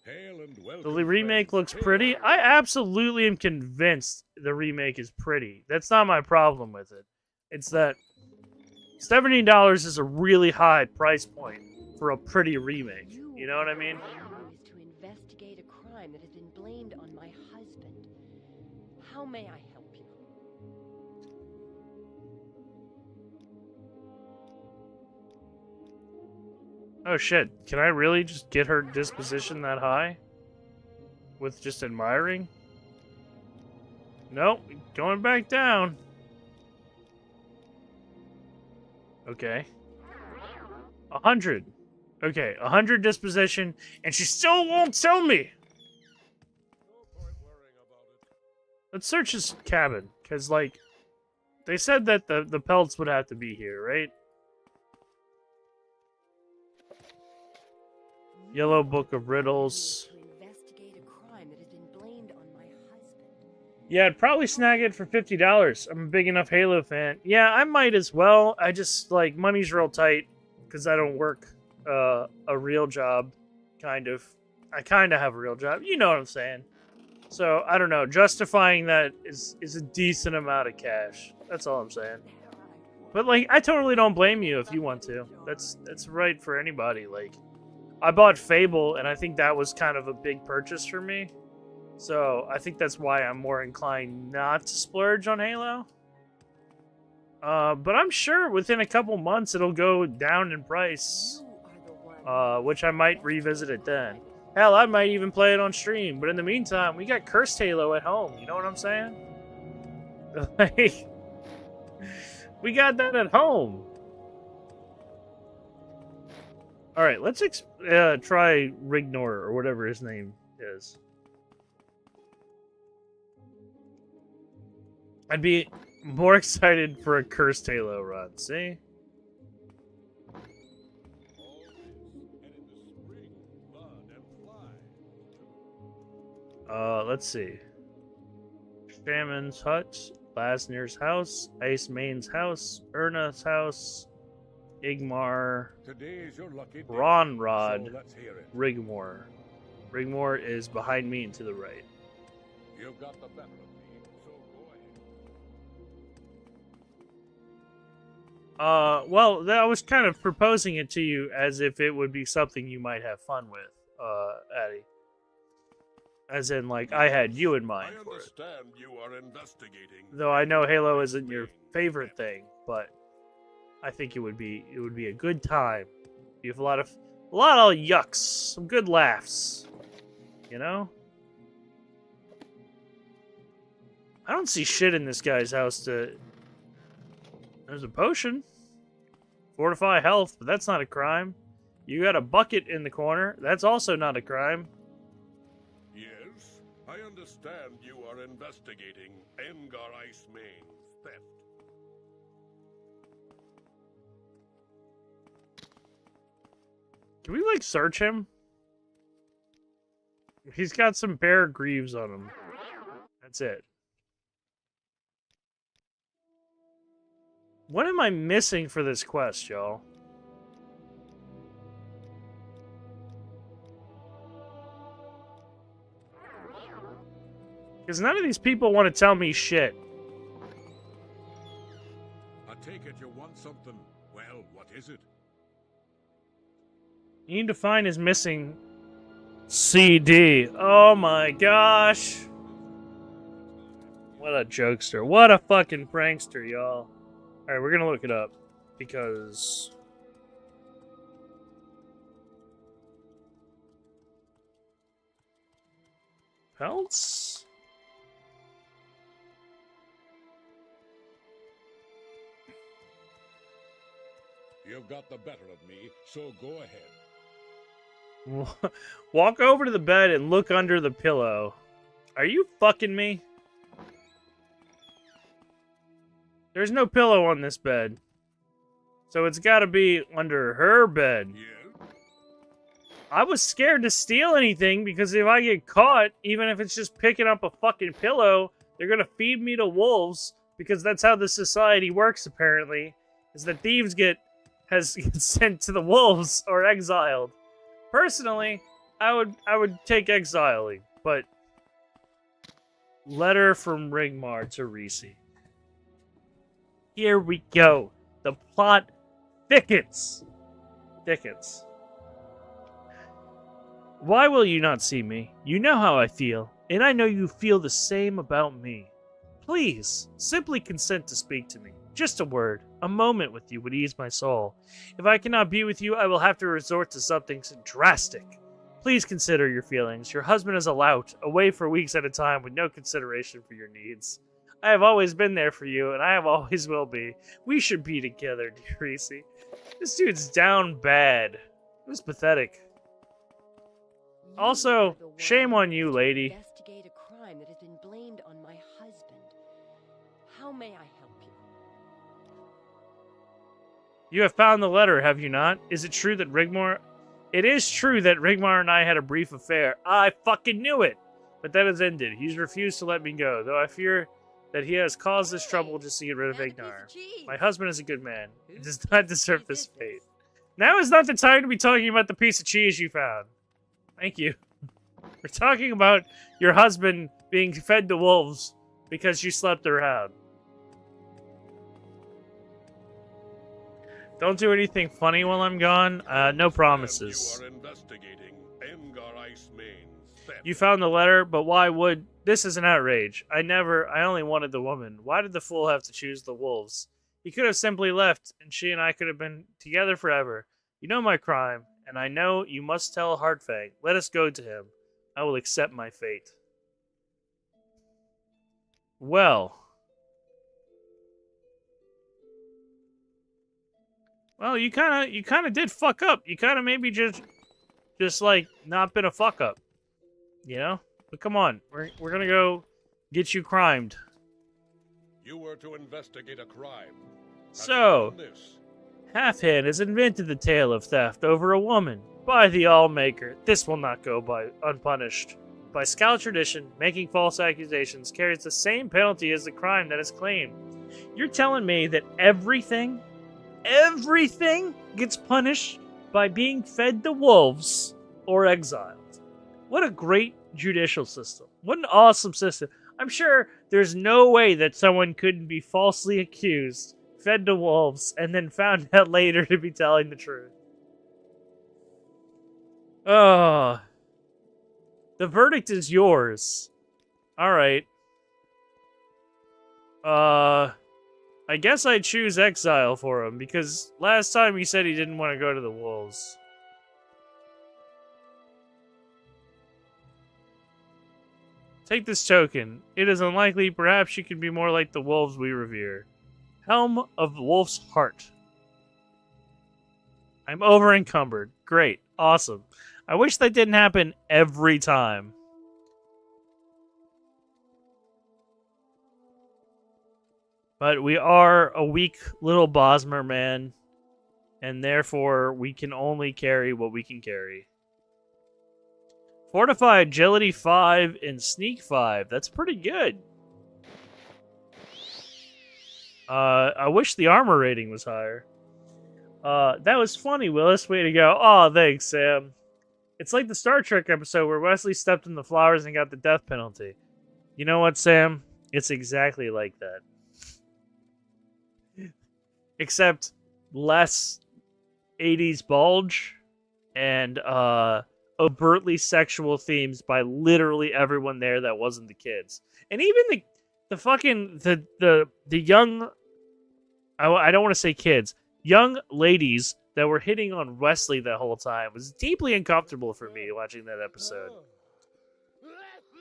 Hail and The welcome, remake friends. looks pretty. I absolutely am convinced the remake is pretty. That's not my problem with it. It's that $70 is a really high price point for a pretty remake. You know what I mean? Is to investigate a crime that has been blamed on my husband. How may I help you? Oh shit, can I really just get her disposition that high? With just admiring? Nope, going back down. Okay. 100. Okay, 100 disposition, and she still won't tell me! No point worrying about it. Let's search his cabin, because, like, they said that the pelts would have to be here, right? Yellow Book of Riddles. To investigate a crime that has been blamed on my husband. Yeah, I'd probably snag it for $50. I'm a big enough Halo fan. Yeah, I might as well. I just, like, money's real tight, because I don't work a real job, kind of. I kind of have a real job. You know what I'm saying. So, I don't know. Justifying that is a decent amount of cash. That's all I'm saying. But, like, I totally don't blame you if you want to. That's right for anybody. Like, I bought Fable, and I think that was kind of a big purchase for me. So, I think that's why I'm more inclined not to splurge on Halo. But I'm sure within a couple months it'll go down in price. Which I might revisit it then. Hell, I might even play it on stream. But in the meantime, we got Cursed Halo at home. You know what I'm saying? Like, we got that at home. Alright, let's try Rignor, or whatever his name is. I'd be more excited for a Cursed Halo run, see? Let's see. Shaman's hut, Lasnir's house, Ice Main's house, Erna's house, Igmar, Today is your lucky day. Ronrod, So let's hear it. Rigmor. Rigmor is behind me and to the right. You've got the better of me, so go ahead. Well, I was kind of proposing it to you as if it would be something you might have fun with, Addy. As in, like, I had you in mind I for it. understand you are investigating. Though I know Halo isn't your favorite thing, but I think it would be a good time. You have a lot of yucks, some good laughs, you know. I don't see shit in this guy's house to. There's a potion, fortify health, but that's not a crime. You got a bucket in the corner. That's also not a crime. Yes, I understand you are investigating Engar Ice Main's theft. Can we, like, search him? He's got some bear greaves on him. That's it. What am I missing for this quest, y'all? Because none of these people want to tell me shit. I take it you want something. Well, what is it? You need to find his missing CD. Oh my gosh. What a jokester. What a fucking prankster, y'all. Alright, we're gonna look it up. Because else? You've got the better of me, so go ahead. Walk over to the bed and look under the pillow. Are you fucking me? There's no pillow on this bed. So it's gotta be under her bed. Yeah? I was scared to steal anything because if I get caught, even if it's just picking up a fucking pillow, they're gonna feed me to wolves because that's how this society works apparently, is that thieves get sent to the wolves or exiled. Personally, I would take exiling, but letter from Rigmar to Reese. Here we go. The plot thickens. Why will you not see me? You know how I feel, and I know you feel the same about me. Please, simply consent to speak to me. Just a word, a moment with you would ease my soul. If I cannot be with you, I will have to resort to something drastic. Please consider your feelings. Your husband is a lout, away for weeks at a time with no consideration for your needs. I have always been there for you, and I have always will be. We should be together, dear Reese. This dude's down bad. It was pathetic. Also, shame on you, lady. Investigate a crime that has been blamed on my husband. How may I help you? You have found the letter, have you not? Is it true that Rigmar... It is true that Rigmar and I had a brief affair. I fucking knew it! But that has ended. He's refused to let me go, though I fear that he has caused this trouble just to get rid of Ignar. My husband is a good man. He does not deserve this fate. Now is not the time to be talking about the piece of cheese you found. Thank you. We're talking about your husband being fed to wolves because you slept around. Don't do anything funny while I'm gone. No promises. You are investigating Engar Icemane's theft. You found the letter, but why would... This is an outrage. I only wanted the woman. Why did the fool have to choose the wolves? He could have simply left, and she and I could have been together forever. You know my crime, and I know you must tell Heartfang. Let us go to him. I will accept my fate. Well, you kind of did fuck up. You kind of maybe just like not been a fuck up, you know? But come on, we're gonna go get you crimed. You were to investigate a crime. So, Halfhand has invented the tale of theft over a woman. By the Allmaker, this will not go by unpunished. By Scout tradition, making false accusations carries the same penalty as the crime that is claimed. You're telling me that everything gets punished by being fed to wolves or exiled. What a great judicial system. What an awesome system. I'm sure there's no way that someone couldn't be falsely accused, fed to wolves, and then found out later to be telling the truth. Oh. The verdict is yours. Alright. I guess I choose exile for him, because last time he said he didn't want to go to the wolves. Take this token. It is unlikely, perhaps you can be more like the wolves we revere. Helm of Wolf's Heart. I'm over encumbered. Great. Awesome. I wish that didn't happen every time. But we are a weak little Bosmer man, and therefore we can only carry what we can carry. Fortify Agility 5 and Sneak 5. That's pretty good. I wish the armor rating was higher. That was funny, Willis. Way to go. Oh, thanks, Sam. It's like the Star Trek episode where Wesley stepped in the flowers and got the death penalty. You know what, Sam? It's exactly like that. Except less 80s bulge and overtly sexual themes by literally everyone there that wasn't the kids. And even the fucking the young, I don't want to say kids, young ladies that were hitting on Wesley the whole time was deeply uncomfortable for me watching that episode.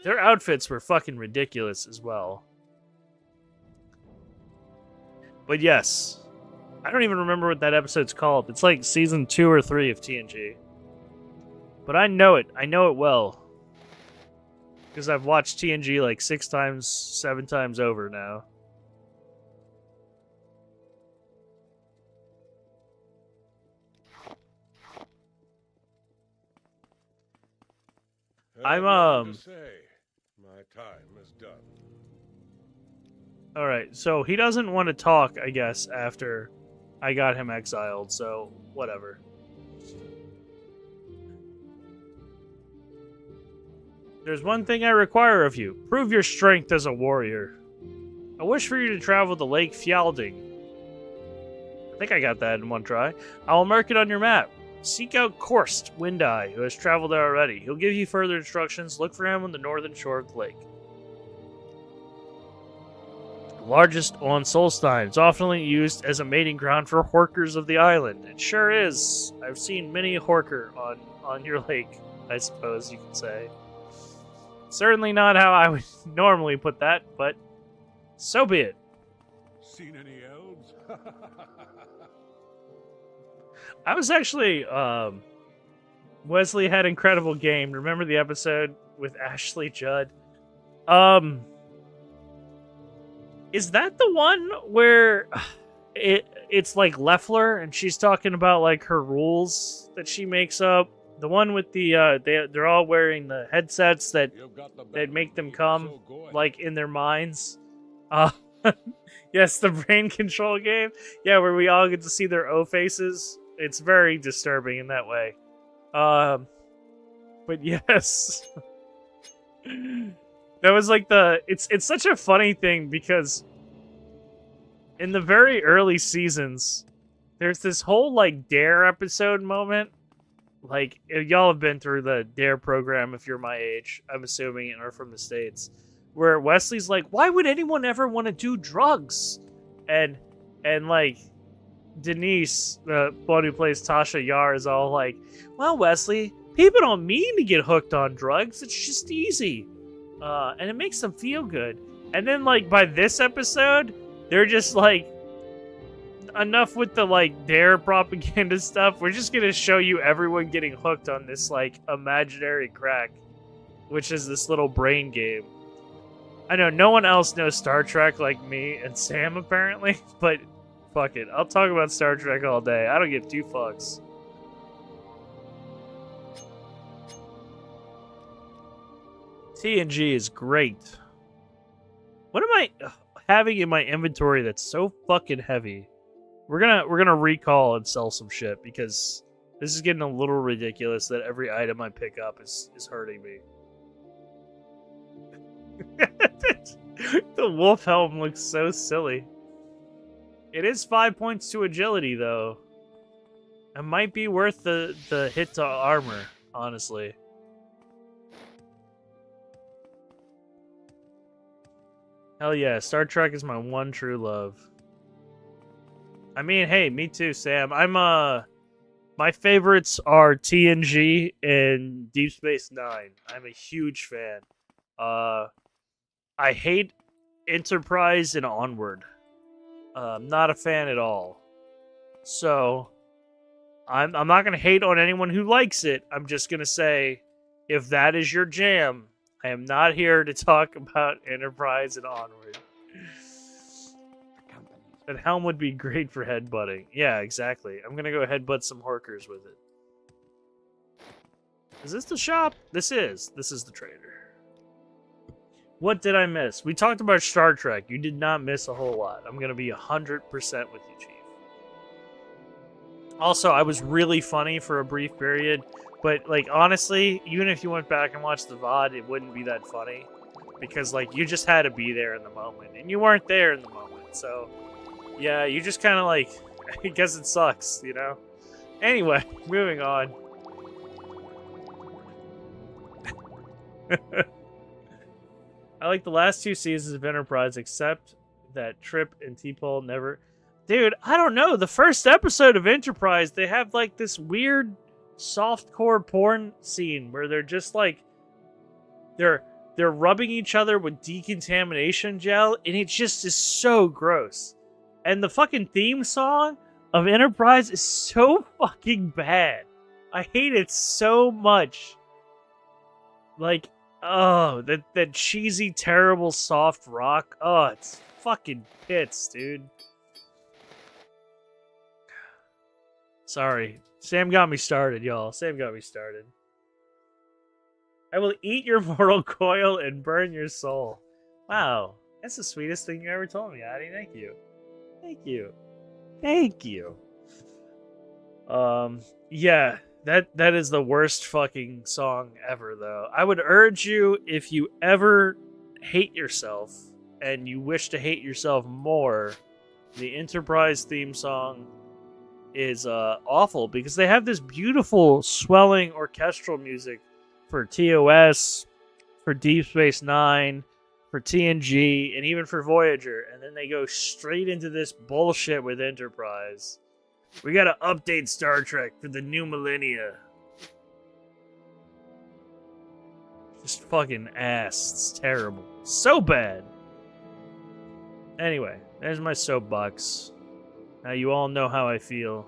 Their outfits were fucking ridiculous as well. But yes, I don't even remember what that episode's called. It's like season 2 or 3 of TNG. But I know it. I know it well. Because I've watched TNG like 6 times, 7 times over now. I'm To say, my time is done. Alright, so he doesn't want to talk, I guess, after I got him exiled, so whatever. There's one thing I require of you. Prove your strength as a warrior. I wish for you to travel to Lake Fjalding. I think I got that in one try. I will mark it on your map. Seek out Korst Windeye, who has traveled there already. He'll give you further instructions. Look for him on the northern shore of the lake. Largest on Solstein. It's often used as a mating ground for horkers of the island. It sure is. I've seen many a horker on your lake, I suppose you could say. Certainly not how I would normally put that, but so be it. Seen any elves? I was actually, Wesley had Incredible Game. Remember the episode with Ashley Judd? Is that the one where it's like Leffler and she's talking about like her rules that she makes up? The one with the they're all wearing the headsets that make them come like in their minds. Yes, the brain control game. Yeah, where we all get to see their O faces. It's very disturbing in that way. But yes. That was like it's such a funny thing because in the very early seasons, there's this whole like Dare episode moment. Like, y'all have been through the Dare program if you're my age, I'm assuming, and are from the States, where Wesley's like, why would anyone ever want to do drugs? And like, Denise, the one who plays Tasha Yar, is all like, well, Wesley, people don't mean to get hooked on drugs. It's just easy. And it makes them feel good. And then, like, by this episode, they're just like, enough with the, like, Dare propaganda stuff. We're just gonna show you everyone getting hooked on this, like, imaginary crack, which is this little brain game. I know no one else knows Star Trek like me and Sam, apparently, but fuck it. I'll talk about Star Trek all day. I don't give 2 fucks. TNG is great. What am I having in my inventory that's so fucking heavy? We're gonna recall and sell some shit because this is getting a little ridiculous that every item I pick up is hurting me. The wolf helm looks so silly. It is 5 points to agility though. It might be worth the hit to armor, honestly. Hell yeah, Star Trek is my one true love. I mean, hey, me too, Sam. My favorites are TNG and Deep Space Nine. I'm a huge fan. I hate Enterprise and Onward. Not a fan at all. So, I'm not gonna hate on anyone who likes it. I'm just gonna say, if that is your jam, I am not here to talk about Enterprise and Onward. That helm would be great for headbutting. Yeah, exactly. I'm gonna go headbutt some horkers with it. Is this the shop? This is the trader. What did I miss? We talked about Star Trek. You did not miss a whole lot. I'm gonna be 100% with you, Chief. Also, I was really funny for a brief period, but like honestly, even if you went back and watched the VOD, it wouldn't be that funny. Because like you just had to be there in the moment. And you weren't there in the moment, so yeah, you just kind of like, I guess it sucks, you know? Anyway, moving on. I like the last 2 seasons of Enterprise, except that Trip and T-Pole never... Dude, I don't know. The first episode of Enterprise, they have like this weird softcore porn scene where they're just like... They're they're rubbing each other with decontamination gel, and it just is so gross. And the fucking theme song of Enterprise is so fucking bad. I hate it so much. Like, oh, that cheesy, terrible, soft rock. Oh, it's fucking hits, dude. Sorry. Sam got me started, y'all. Sam got me started. I will eat your mortal coil and burn your soul. Wow. That's the sweetest thing you ever told me, Addie. Thank you. Thank you. Thank you. Yeah. That is the worst fucking song ever, though. I would urge you, if you ever hate yourself and you wish to hate yourself more, the Enterprise theme song is awful, because they have this beautiful swelling orchestral music for TOS, for Deep Space Nine, for TNG, and even for Voyager, and then they go straight into this bullshit with Enterprise. We gotta update Star Trek for the new millennia. Just fucking ass. It's terrible. So bad. Anyway, there's my soapbox. Now you all know how I feel.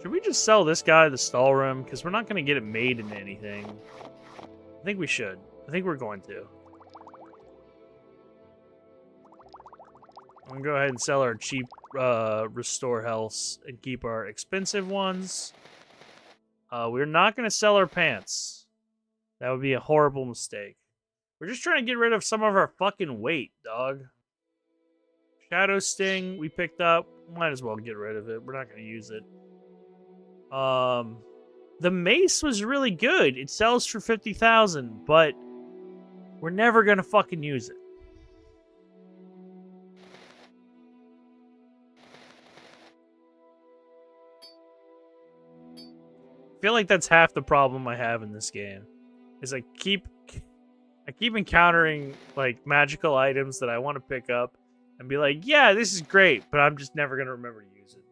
Should we just sell this guy the stall room? Because we're not going to get it made into anything. I think we should. I think we're going to. I'm going to go ahead and sell our cheap restore healths and keep our expensive ones. We're not going to sell our pants. That would be a horrible mistake. We're just trying to get rid of some of our fucking weight, dog. Shadow Sting we picked up. Might as well get rid of it. We're not going to use it. The mace was really good. It sells for 50,000, but we're never going to fucking use it. I feel like that's half the problem I have in this game. Is I keep encountering like magical items that I want to pick up and be like, yeah, this is great, but I'm just never gonna remember to use it.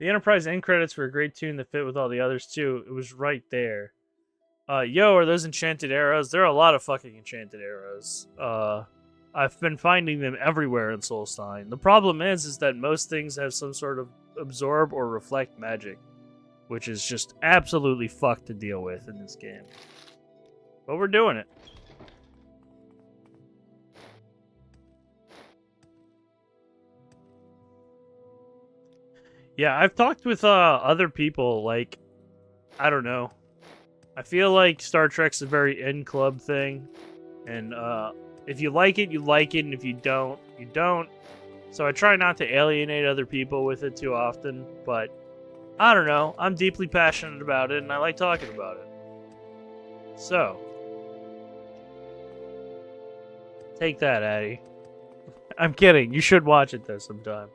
The Enterprise end credits were a great tune that fit with all the others too. It was right there. Yo, are those enchanted arrows? There are a lot of fucking enchanted arrows. I've been finding them everywhere in Solstein. The problem is that most things have some sort of absorb or reflect magic, which is just absolutely fucked to deal with in this game. But we're doing it. Yeah, I've talked with other people, like, I don't know. I feel like Star Trek's a very in-club thing. And if you like it, you like it. And if you don't, you don't. So I try not to alienate other people with it too often. But I don't know. I'm deeply passionate about it, and I like talking about it. So, take that, Addie. I'm kidding. You should watch it, though, sometime.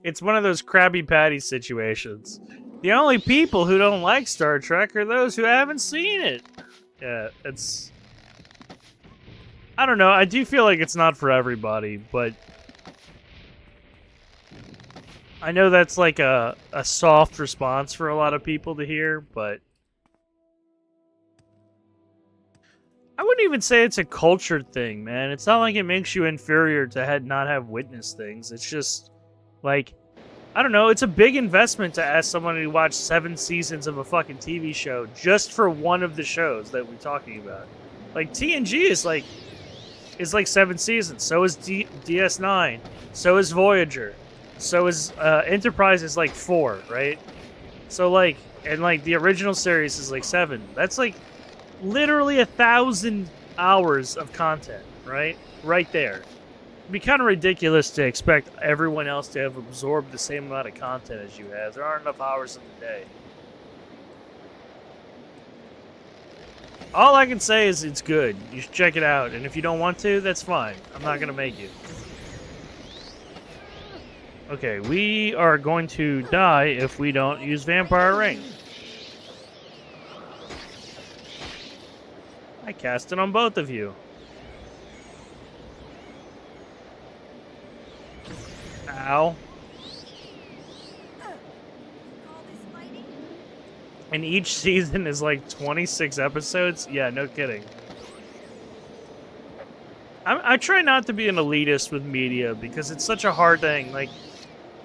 It's one of those Krabby Patty situations. The only people who don't like Star Trek are those who haven't seen it. Yeah, it's... I don't know, I do feel like it's not for everybody, but... I know that's like a soft response for a lot of people to hear, but... I wouldn't even say it's a cultured thing, man. It's not like it makes you inferior to not have witnessed things. It's just, like, I don't know. It's a big investment to ask someone to watch 7 seasons of a fucking TV show just for one of the shows that we're talking about. Like, TNG is like 7 seasons. So is DS9. So is Voyager. So is Enterprise is like 4, right? So, like, and like the original series is like 7. That's like literally 1,000 hours of content, right? Right there. It'd be kind of ridiculous to expect everyone else to have absorbed the same amount of content as you have. There aren't enough hours in the day. All I can say is it's good. You should check it out. And if you don't want to, that's fine. I'm not going to make you. Okay, we are going to die if we don't use Vampire Ring. I cast it on both of you. Ow. And each season is like 26 episodes? Yeah, no kidding. I try not to be an elitist with media because it's such a hard thing. Like,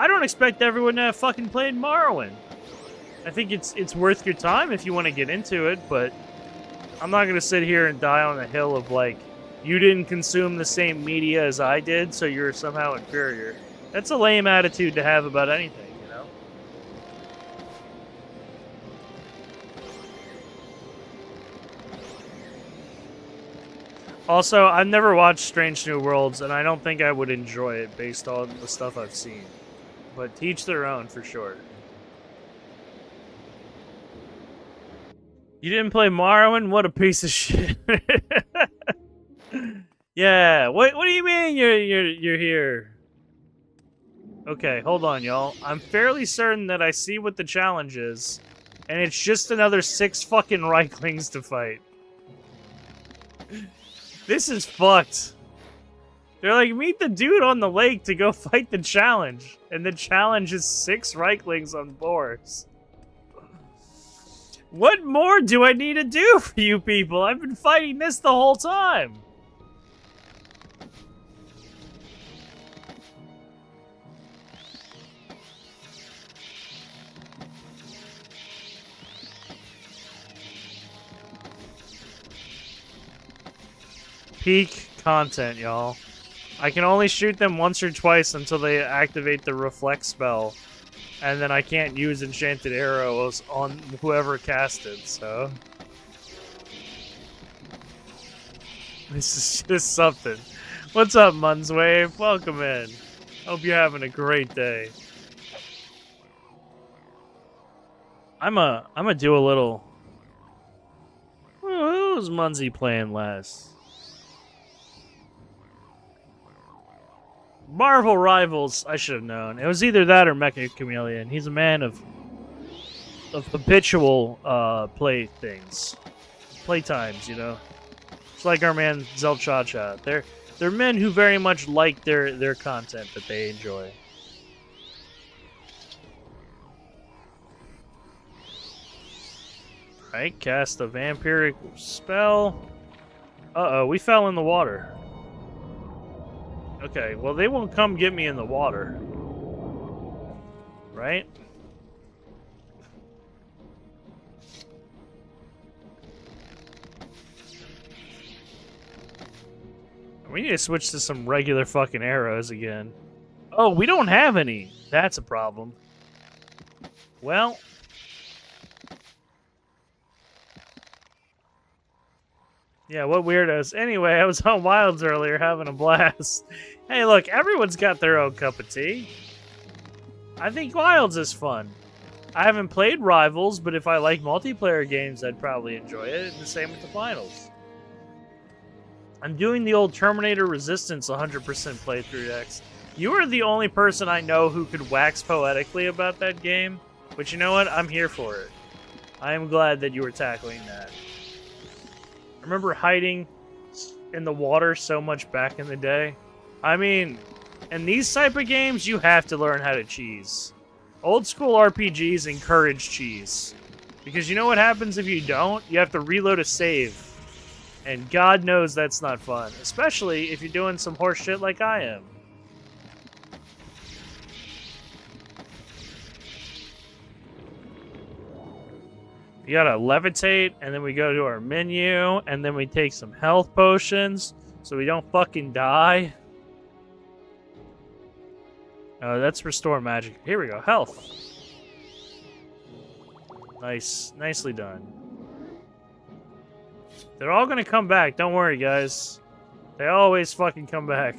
I don't expect everyone to have fucking played Morrowind. I think it's worth your time if you want to get into it, but I'm not going to sit here and die on a hill of, like, you didn't consume the same media as I did, so you're somehow inferior. That's a lame attitude to have about anything, you know? Also, I've never watched Strange New Worlds, and I don't think I would enjoy it based on the stuff I've seen. But to each their own, for sure. You didn't play Morrowind? What a piece of shit. Yeah, what do you mean you're here? Okay, hold on, y'all. I'm fairly certain that I see what the challenge is, and it's just another 6 fucking Reiklings to fight. This is fucked. They're like, meet the dude on the lake to go fight the challenge. And the challenge is 6 Reiklings on boars. What more do I need to do for you people? I've been fighting this the whole time. Peak content, y'all. I can only shoot them once or twice until they activate the reflect spell. And then I can't use enchanted arrows on whoever cast it, so... This is just something. What's up, Munswave? Welcome in. Hope you're having a great day. I'm a do a little... Who was Munsey playing last? Marvel Rivals, I should have known. It was either that or Mecha Chameleon. He's a man of habitual play times, you know. It's like our man Zelchacha. They're men who very much like their content that they enjoy. Right, cast a vampiric spell. Uh-oh, we fell in the water. Okay, well, they won't come get me in the water. Right? We need to switch to some regular fucking arrows again. Oh, we don't have any. That's a problem. Well... Yeah, what weirdos. Anyway, I was on Wilds earlier having a blast. Hey, look, everyone's got their own cup of tea. I think Wilds is fun. I haven't played Rivals, but if I like multiplayer games, I'd probably enjoy it. And the same with the finals. I'm doing the old Terminator Resistance 100% playthrough next. You are the only person I know who could wax poetically about that game. But you know what? I'm here for it. I am glad that you were tackling that. I remember hiding in the water so much back in the day. I mean, in these type of games, you have to learn how to cheese. Old school RPGs encourage cheese. Because you know what happens if you don't? You have to reload a save. And God knows that's not fun. Especially if you're doing some horse shit like I am. You gotta levitate, and then we go to our menu, and then we take some health potions, so we don't fucking die. Oh, that's restore magic. Here we go, health. Nice, nicely done. They're all gonna come back, don't worry, guys. They always fucking come back.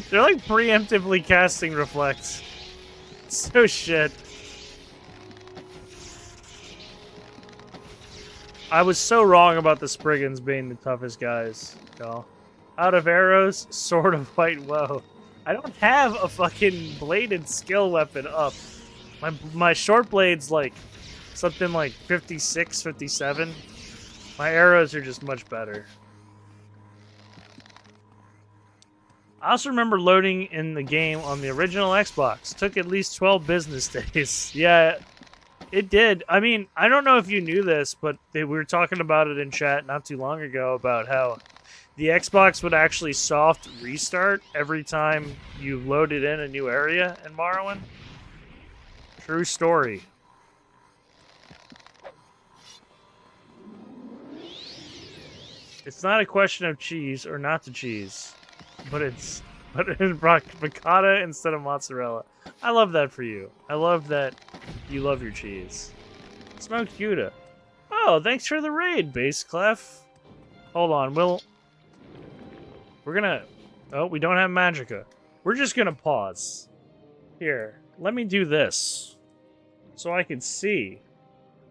They're like preemptively casting reflects. So shit. I was so wrong about the Spriggans being the toughest guys, y'all. Out of arrows, sword of white woe. I don't have a fucking bladed skill weapon up. My short blade's like something like 56, 57. My arrows are just much better. I also remember loading in the game on the original Xbox. Took at least 12 business days. Yeah, it did. I mean, I don't know if you knew this, but we were talking about it in chat not too long ago about how the Xbox would actually soft restart every time you loaded in a new area in Morrowind. True story. It's not a question of cheese or not to cheese, but it's ricotta instead of mozzarella. I love that for you. I love that you love your cheese. Smoked Gouda. Oh, thanks for the raid, Bass Clef. Hold on, we're gonna... Oh, we don't have Magicka. We're just gonna pause. Here, let me do this. So I can see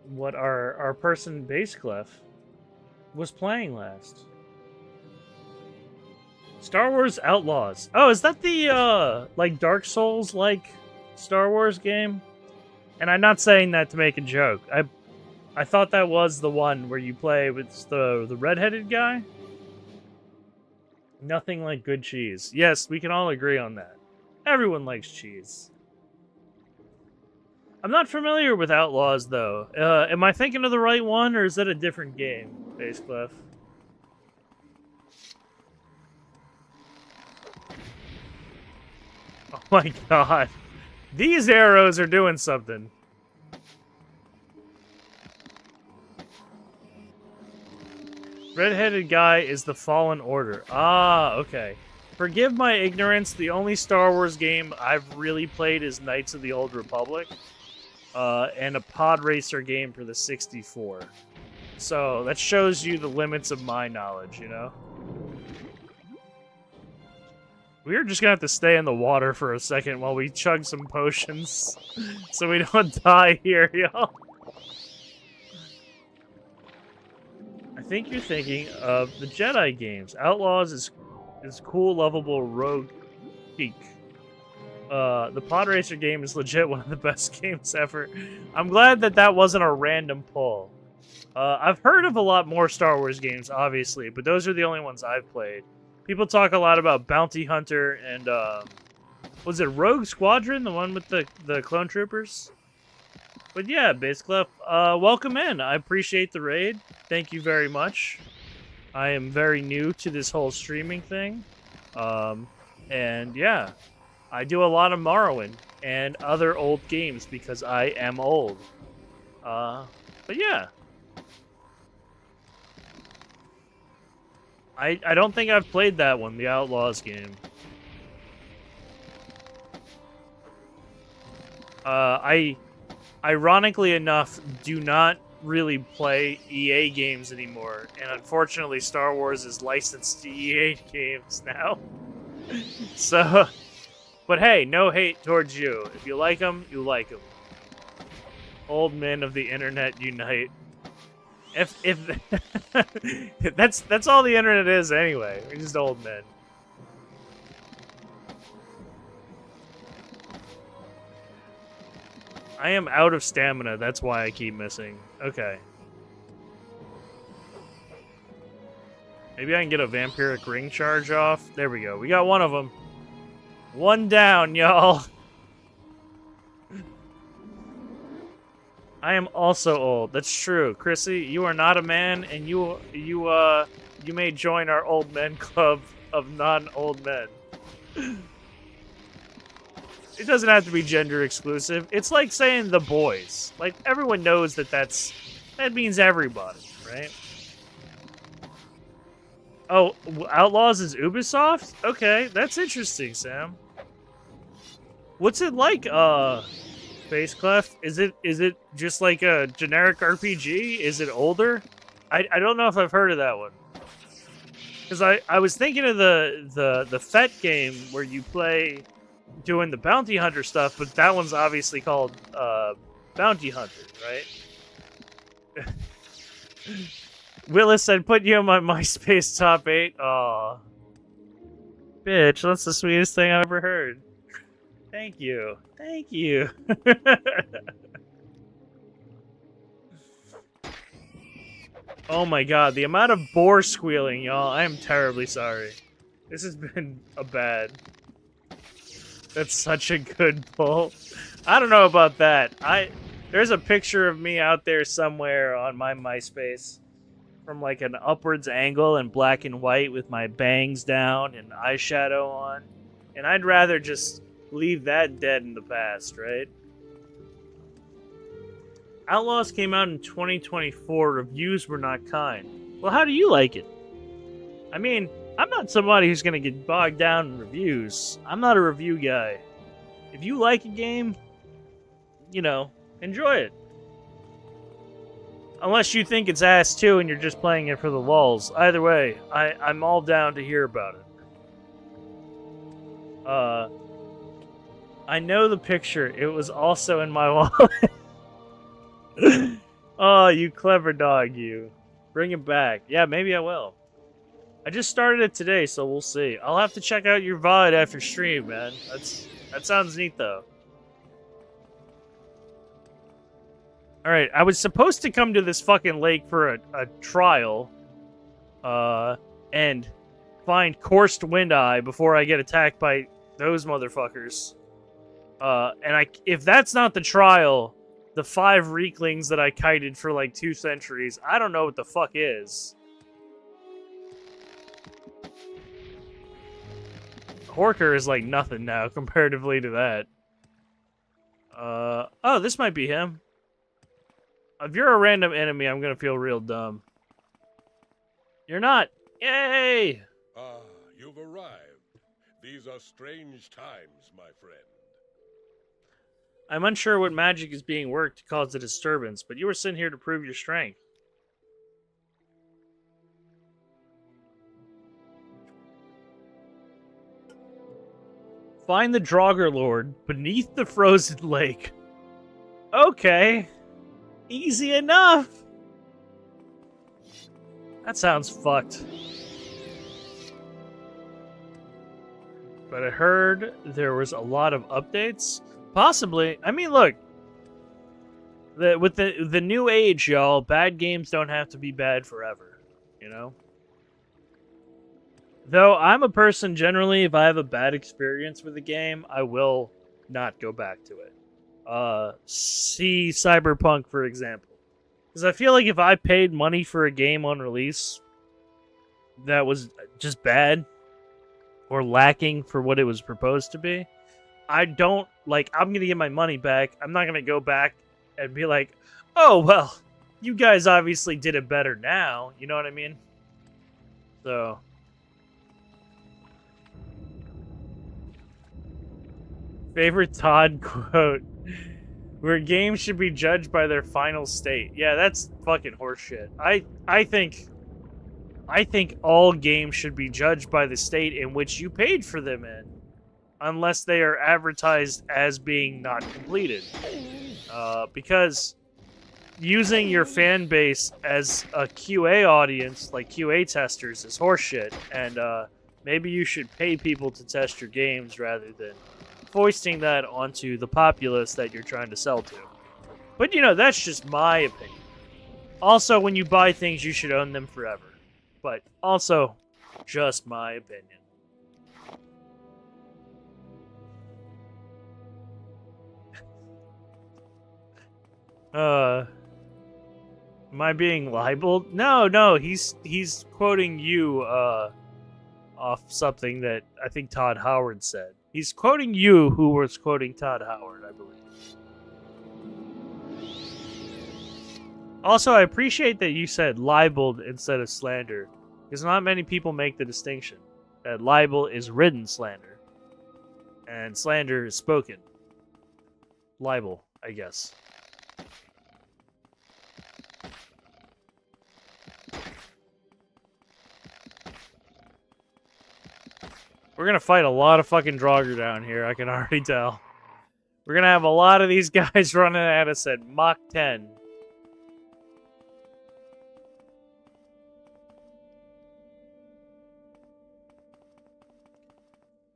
what our person, Bass Clef, was playing last. Star Wars Outlaws. Oh, is that the, like, Dark Souls-like Star Wars game? And I'm not saying that to make a joke. I thought that was the one where you play with the red-headed guy. Nothing like good cheese. Yes, we can all agree on that. Everyone likes cheese. I'm not familiar with Outlaws, though. Am I thinking of the right one, or is that a different game, Bass Clef? Oh my god. These arrows are doing something. Red-headed guy is the Fallen Order. Ah, okay. Forgive my ignorance, the only Star Wars game I've really played is Knights of the Old Republic. And a pod racer game for the 64. So, that shows you the limits of my knowledge, you know? We're just gonna have to stay in the water for a second while we chug some potions. So we don't die here, y'all. I think you're thinking of the Jedi games. Outlaws is cool, lovable rogue geek. The pod racer game is legit one of the best games ever. I'm glad that wasn't a random pull. I've heard of a lot more Star Wars games, obviously, but those are the only ones I've played. People talk a lot about Bounty Hunter and, was it Rogue Squadron, the one with the clone troopers? But yeah, Bass Clef, welcome in. I appreciate the raid. Thank you very much. I am very new to this whole streaming thing. And yeah, I do a lot of Morrowind and other old games because I am old. But yeah. I don't think I've played that one, the Outlaws game. I, ironically enough, do not really play EA games anymore, and unfortunately Star Wars is licensed to EA games now. So, but hey, no hate towards you. If you like them, you like them. Old men of the internet unite. If that's all the internet is anyway. We're just old men. I am out of stamina. That's why I keep missing. Okay. Maybe I can get a vampiric ring charge off. There we go. We got one of them. One down, y'all. I am also old. That's true. Chrissy, you are not a man, and you may join our old men club of non-old men. It doesn't have to be gender exclusive. It's like saying the boys. Like, everyone knows that means everybody, right? Oh, Outlaws is Ubisoft? Okay, that's interesting, Sam. What's it like, Bass Clef? Is it just like a generic RPG? Is it older? I don't know if I've heard of that one. Because I was thinking of the FET game where you play doing the bounty hunter stuff, but that one's obviously called Bounty Hunter, right? Willis said, put you on my MySpace top 8. Aw. Bitch, that's the sweetest thing I've ever heard. Thank you. Thank you. Oh my god, the amount of boar squealing, y'all. I am terribly sorry. This has been a bad. That's such a good pull. I don't know about that. There's a picture of me out there somewhere on my MySpace from like an upwards angle in black and white with my bangs down and eyeshadow on. And I'd rather just leave that dead in the past, right? Outlaws came out in 2024. Reviews were not kind. Well, how do you like it? I mean, I'm not somebody who's going to get bogged down in reviews. I'm not a review guy. If you like a game, you know, enjoy it. Unless you think it's ass too and you're just playing it for the lulz. Either way, I'm all down to hear about it. I know the picture. It was also in my wallet. Oh, you clever dog, you. Bring it back. Yeah, maybe I will. I just started it today, so we'll see. I'll have to check out your VOD after stream, man. That sounds neat, though. Alright, I was supposed to come to this fucking lake for a trial. And find coursed wind eye before I get attacked by those motherfuckers. And if that's not the trial, the 5 reeklings that I kited for like 2 centuries, I don't know what the fuck is. Horker is like nothing now comparatively to that. Oh, this might be him. If you're a random enemy, I'm gonna feel real dumb. You're not. Yay! Ah, you've arrived. These are strange times, my friend. I'm unsure what magic is being worked to cause the disturbance, but you were sent here to prove your strength. Find the Draugr Lord beneath the frozen lake. Okay. Easy enough. That sounds fucked. But I heard there was a lot of updates. Possibly. I mean, look. With the new age, y'all, bad games don't have to be bad forever. You know? Though I'm a person, generally, if I have a bad experience with a game, I will not go back to it. See Cyberpunk, for example. Because I feel like if I paid money for a game on release that was just bad or lacking for what it was proposed to be, I'm going to get my money back. I'm not going to go back and be like, oh, well, you guys obviously did it better now. You know what I mean? So... Favorite Todd quote: where games should be judged by their final state. Yeah, that's fucking horseshit. I think all games should be judged by the state in which you paid for them in, unless they are advertised as being not completed. Because using your fan base as a QA audience, like QA testers, is horseshit, and maybe you should pay people to test your games rather than foisting that onto the populace that you're trying to sell to. But, you know, that's just my opinion. Also, when you buy things, you should own them forever. But also, just my opinion. Am I being libeled? No, he's quoting you, off something that I think Todd Howard said. He's quoting you, who was quoting Todd Howard, I believe. Also, I appreciate that you said libeled instead of slander, because not many people make the distinction that libel is written slander, and slander is spoken. Libel, I guess. We're gonna fight a lot of fucking Draugr down here, I can already tell. We're gonna have a lot of these guys running at us at Mach 10.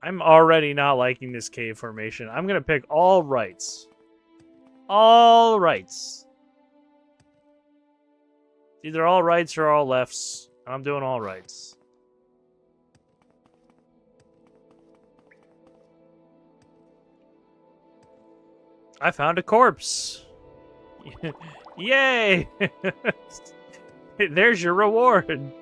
I'm already not liking this cave formation. I'm gonna pick all rights. All rights. It's either all rights or all lefts. I'm doing all rights. I found a corpse. Yay! There's your reward.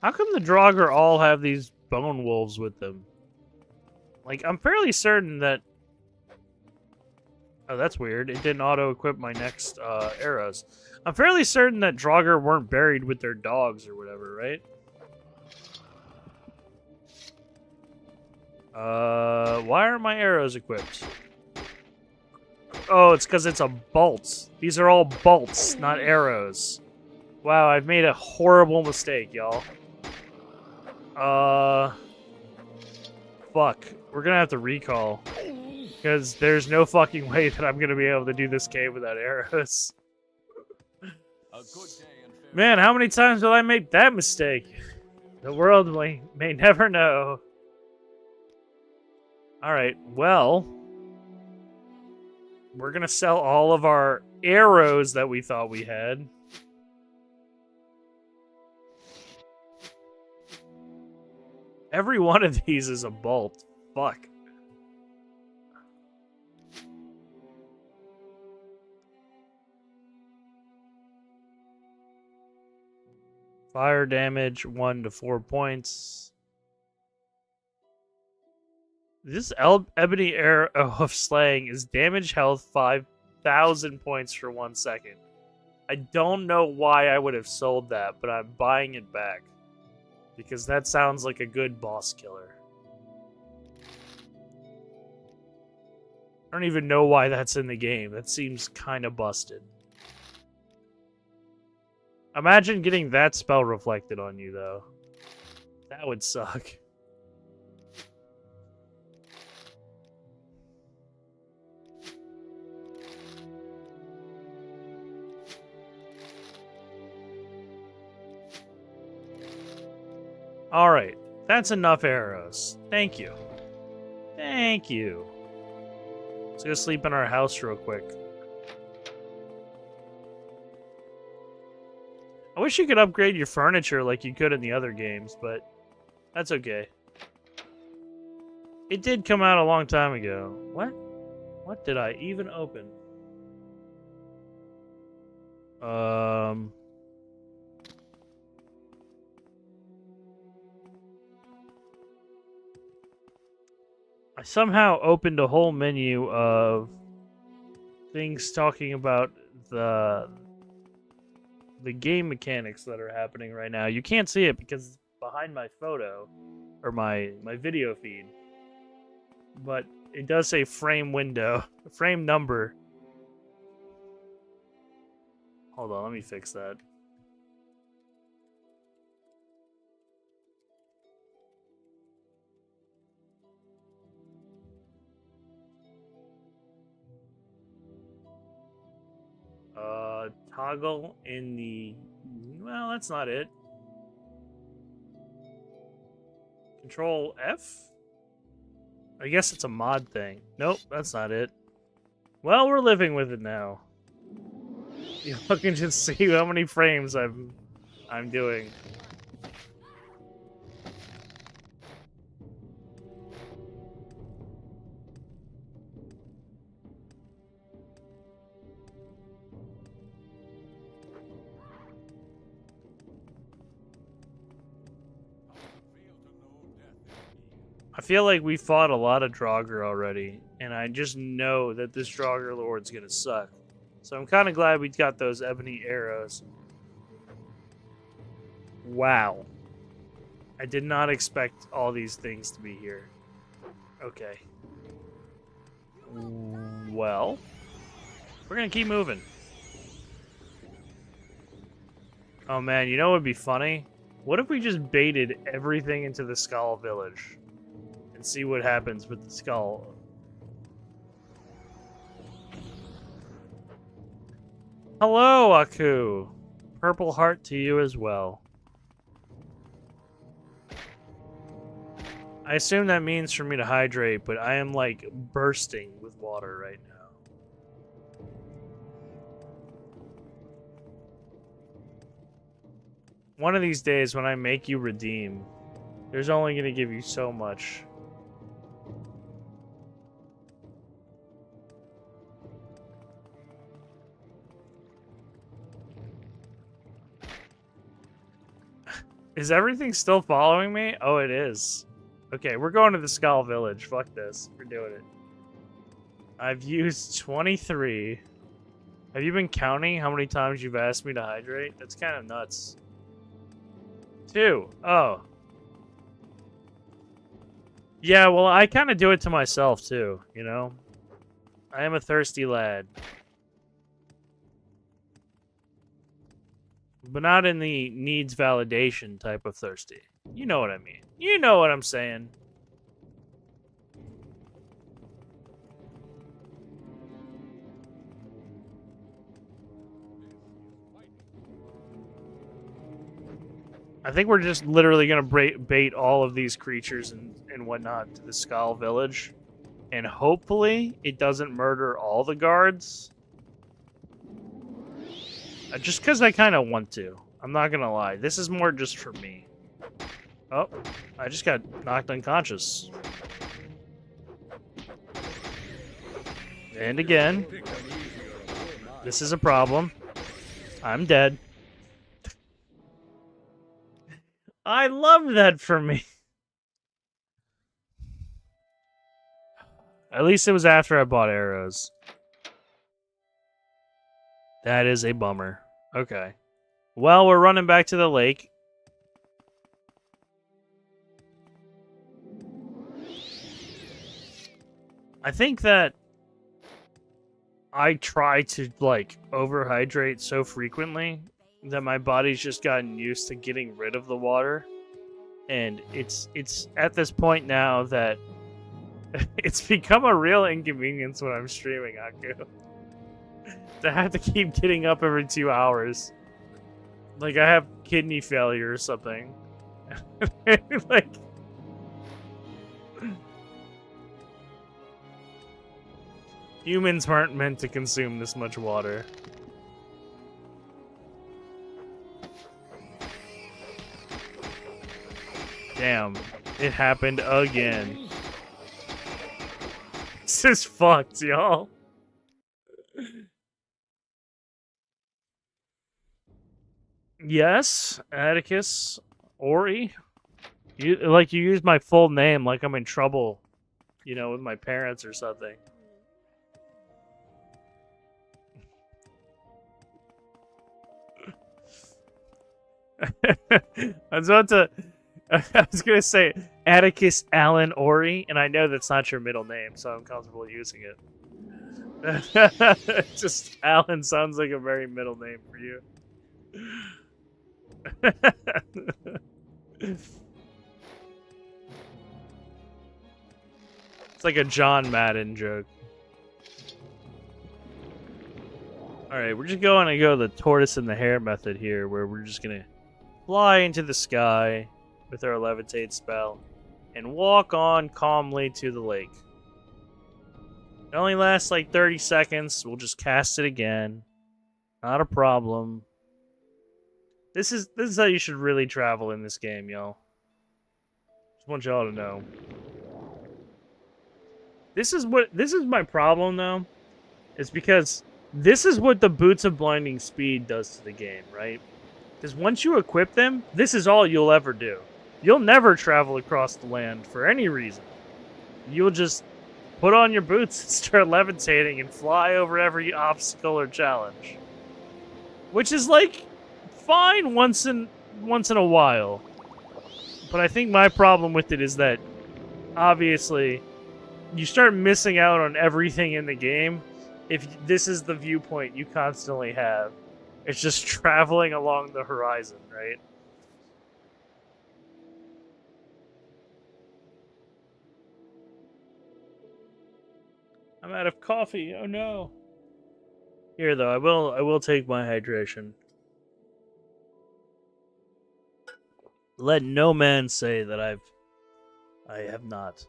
How come the Draugr all have these bone wolves with them? Like, I'm fairly certain that... Oh, that's weird. It didn't auto-equip my next arrows. I'm fairly certain that Draugr weren't buried with their dogs or whatever, right? Why are my arrows equipped? Oh, it's because it's a bolt. These are all bolts, not arrows. Wow, I've made a horrible mistake, y'all. Fuck. We're gonna have to recall. Because there's no fucking way that I'm gonna be able to do this cave without arrows. Man, how many times will I make that mistake? The world may never know. Alright, well... We're gonna sell all of our arrows that we thought we had. Every one of these is a bolt. Fuck. Fire damage, 1 to 4 points. This ebony arrow of slaying is damage health 5,000 points for 1 second. I don't know why I would have sold that, but I'm buying it back. Because that sounds like a good boss killer. I don't even know why that's in the game. That seems kind of busted. Imagine getting that spell reflected on you, though. That would suck. Alright, that's enough arrows. Thank you. Thank you. Let's go sleep in our house real quick. I wish you could upgrade your furniture like you could in the other games, but that's okay. It did come out a long time ago. What? What did I even open? I somehow opened a whole menu of things talking about the game mechanics that are happening right now. You can't see it because it's behind my photo or my video feed. But it does say frame window, frame number. Hold on, let me fix that. Toggle in the... Well, that's not it. Control F? I guess it's a mod thing. Nope, that's not it. Well, we're living with it now. You can just see how many frames I'm doing. I feel like we fought a lot of Draugr already, and I just know that this Draugr Lord's gonna suck. So I'm kind of glad we got those ebony arrows. Wow. I did not expect all these things to be here. Okay. Well, we're gonna keep moving. Oh man, you know what would be funny? What if we just baited everything into the Skull Village and see what happens with the skull? Hello, Aku. Purple heart to you as well. I assume that means for me to hydrate, but I am like bursting with water right now. One of these days when I make you redeem, there's only going to give you so much. Is everything still following me? Oh, it is. Okay, we're going to the Skull Village. Fuck this. We're doing it. I've used 23. Have you been counting how many times you've asked me to hydrate? That's kind of nuts. 2. Oh. Yeah, well, I kind of do it to myself, too, you know? I am a thirsty lad. But not in the needs validation type of thirsty. You know what I mean. You know what I'm saying. I think we're just literally going to bait all of these creatures and whatnot to the Skull Village. And hopefully it doesn't murder all the guards. Just because I kind of want to. I'm not going to lie. This is more just for me. Oh, I just got knocked unconscious. And again. This is a problem. I'm dead. I love that for me. At least it was after I bought arrows. That is a bummer. Okay. Well, we're running back to the lake. I think that I try to, like, overhydrate so frequently that my body's just gotten used to getting rid of the water. And it's at this point now that it's become a real inconvenience when I'm streaming, Aku. To have to keep getting up every 2 hours. Like, I have kidney failure or something. Like... Humans weren't meant to consume this much water. Damn, it happened again. This is fucked, y'all. Yes, Atticus, Ori. You used my full name like I'm in trouble, you know, with my parents or something. I was gonna say Atticus Allen Ori, and I know that's not your middle name, so I'm comfortable using it. Just Allen sounds like a very middle name for you. It's like a John Madden joke. Alright, we're just going to go the tortoise and the hare method here, where we're just going to fly into the sky with our levitate spell and walk on calmly to the lake. It only lasts like 30 seconds. We'll just cast it again. Not a problem. This is how you should really travel in this game, y'all. Just want y'all to know. This is my problem though. Is because this is what the Boots of Blinding Speed does to the game, right? Because once you equip them, this is all you'll ever do. You'll never travel across the land for any reason. You'll just put on your boots and start levitating and fly over every obstacle or challenge. Which is like fine once in a while. But I think my problem with it is that obviously you start missing out on everything in the game if this is the viewpoint you constantly have. It's just traveling along the horizon, right? I'm out of coffee. Oh no. Here though, I will take my hydration. Let no man say that I have not.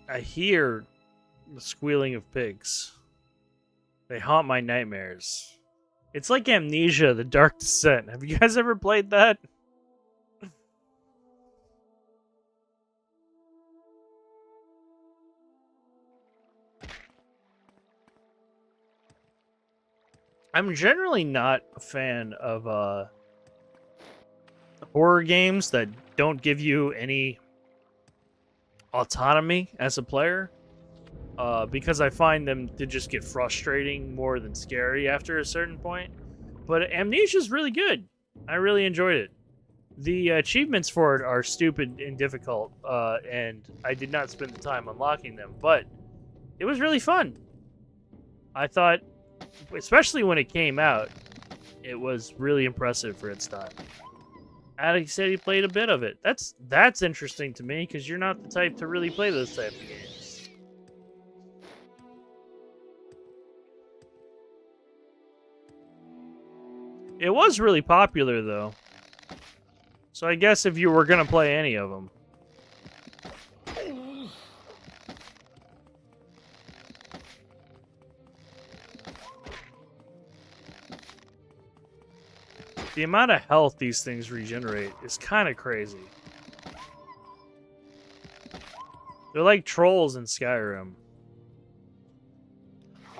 I hear the squealing of pigs. They haunt my nightmares. It's like Amnesia, The Dark Descent. Have you guys ever played that? I'm generally not a fan of horror games that don't give you any autonomy as a player. Because I find them to just get frustrating more than scary after a certain point. But Amnesia's really good. I really enjoyed it. The achievements for it are stupid and difficult, and I did not spend the time unlocking them, but it was really fun. I thought, especially when it came out, it was really impressive for its time. Alex said he played a bit of it. That's interesting to me, because you're not the type to really play those type of games. It was really popular, though. So I guess if you were going to play any of them. The amount of health these things regenerate is kind of crazy. They're like trolls in Skyrim.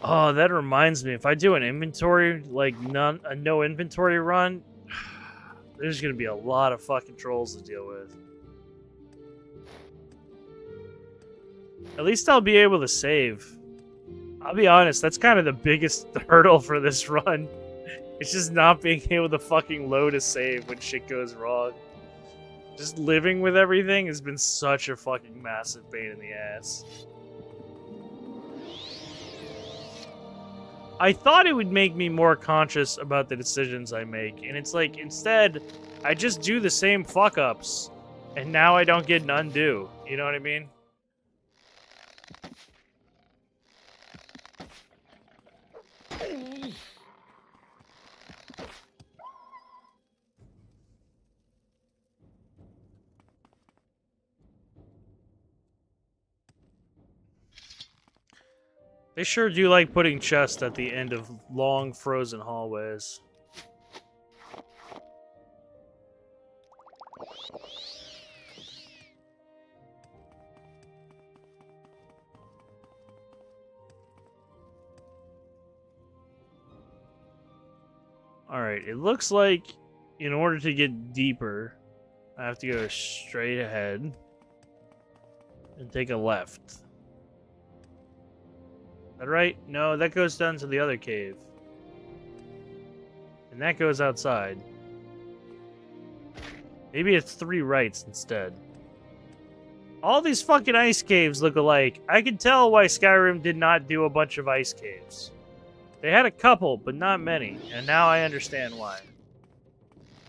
Oh, that reminds me. If I do an inventory, like a no inventory run, there's going to be a lot of fucking trolls to deal with. At least I'll be able to save. I'll be honest, that's kind of the biggest hurdle for this run. It's just not being able to fucking load a save when shit goes wrong. Just living with everything has been such a fucking massive pain in the ass. I thought it would make me more conscious about the decisions I make, and it's like, instead, I just do the same fuck-ups, and now I don't get an undo. You know what I mean? They sure do like putting chests at the end of long, frozen hallways. Alright, it looks like in order to get deeper, I have to go straight ahead and take a left. That right? No, that goes down to the other cave. And that goes outside. Maybe it's 3 rights instead. All these fucking ice caves look alike. I can tell why Skyrim did not do a bunch of ice caves. They had a couple, but not many. And now I understand why.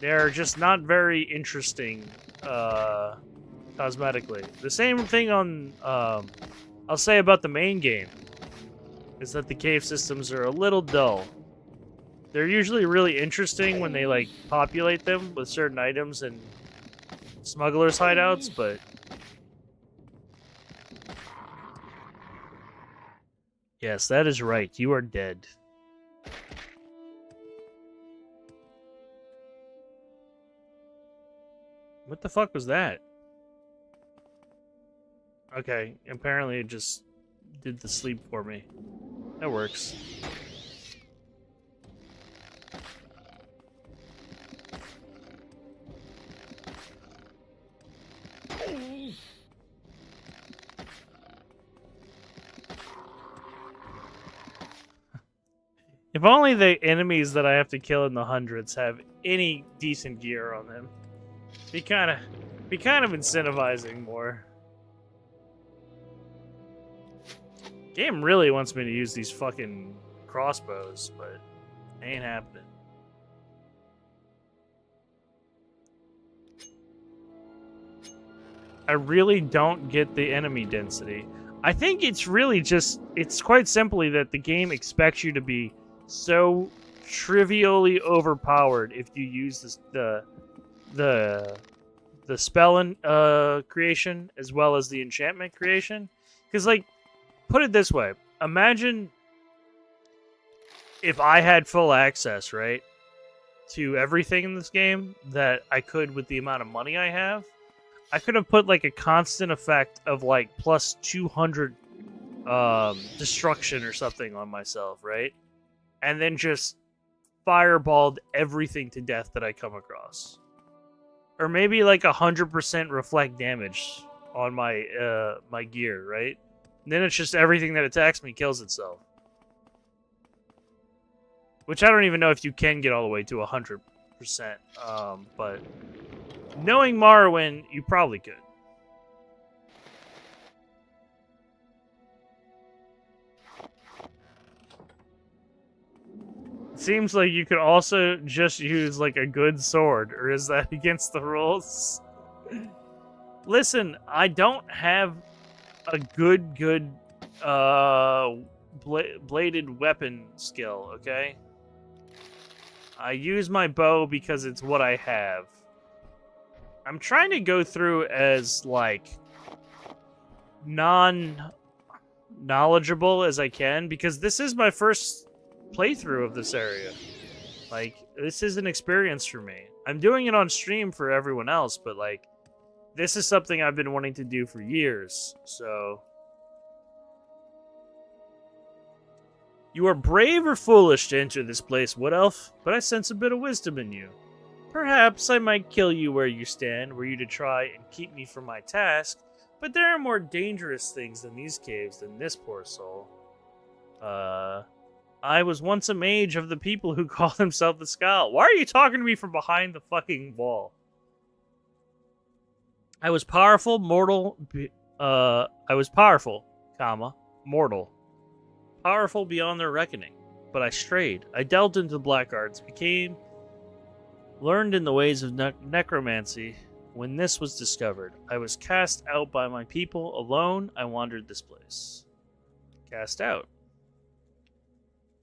They're just not very interesting cosmetically. The same thing on, I'll say about the main game. Is that the cave systems are a little dull. They're usually really interesting when they, like, populate them with certain items and smugglers' hideouts, but... Yes, that is right. You are dead. What the fuck was that? Okay, apparently it just did the sleep for me. That works. If only the enemies that I have to kill in the hundreds have any decent gear on them. Be kind of incentivizing more. Game really wants me to use these fucking crossbows, but it ain't happening. I really don't get the enemy density. I think it's really just, it's quite simply that the game expects you to be so trivially overpowered if you use this, the spell creation as well as the enchantment creation. Because, like, put it this way. Imagine if I had full access, right, to everything in this game that I could with the amount of money I have. I could have put, like, a constant effect of, like, plus 200 destruction or something on myself, right? And then just fireballed everything to death that I come across. Or maybe, like, 100% reflect damage on my my gear, right? And then it's just everything that attacks me kills itself. Which I don't even know if you can get all the way to 100%, but knowing Morrowind, you probably could. It seems like you could also just use, like, a good sword, or is that against the rules? Listen, I don't have a good bladed weapon skill, okay? I use my bow because it's what I have. I'm trying to go through as, like, non-knowledgeable as I can, because this is my first playthrough of this area. Like, this is an experience for me. I'm doing it on stream for everyone else, but, like, this is something I've been wanting to do for years, so... You are brave or foolish to enter this place, Wood Elf, but I sense a bit of wisdom in you. Perhaps I might kill you where you stand, were you to try and keep me from my task, but there are more dangerous things than these caves than this poor soul. I was once a mage of the people who call themselves the Skull. Why are you talking to me from behind the fucking wall? I was powerful, mortal, mortal. Powerful beyond their reckoning. But I strayed. I delved into the black arts, learned in the ways of necromancy. When this was discovered, I was cast out by my people. Alone, I wandered this place. Cast out.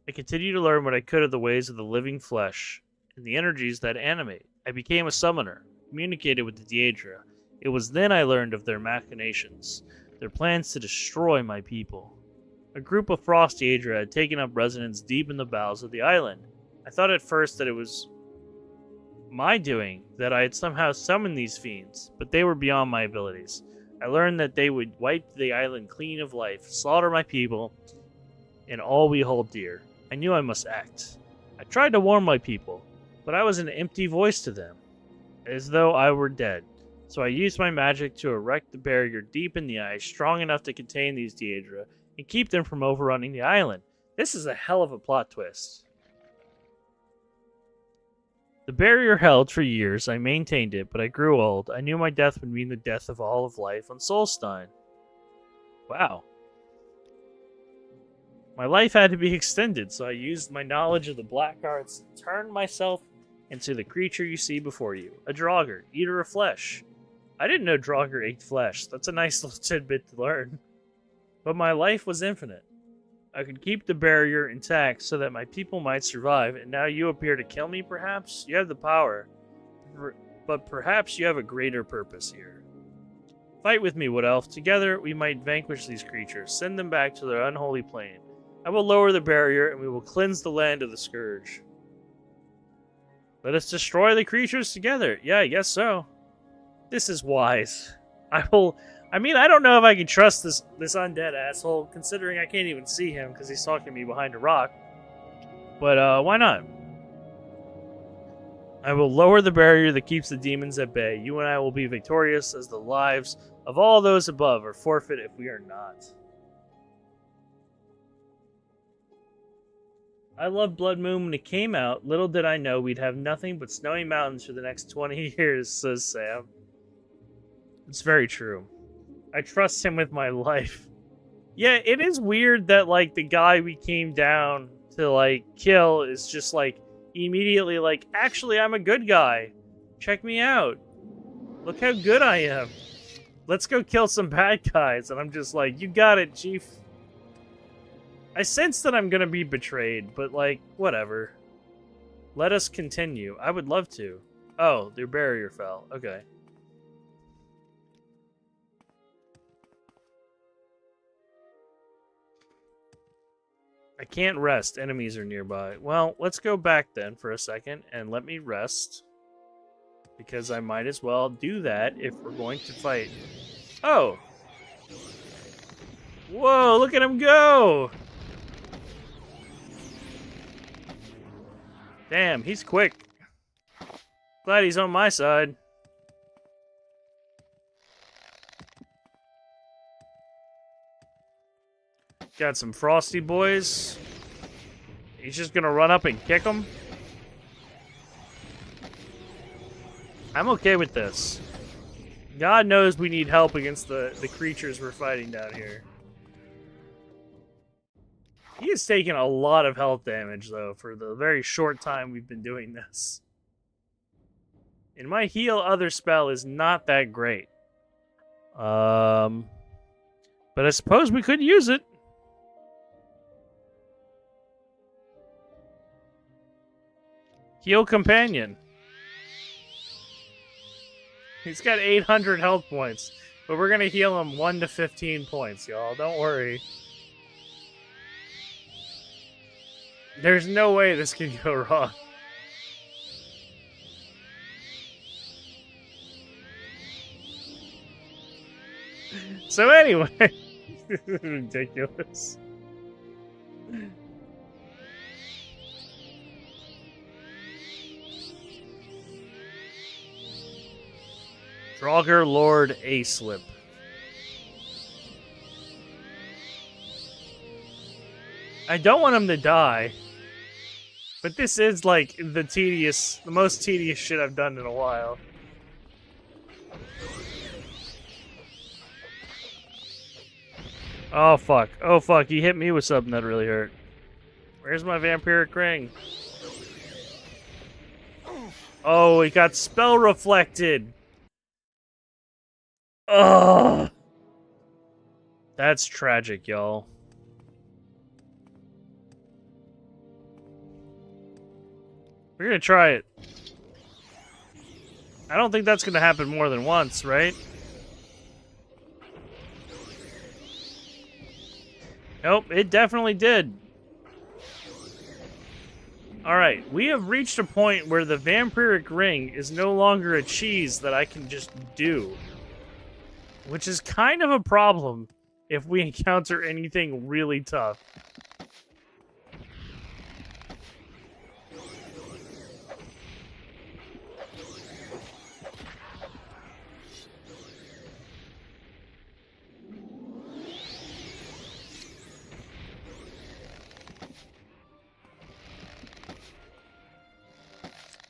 I continued to learn what I could of the ways of the living flesh and the energies that animate. I became a summoner, communicated with the Daedra. It was then I learned of their machinations, their plans to destroy my people. A group of frost Daedra had taken up residence deep in the bowels of the island. I thought at first that it was my doing, that I had somehow summoned these fiends, but they were beyond my abilities. I learned that they would wipe the island clean of life, slaughter my people, and all we hold dear. I knew I must act. I tried to warn my people, but I was an empty voice to them, as though I were dead. So I used my magic to erect the barrier deep in the ice, strong enough to contain these Daedra, and keep them from overrunning the island. This is a hell of a plot twist. The barrier held for years. I maintained it, but I grew old. I knew my death would mean the death of all of life on Solstein. Wow. My life had to be extended, so I used my knowledge of the black arts and turned myself into the creature you see before you. A Draugr, eater of flesh. I didn't know Draugr ate flesh. That's a nice little tidbit to learn. But my life was infinite. I could keep the barrier intact so that my people might survive, and now you appear to kill me, perhaps? You have the power, but perhaps you have a greater purpose here. Fight with me, Wood Elf. Together we might vanquish these creatures, send them back to their unholy plane. I will lower the barrier, and we will cleanse the land of the Scourge. Let us destroy the creatures together. Yeah, I guess so. This is wise. I will I mean, I don't know if I can trust this undead asshole, considering I can't even see him because he's talking to me behind a rock. But why not? I will lower the barrier that keeps the demons at bay. You and I will be victorious as the lives of all those above are forfeit if we are not. I loved Blood Moon when it came out. Little did I know we'd have nothing but snowy mountains for the next 20 years, says Sam. It's very true. I trust him with my life. Yeah, it is weird that, like, the guy we came down to, like, kill is just, like, immediately like, actually, I'm a good guy. Check me out. Look how good I am. Let's go kill some bad guys. And I'm just like, you got it, Chief. I sense that I'm gonna be betrayed, but, like, whatever. Let us continue. I would love to. Oh, their barrier fell. Okay. I can't rest. Enemies are nearby. Well, let's go back then for a second and let me rest. Because I might as well do that if we're going to fight. Oh! Whoa, look at him go! Damn, he's quick. Glad he's on my side. Got some frosty boys. He's just gonna run up and kick them. I'm okay with this. God knows we need help against the creatures we're fighting down here. He has taken a lot of health damage, though, for the very short time we've been doing this. And my heal other spell is not that great. But I suppose we could use it. Heal companion. He's got 800 health points, but we're gonna heal him 1 to 15 points, y'all. Don't worry. There's no way this can go wrong. So anyway, this is ridiculous. Draugr Lord A-Slip. I don't want him to die. But this is like the most tedious shit I've done in a while. Oh fuck. Oh fuck, he hit me with something that really hurt. Where's my vampiric ring? Oh, he got spell reflected. Ugh. That's tragic, y'all. We're gonna try it. I don't think that's gonna happen more than once, right? Nope, it definitely did. Alright, we have reached a point where the vampiric ring is no longer a cheese that I can just do. Which is kind of a problem if we encounter anything really tough.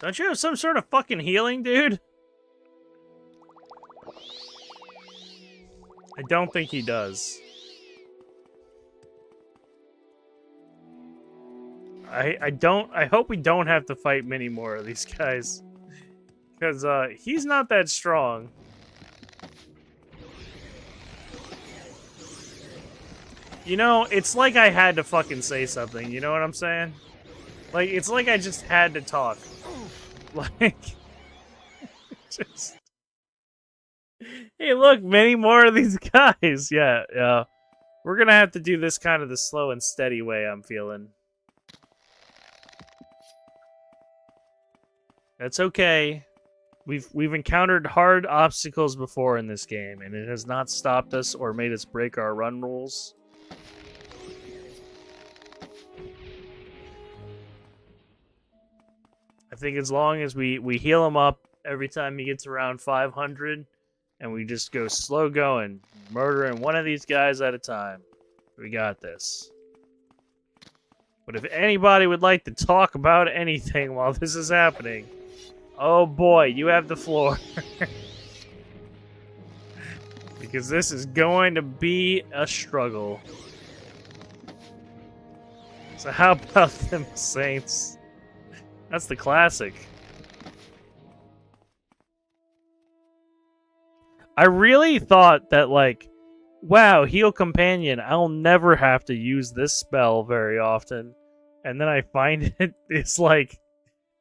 Don't you have some sort of fucking healing, dude? I don't think he does. I hope we don't have to fight many more of these guys. Because, he's not that strong. You know, it's like I had to fucking say something, you know what I'm saying? Like, it's like I just had to talk. Like, just... Hey, look, many more of these guys. Yeah. We're gonna have to do this kind of the slow and steady way, I'm feeling. That's okay. We've encountered hard obstacles before in this game, and it has not stopped us or made us break our run rules. I think as long as we heal him up every time he gets around 500, and we just go slow going, murdering one of these guys at a time, we got this. But if anybody would like to talk about anything while this is happening, oh boy, you have the floor. Because this is going to be a struggle. So how about them Saints? That's the classic. I really thought that, like, wow, Heal Companion, I'll never have to use this spell very often. And then I find it's, like,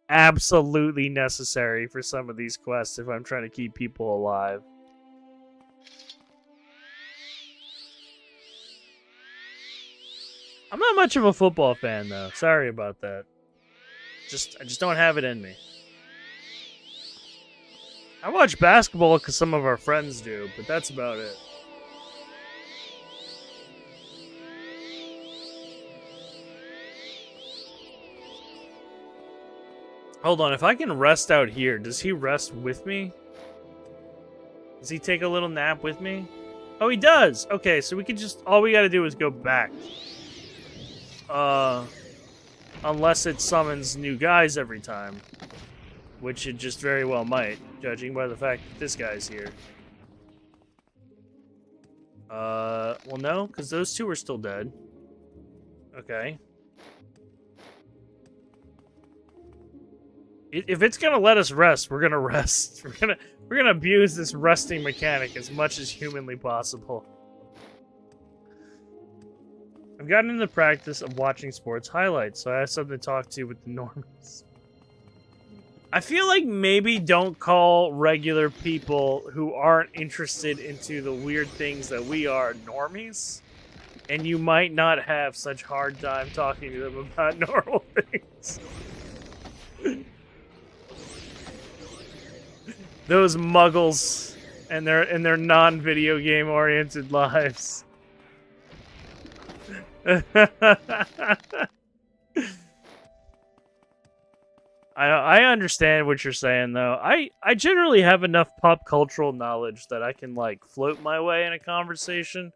absolutely necessary for some of these quests if I'm trying to keep people alive. I'm not much of a football fan, though. Sorry about that. I just don't have it in me. I watch basketball because some of our friends do, but that's about it. Hold on, if I can rest out here, does he rest with me? Does he take a little nap with me? Oh, he does! Okay, so we can just... all we gotta do is go back. Unless it summons new guys every time. Which it just very well might, judging by the fact that this guy's here. Well no, because those two are still dead. Okay. If it's gonna let us rest, we're gonna rest. We're gonna abuse this resting mechanic as much as humanly possible. I've gotten into the practice of watching sports highlights, so I have something to talk to with the normies. I feel like maybe don't call regular people who aren't interested into the weird things that we are normies, and you might not have such hard time talking to them about normal things. Those muggles and their non-video game oriented lives. I understand what you're saying, though. I generally have enough pop cultural knowledge that I can, like, float my way in a conversation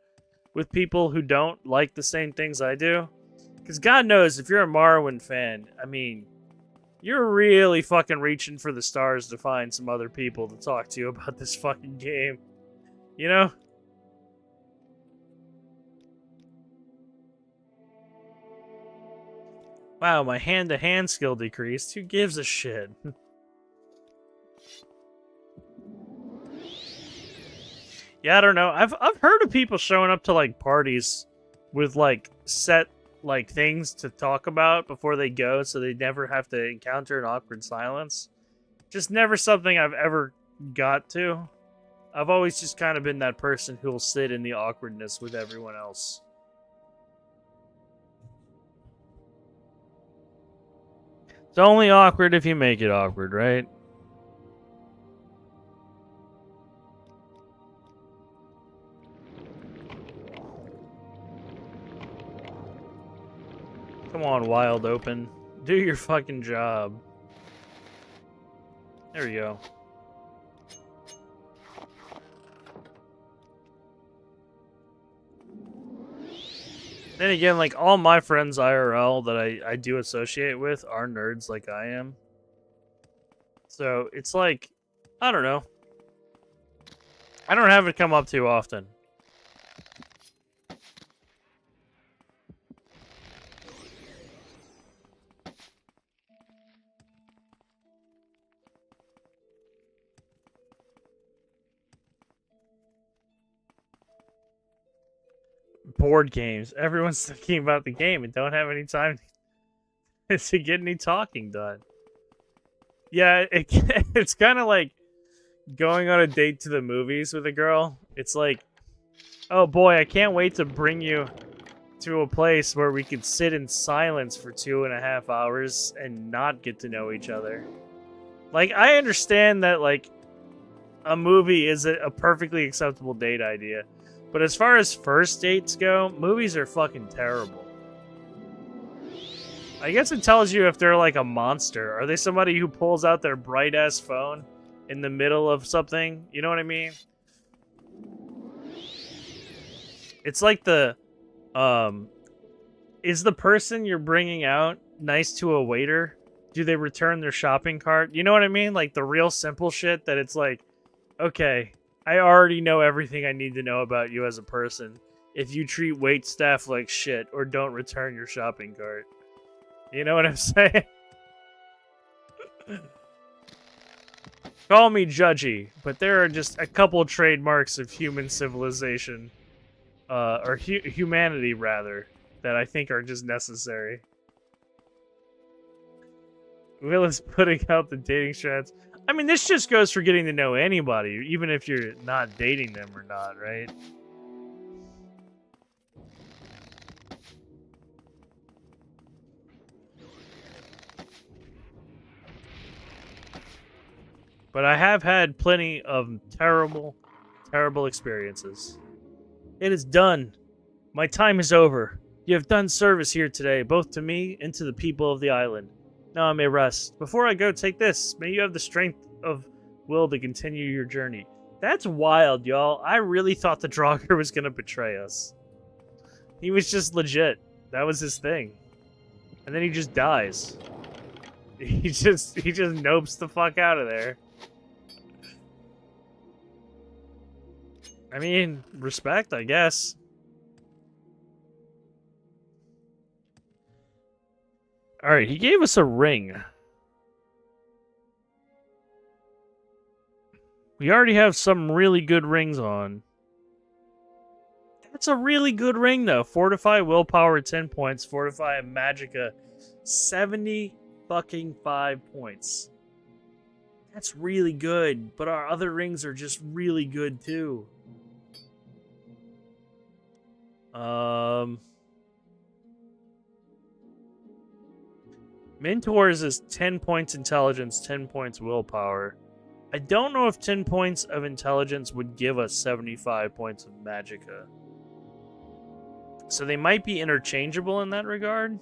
with people who don't like the same things I do. Because God knows, if you're a Morrowind fan, I mean, you're really fucking reaching for the stars to find some other people to talk to about this fucking game. You know? Wow, my hand-to-hand skill decreased. Who gives a shit? Yeah, I don't know. I've heard of people showing up to, like, parties with, like, set, like, things to talk about before they go, so they never have to encounter an awkward silence. Just never something I've ever got to. I've always just kind of been that person who'll sit in the awkwardness with everyone else. It's only awkward if you make it awkward, right? Come on, Wild Open. Do your fucking job. There we go. Then again, like, all my friends IRL that I do associate with are nerds like I am. So, it's like, I don't know. I don't have it come up too often. Board games. Everyone's thinking about the game and don't have any time to get any talking done. Yeah, it's kind of like going on a date to the movies with a girl. It's like, oh boy, I can't wait to bring you to a place where we could sit in silence for 2.5 hours and not get to know each other. Like, I understand that, like, a movie is a perfectly acceptable date idea. But as far as first dates go, movies are fucking terrible. I guess it tells you if they're like a monster. Are they somebody who pulls out their bright-ass phone in the middle of something? You know what I mean? It's like the, is the person you're bringing out nice to a waiter? Do they return their shopping cart? You know what I mean? Like the real simple shit that it's like, okay, I already know everything I need to know about you as a person if you treat wait staff like shit or don't return your shopping cart. You know what I'm saying? Call me judgy, but there are just a couple trademarks of human civilization, or humanity rather, that I think are just necessary. Will is putting out the dating strats. I mean, this just goes for getting to know anybody, even if you're not dating them or not, right? But I have had plenty of terrible, terrible experiences. It is done. My time is over. You have done service here today, both to me and to the people of the island. Now I may rest. Before I go, take this. May you have the strength of will to continue your journey. That's wild, y'all. I really thought the Draugr was going to betray us. He was just legit. That was his thing. And then he just dies. He just nopes the fuck out of there. I mean, respect, I guess. Alright, he gave us a ring. We already have some really good rings on. That's a really good ring, though. Fortify willpower 10 points. Fortify magicka 70 fucking 5 points. That's really good, but our other rings are just really good, too. Mentor's is 10 points intelligence, 10 points willpower. I don't know if 10 points of intelligence would give us 75 points of magicka. So they might be interchangeable in that regard.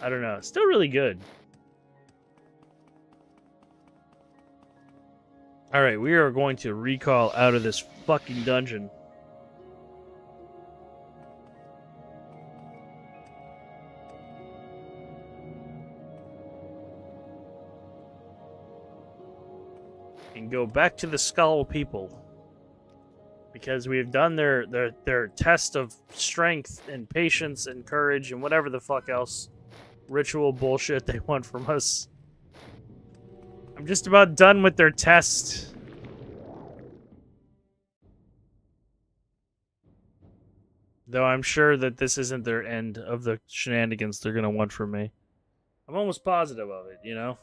I don't know. Still really good. Alright, we are going to recall out of this fucking dungeon. And go back to the Skull people. Because we have done their test of strength and patience and courage and whatever the fuck else ritual bullshit they want from us. I'm just about done with their test. Though I'm sure that this isn't their end of the shenanigans they're gonna want from me. I'm almost positive of it, you know?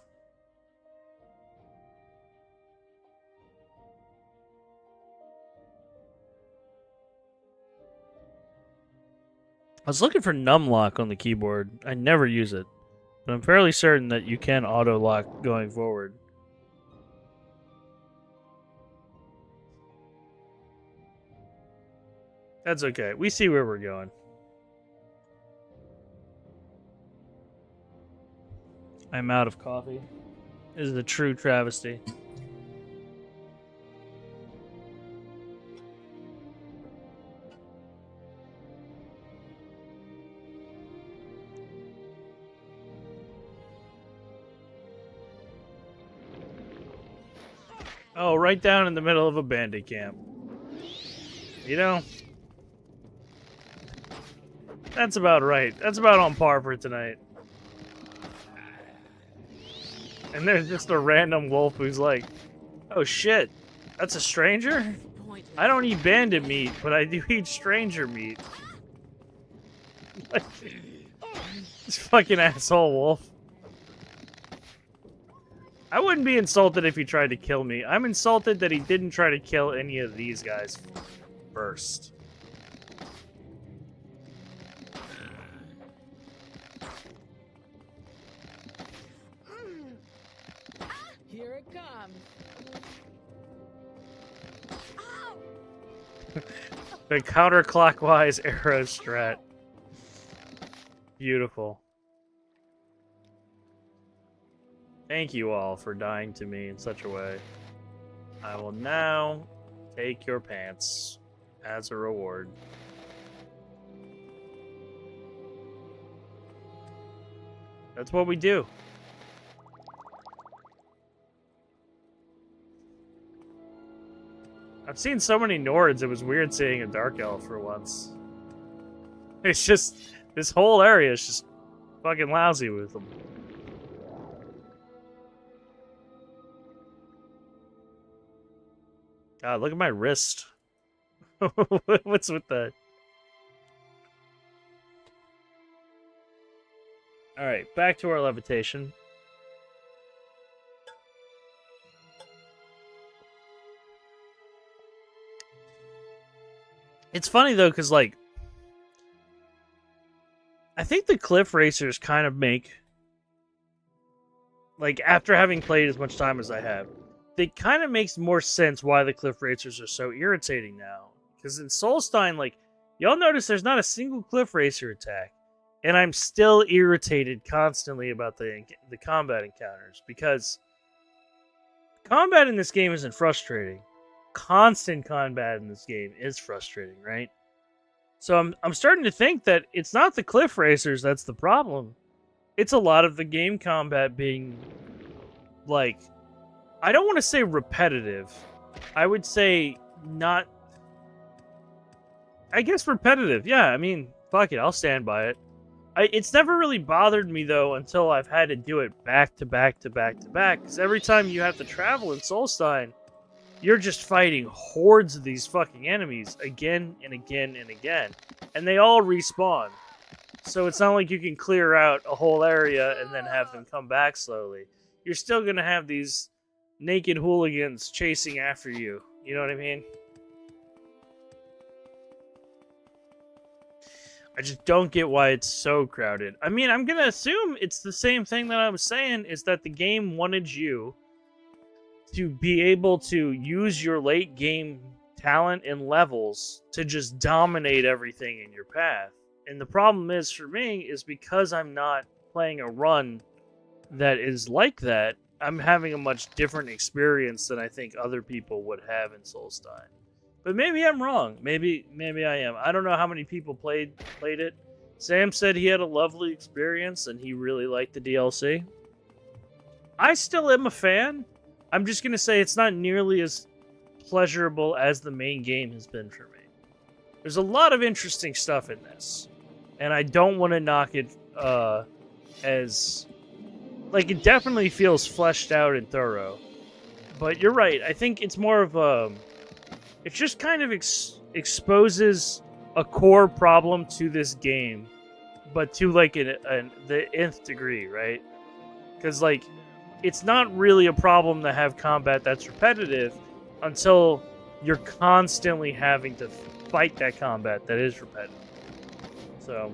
I was looking for numlock on the keyboard. I never use it. But I'm fairly certain that you can auto-lock going forward. That's okay. We see where we're going. I'm out of coffee. This is a true travesty. Oh, right down in the middle of a bandit camp. You know? That's about right. That's about on par for tonight. And there's just a random wolf who's like, oh shit, that's a stranger? I don't eat bandit meat, but I do eat stranger meat. This fucking asshole wolf. I wouldn't be insulted if he tried to kill me. I'm insulted that he didn't try to kill any of these guys first. Here it comes. The counterclockwise arrow strat. Beautiful. Thank you all for dying to me in such a way. I will now take your pants as a reward. That's what we do. I've seen so many Nords, it was weird seeing a Dark Elf for once. It's just, this whole area is just fucking lousy with them. God, look at my wrist. What's with that? Alright, back to our levitation. It's funny though, because like, I think the cliff racers kind of make, like, after having played as much time as I have, it kind of makes more sense why the cliff racers are so irritating now. Because in Solstein, like, y'all notice there's not a single cliff racer attack, and I'm still irritated constantly about the combat encounters, because combat in this game isn't frustrating. Constant combat in this game is frustrating, right? So I'm starting to think that it's not the cliff racers that's the problem. It's a lot of the game combat being, like, I don't want to say repetitive. I would say not... I guess repetitive, yeah. I mean, fuck it, I'll stand by it. It's never really bothered me, though, until I've had to do it back to back to back to back. Because every time you have to travel in Solstein, you're just fighting hordes of these fucking enemies again and again and again. And they all respawn. So it's not like you can clear out a whole area and then have them come back slowly. You're still going to have these naked hooligans chasing after you. You know what I mean? I just don't get why it's so crowded. I mean, I'm going to assume it's the same thing that I was saying, is that the game wanted you to be able to use your late game talent and levels to just dominate everything in your path. And the problem is, for me, is because I'm not playing a run that is like that, I'm having a much different experience than I think other people would have in Solstein. But maybe I'm wrong. Maybe I am. I don't know how many people played it. Sam said he had a lovely experience and he really liked the DLC. I still am a fan. I'm just going to say it's not nearly as pleasurable as the main game has been for me. There's a lot of interesting stuff in this. And I don't want to knock it as... Like, it definitely feels fleshed out and thorough. But you're right. I think it's more of a... It just kind of exposes a core problem to this game. But to, like, the nth degree, right? Because, like... It's not really a problem to have combat that's repetitive until you're constantly having to fight that combat that is repetitive. So,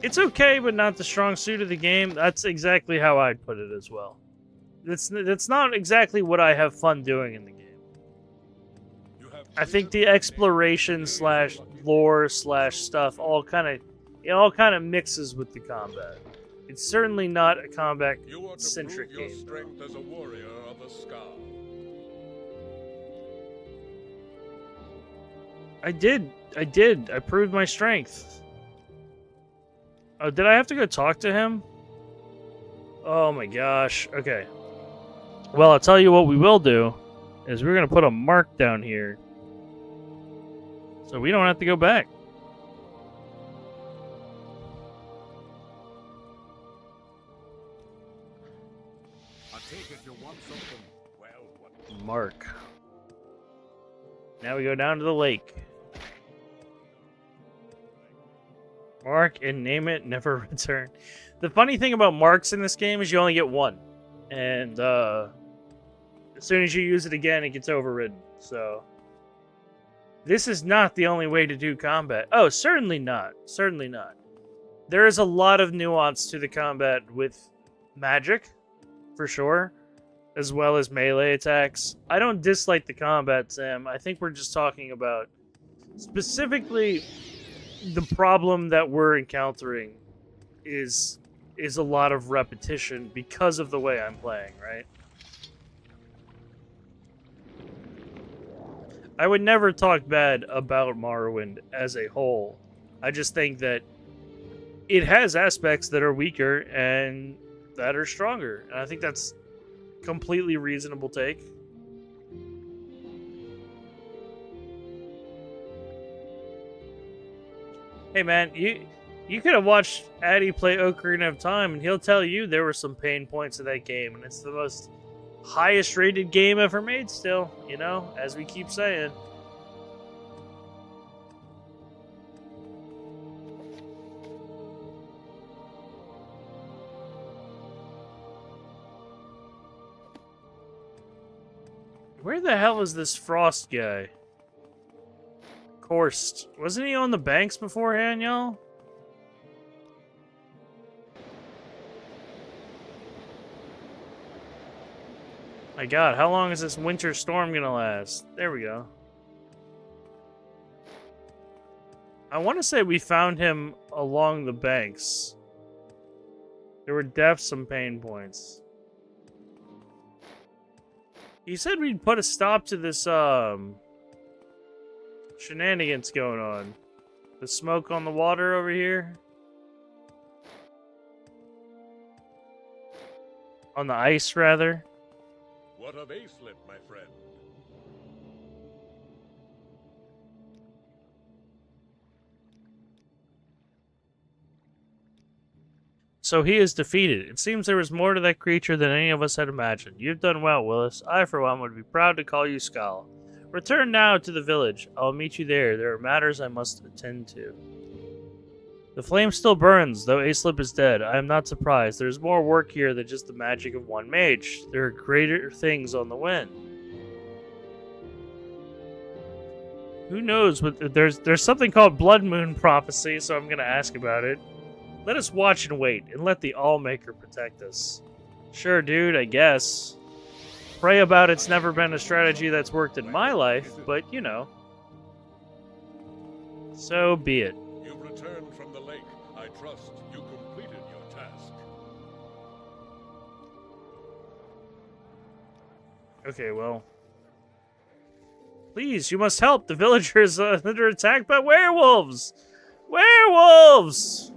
it's okay, but not the strong suit of the game. That's exactly how I'd put it as well. That's not exactly what I have fun doing in the game. I think the exploration / lore / stuff all kind of mixes with the combat. It's certainly not a combat-centric game. Strength as a warrior of the sky. I did. I proved my strength. Oh, did I have to go talk to him? Oh my gosh. Okay. Well, I'll tell you what we will do, is we're going to put a mark down here. So we don't have to go back. Mark. Now we go down to the lake. Mark and name it, never return. The funny thing about marks in this game is you only get one. And as soon as you use it again, it gets overridden. So this is not the only way to do combat. Oh, certainly not. Certainly not. There is a lot of nuance to the combat with magic, for sure, as well as melee attacks. I don't dislike the combat, Sam. I think we're just talking about specifically the problem that we're encountering is a lot of repetition because of the way I'm playing, right? I would never talk bad about Morrowind as a whole. I just think that it has aspects that are weaker and that are stronger. And I think that's completely reasonable take. Hey man, you could have watched Addy play Ocarina of Time and he'll tell you there were some pain points in that game, and it's the most highest rated game ever made still, you know, as we keep saying. Where the hell is this Frost guy? Korst. Wasn't he on the banks beforehand, y'all? My god, how long is this winter storm gonna last? There we go. I want to say we found him along the banks. There were definitely some pain points. He said we'd put a stop to this, shenanigans going on. The smoke on the water over here. On the ice, rather. What of Aislip, my friend? So he is defeated. It seems there was more to that creature than any of us had imagined. You've done well, Willis. I, for one, would be proud to call you Skal. Return now to the village. I'll meet you there. There are matters I must attend to. The flame still burns, though Aislip is dead. I am not surprised. There's more work here than just the magic of one mage. There are greater things on the wind. Who knows? There's something called Blood Moon Prophecy, so I'm going to ask about it. Let us watch and wait, and let the Allmaker protect us. Sure, dude, I guess. Pray about it's never been a strategy that's worked in my life, but, you know. So be it. You've returned from the lake. I trust you completed your task. Okay, well. Please, you must help. The villagers are under attack by werewolves! Werewolves!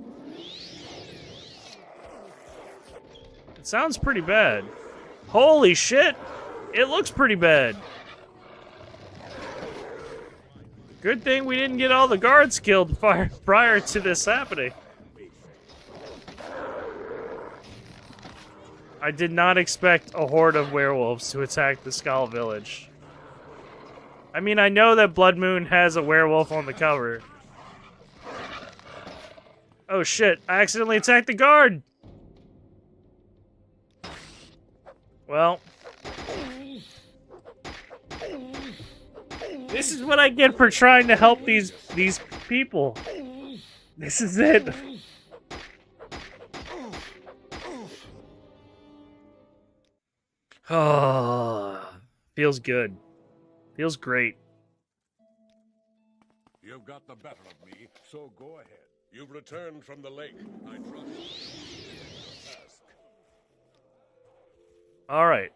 It sounds pretty bad. Holy shit! It looks pretty bad. Good thing we didn't get all the guards killed prior to this happening. I did not expect a horde of werewolves to attack the Skal village. I mean, I know that Blood Moon has a werewolf on the cover. Oh shit, I accidentally attacked the guard! Well. This is what I get for trying to help these people. This is it. Oh, feels good. Feels great. You've got the better of me, so go ahead. You've returned from the lake. I trust you. Task. All right.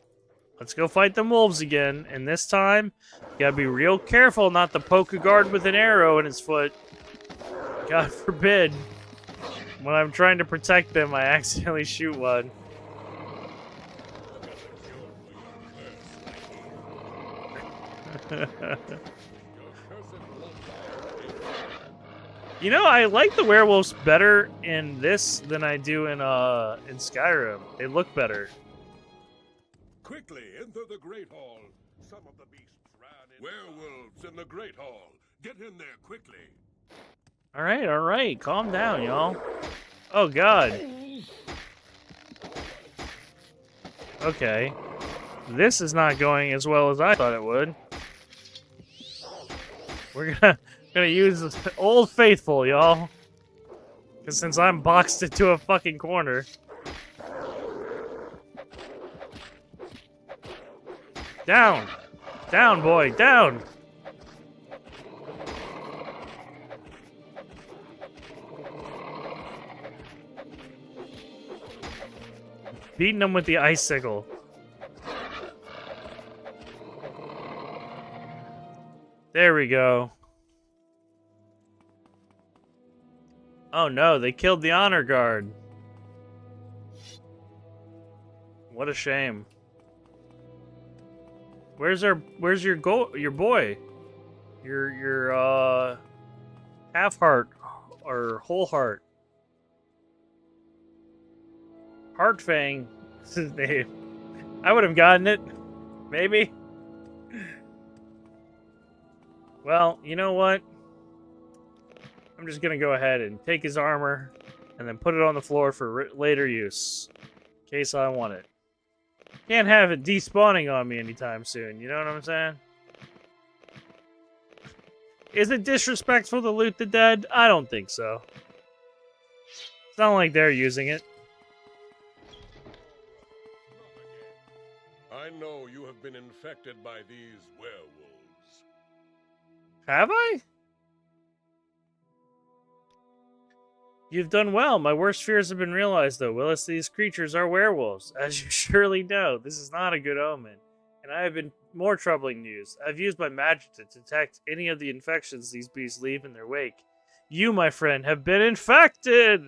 Let's go fight them wolves again, and this time, you gotta be real careful not to poke a guard with an arrow in his foot. God forbid. When I'm trying to protect them, I accidentally shoot one. You know, I like the werewolves better in this than I do in Skyrim. They look better. Quickly, enter the Great Hall. Some of the beasts ran in. Werewolves in the Great Hall. Get in there quickly. All right. Calm down, y'all. Oh, God. Okay. This is not going as well as I thought it would. We're gonna use Old Faithful, y'all. Because since I'm boxed into a fucking corner. Down! Down, boy, down! Beating him with the icicle. There we go. Oh no, they killed the honor guard. What a shame. Where's your boy? Your half heart or whole heart? Heartfang is his name. I would have gotten it. Maybe. Well, you know what? I'm just gonna go ahead and take his armor and then put it on the floor for later use. In case I want it. Can't have it despawning on me anytime soon, you know what I'm saying? Is it disrespectful to loot the dead? I don't think so. It's not like they're using it. I know you have been infected by these werewolves. Have I? You've done well. My worst fears have been realized, though. Willis, these creatures are werewolves. As you surely know, this is not a good omen. And I have been more troubling news. I've used my magic to detect any of the infections these beasts leave in their wake. You, my friend, have been infected!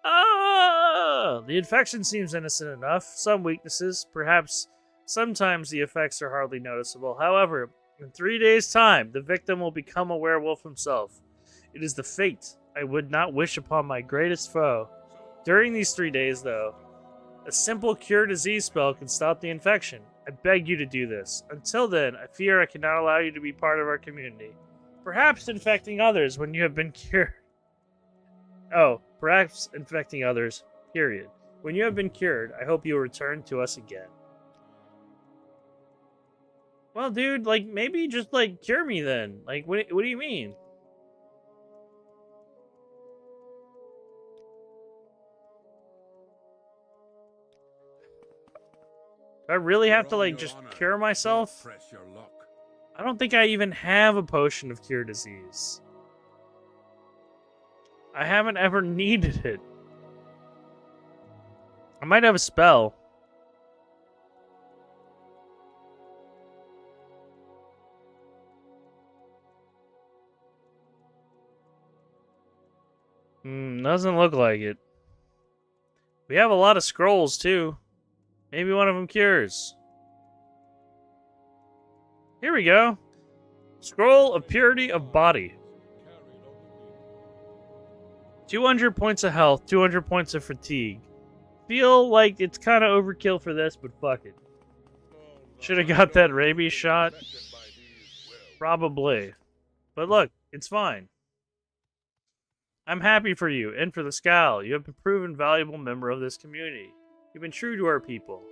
Ah! The infection seems innocent enough. Some weaknesses, perhaps sometimes the effects are hardly noticeable. However, in 3 days' time, the victim will become a werewolf himself. It is the fate I would not wish upon my greatest foe. During these 3 days, though, a simple cure disease spell can stop the infection. I beg you to do this. Until then, I fear I cannot allow you to be part of our community. Perhaps infecting others when you have been cured. Oh, perhaps infecting others, period. When you have been cured, I hope you will return to us again. Well, dude, like, maybe just, like, cure me then. Like, what do you mean? Do I really have to, like, just cure myself? I don't think I even have a potion of cure disease. I haven't ever needed it. I might have a spell. Doesn't look like it. We have a lot of scrolls, too. Maybe one of them cures. Here we go. Scroll of Purity of Body. 200 points of health, 200 points of fatigue. Feel like it's kind of overkill for this, but fuck it. Should have got that rabies shot. Probably. But look, it's fine. I'm happy for you, and for the Scowl. You have been proven valuable member of this community. You've been true to our people,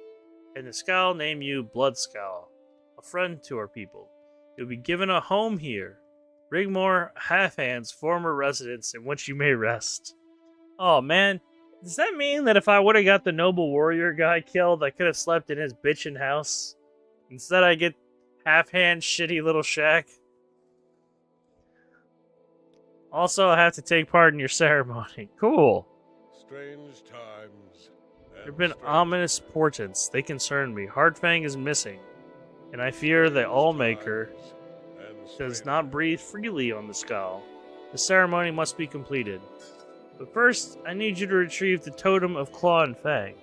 and the Scowl name you Blood Scowl, a friend to our people. You'll be given a home here, Rigmore Halfhand's former residence in which you may rest. Oh man, does that mean that if I would have got the noble warrior guy killed, I could have slept in his bitchin' house? Instead I get Halfhand's shitty little shack? Also, I have to take part in your ceremony. Cool. Strange times. There have been ominous portents. They concern me. Heartfang is missing, and I fear the Allmaker does not breathe freely on the Scowl. The ceremony must be completed. But first, I need you to retrieve the totem of Claw and Fang.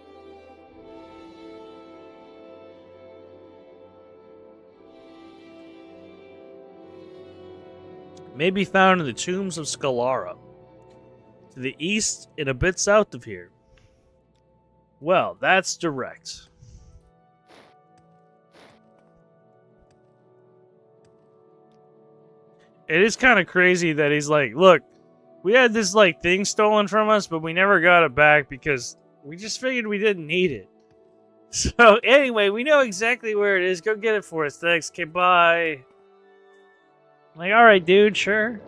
May be found in the tombs of Scalara, to the east and a bit south of here. Well, that's direct. It is kind of crazy that he's like, look, we had this like thing stolen from us, but we never got it back because we just figured we didn't need it. So anyway, we know exactly where it is. Go get it for us. Thanks. Okay, bye. Like, all right, dude, sure.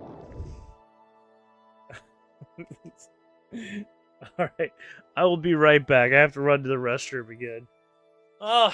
All right, I will be right back. I have to run to the restroom again. Oh.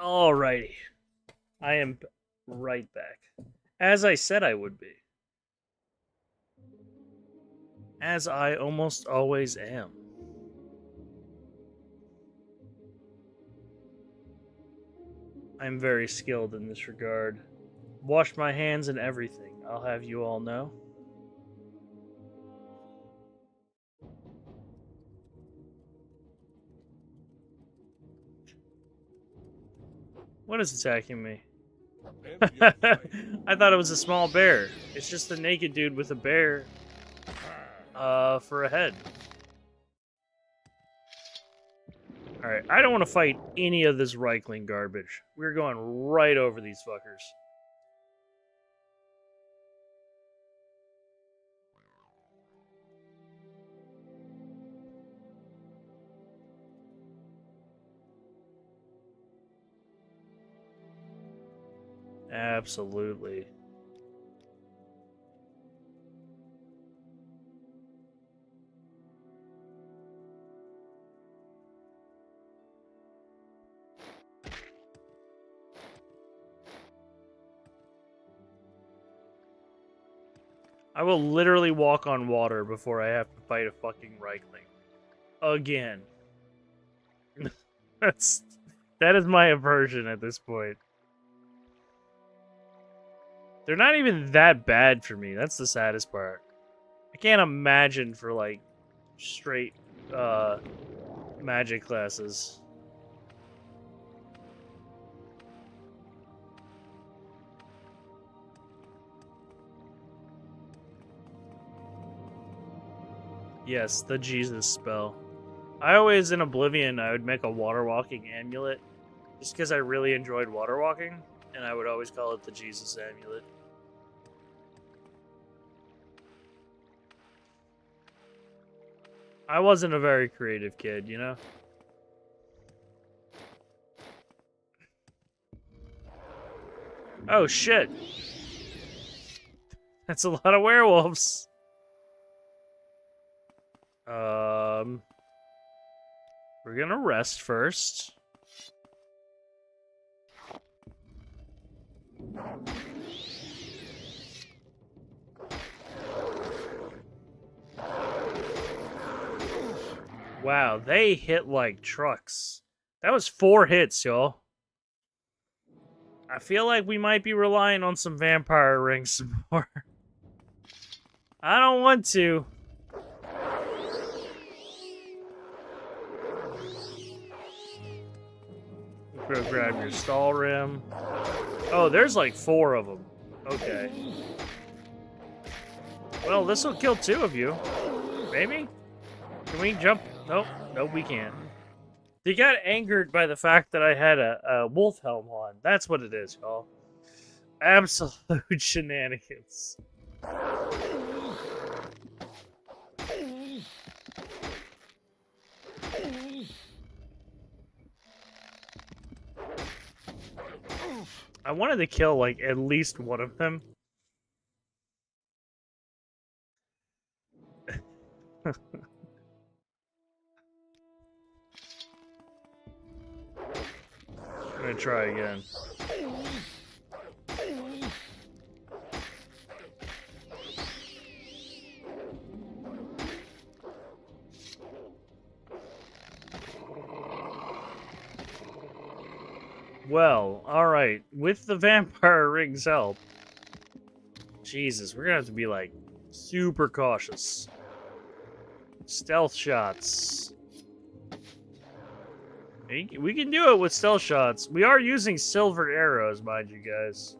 Alrighty. I am right back. As I said I would be. As I almost always am. I'm very skilled in this regard. Wash my hands and everything, I'll have you all know. What is attacking me? I thought it was a small bear. It's just a naked dude with a bear for a head. Alright, I don't want to fight any of this Reichling garbage. We're going right over these fuckers. Absolutely. I will literally walk on water before I have to fight a fucking Reichling. Again. That is my aversion at this point. They're not even that bad for me. That's the saddest part. I can't imagine for, like, straight, magic classes. Yes, the Jesus spell. I always, in Oblivion, I would make a water walking amulet. Just because I really enjoyed water walking. And I would always call it the Jesus amulet. I wasn't a very creative kid, you know? Oh, shit. That's a lot of werewolves. We're gonna rest first. Wow, they hit like trucks. That was 4 hits, y'all. I feel like we might be relying on some vampire rings some more. I don't want to. Go grab your stall rim. Oh, there's like 4 of them. Okay. Well, this will kill 2 of you. Maybe? Can we jump? Nope. Nope, we can't. They got angered by the fact that I had a wolf helm on. That's what it is, y'all. Absolute shenanigans. I wanted to kill, like, at least one of them. I'm gonna try again. Well, alright. With the vampire ring's help. Jesus, we're gonna have to be, like, super cautious. Stealth shots. We can do it with stealth shots. We are using silver arrows, mind you guys.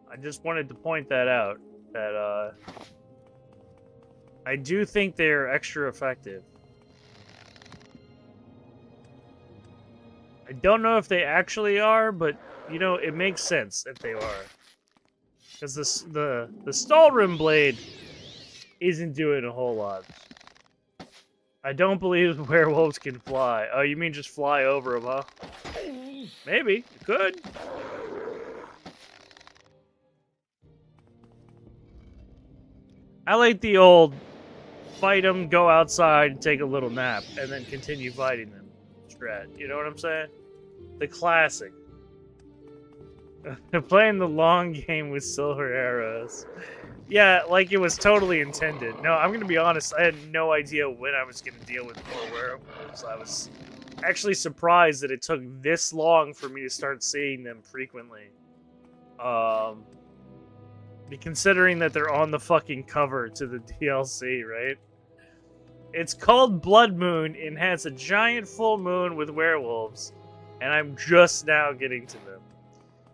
I just wanted to point that out. That, I do think they're extra effective. I don't know if they actually are, but, you know, it makes sense if they are. Because the stall rim blade isn't doing a whole lot. I don't believe werewolves can fly. Oh, you mean just fly over them, huh? Maybe. You could. I like the old fight them, go outside, and take a little nap, and then continue fighting them strat. You know what I'm saying? The classic. Playing the long game with silver arrows. Yeah, like it was totally intended. No, I'm gonna be honest, I had no idea when I was gonna deal with more werewolves. I was actually surprised that it took this long for me to start seeing them frequently. Considering that they're on the fucking cover to the DLC, right? It's called Blood Moon and has a giant full moon with werewolves, and I'm just now getting to them.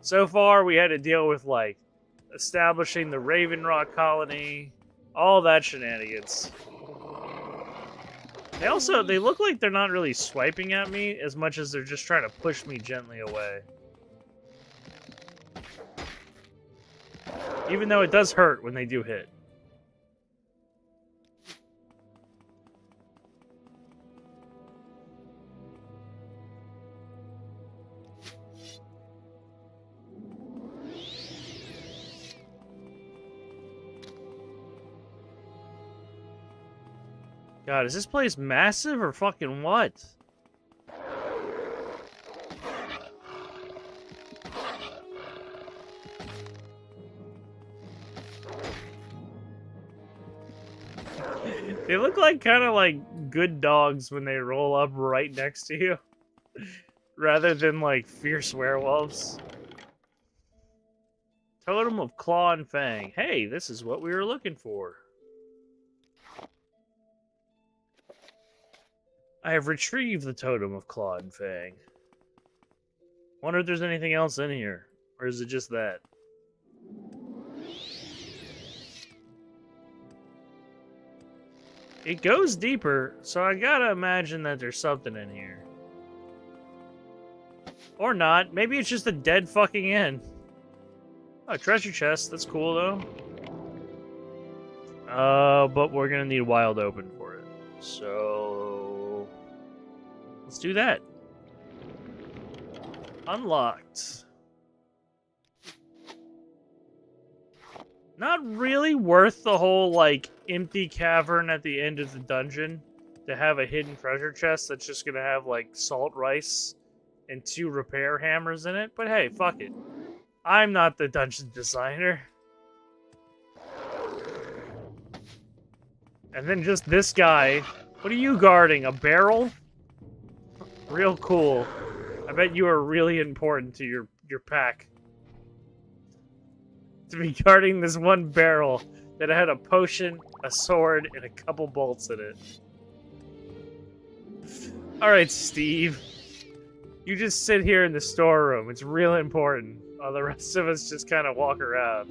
So far, we had to deal with, like, establishing the Raven Rock colony, all that shenanigans. They look like they're not really swiping at me as much as they're just trying to push me gently away. Even though it does hurt when they do hit. God, is this place massive or fucking what? They look like kind of like good dogs when they roll up right next to you. Rather than like fierce werewolves. Totem of Claw and Fang. Hey, this is what we were looking for. I have retrieved the Totem of Claw and Fang. Wonder if there's anything else in here. Or is it just that? It goes deeper, so I gotta imagine that there's something in here. Or not. Maybe it's just a dead fucking end. Oh, treasure chest. That's cool, though. But we're gonna need wild open for it. So... let's do that. Unlocked. Not really worth the whole, like, empty cavern at the end of the dungeon to have a hidden treasure chest that's just gonna have, like, salt rice and 2 repair hammers in it. But hey, fuck it. I'm not the dungeon designer. And then just this guy. What are you guarding? A barrel? Real cool. I bet you are really important to your pack. To be guarding this one barrel that had a potion, a sword, and a couple bolts in it. Alright, Steve. You just sit here in the storeroom. It's real important. While the rest of us just kind of walk around.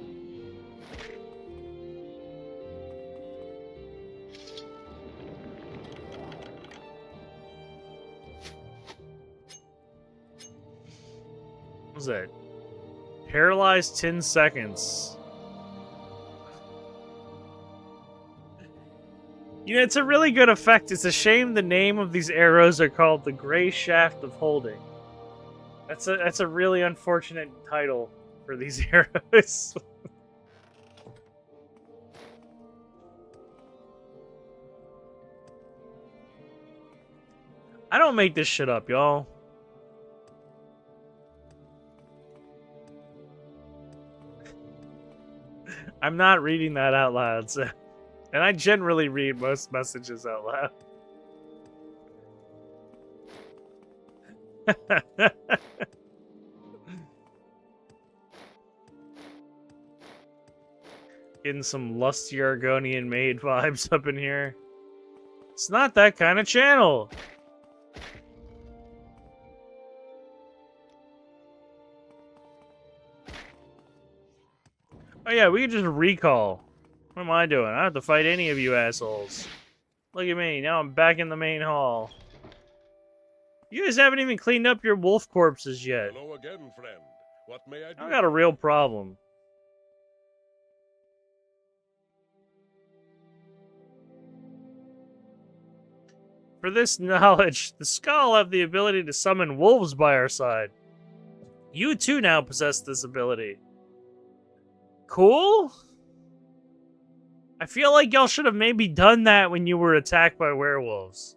What was that? Paralyzed 10 seconds. You know, it's a really good effect. It's a shame the name of these arrows are called the Gray Shaft of Holding. That's a really unfortunate title for these arrows. I don't make this shit up, y'all. I'm not reading that out loud, so... and I generally read most messages out loud. Getting some lusty Argonian maid vibes up in here. It's not that kind of channel. Oh yeah, we can just recall. What am I doing? I don't have to fight any of you assholes. Look at me, now I'm back in the main hall. You guys haven't even cleaned up your wolf corpses yet. Hello again, friend. What may I do? I got a real problem. For this knowledge, the Skull have the ability to summon wolves by our side. You too now possess this ability. Cool? I feel like y'all should have maybe done that when you were attacked by werewolves.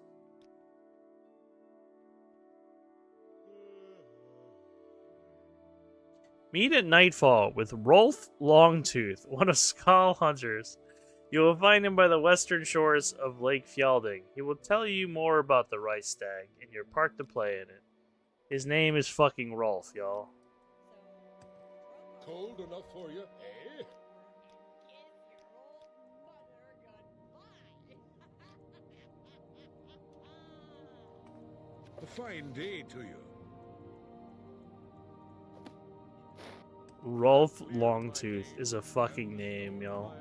Meet at nightfall with Rolf Longtooth, one of Skull Hunters. You will find him by the western shores of Lake Fjelding. He will tell you more about the Rice Stag and your part to play in it. His name is fucking Rolf, y'all. Cold enough for you, eh? A fine day to you. Rolf Longtooth is a fucking name, y'all.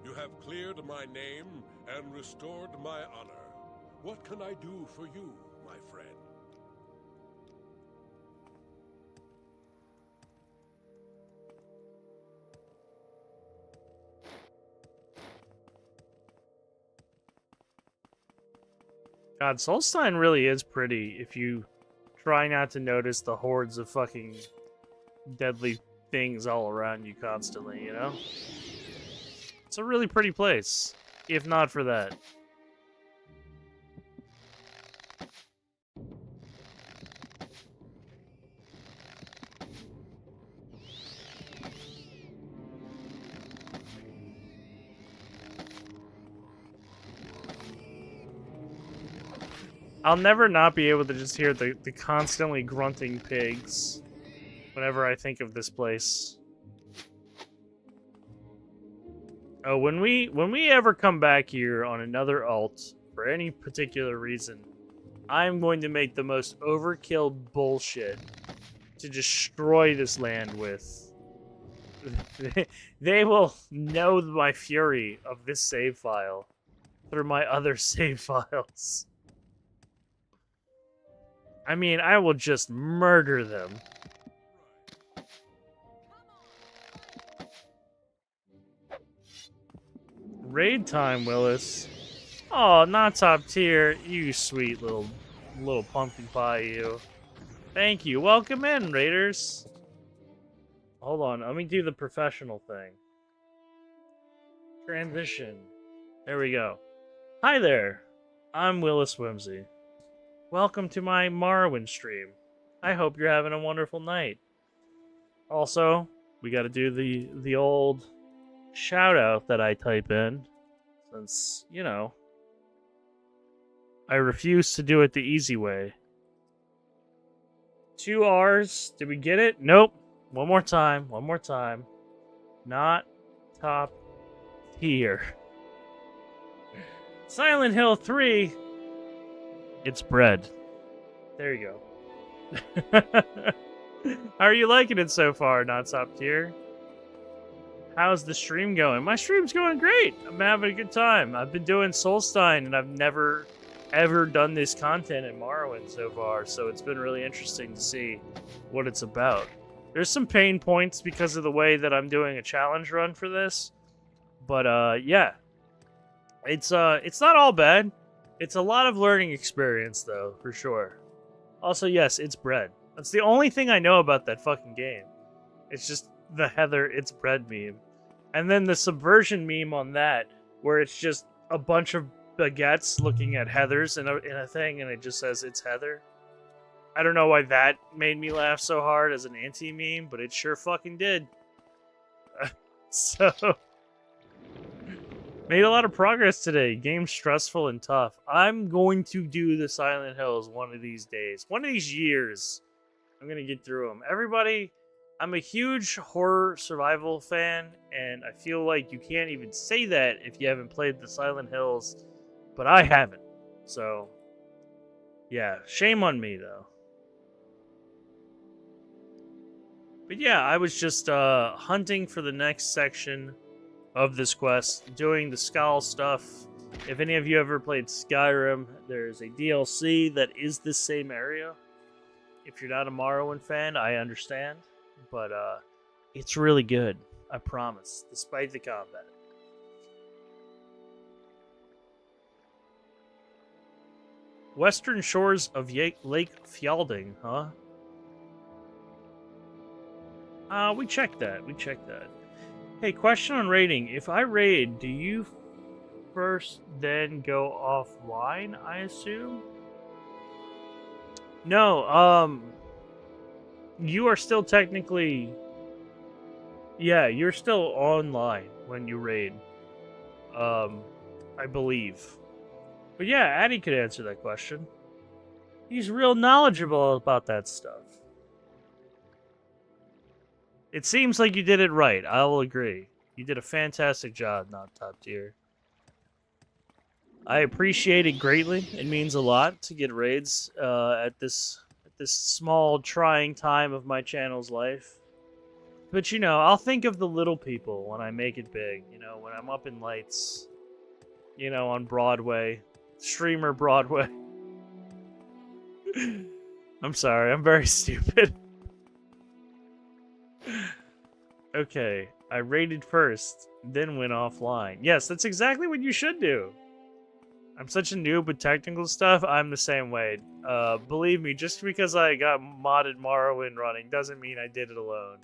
You have cleared my name and restored my honor. What can I do for you, my friend? God, Solstein really is pretty if you try not to notice the hordes of fucking deadly things all around you constantly, you know? It's a really pretty place, if not for that. I'll never not be able to just hear the constantly grunting pigs whenever I think of this place. Oh, when we ever come back here on another alt for any particular reason, I'm going to make the most overkill bullshit to destroy this land with. They will know my fury of this save file through my other save files. I mean, I will just murder them. Raid time, Willis. Oh, not top tier. You sweet little pumpkin pie, you. Thank you. Welcome in, Raiders. Hold on. Let me do the professional thing. Transition. There we go. Hi there. I'm Willis Whimsy. Welcome to my Morrowind stream. I hope you're having a wonderful night. Also, we got to do the old shout out that I type in, since, you know, I refuse to do it the easy way. 2 R's. Did we get it? Nope. One more time. One more time. Not top tier. Silent Hill 3. It's bread. There you go. How are you liking it so far, not top tier? How's the stream going? My stream's going great. I'm having a good time. I've been doing Solstein, and I've never, ever done this content in Morrowind so far, so it's been really interesting to see what it's about. There's some pain points because of the way that I'm doing a challenge run for this, but yeah. It's not all bad. It's a lot of learning experience, though, for sure. Also, yes, it's bread. That's the only thing I know about that fucking game. It's just the Heather, it's bread meme. And then the subversion meme on that, where it's just a bunch of baguettes looking at Heathers in a thing, and it just says, it's Heather. I don't know why that made me laugh so hard as an anti-meme, but it sure fucking did. So... Made a lot of progress today. Game's stressful and tough. I'm going to do the Silent Hills one of these days. One of these years. I'm going to get through them. Everybody, I'm a huge horror survival fan, and I feel like you can't even say that if you haven't played the Silent Hills, but I haven't. So, yeah, shame on me, though. But yeah, I was just hunting for the next section of this quest, doing the Skull stuff. If any of you ever played Skyrim, there's a DLC that is this same area. If you're not a Morrowind fan, I understand, but it's really good, I promise, despite the combat. Western shores of Lake Fjelding, huh? We checked that. Hey, question on raiding. If I raid, do you first then go offline, I assume? No, you are still technically... Yeah, you're still online when you raid. I believe. But yeah, Addy could answer that question. He's real knowledgeable about that stuff. It seems like you did it right. I will agree. You did a fantastic job, not top tier. I appreciate it greatly. It means a lot to get raids at this small, trying time of my channel's life. But you know, I'll think of the little people when I make it big. You know, when I'm up in lights. You know, on Broadway, streamer Broadway. I'm sorry, I'm very stupid. Okay, I raided first, then went offline. Yes, that's exactly what you should do. I'm such a noob with technical stuff, I'm the same way. Believe me, just because I got modded Morrowind running doesn't mean I did it alone.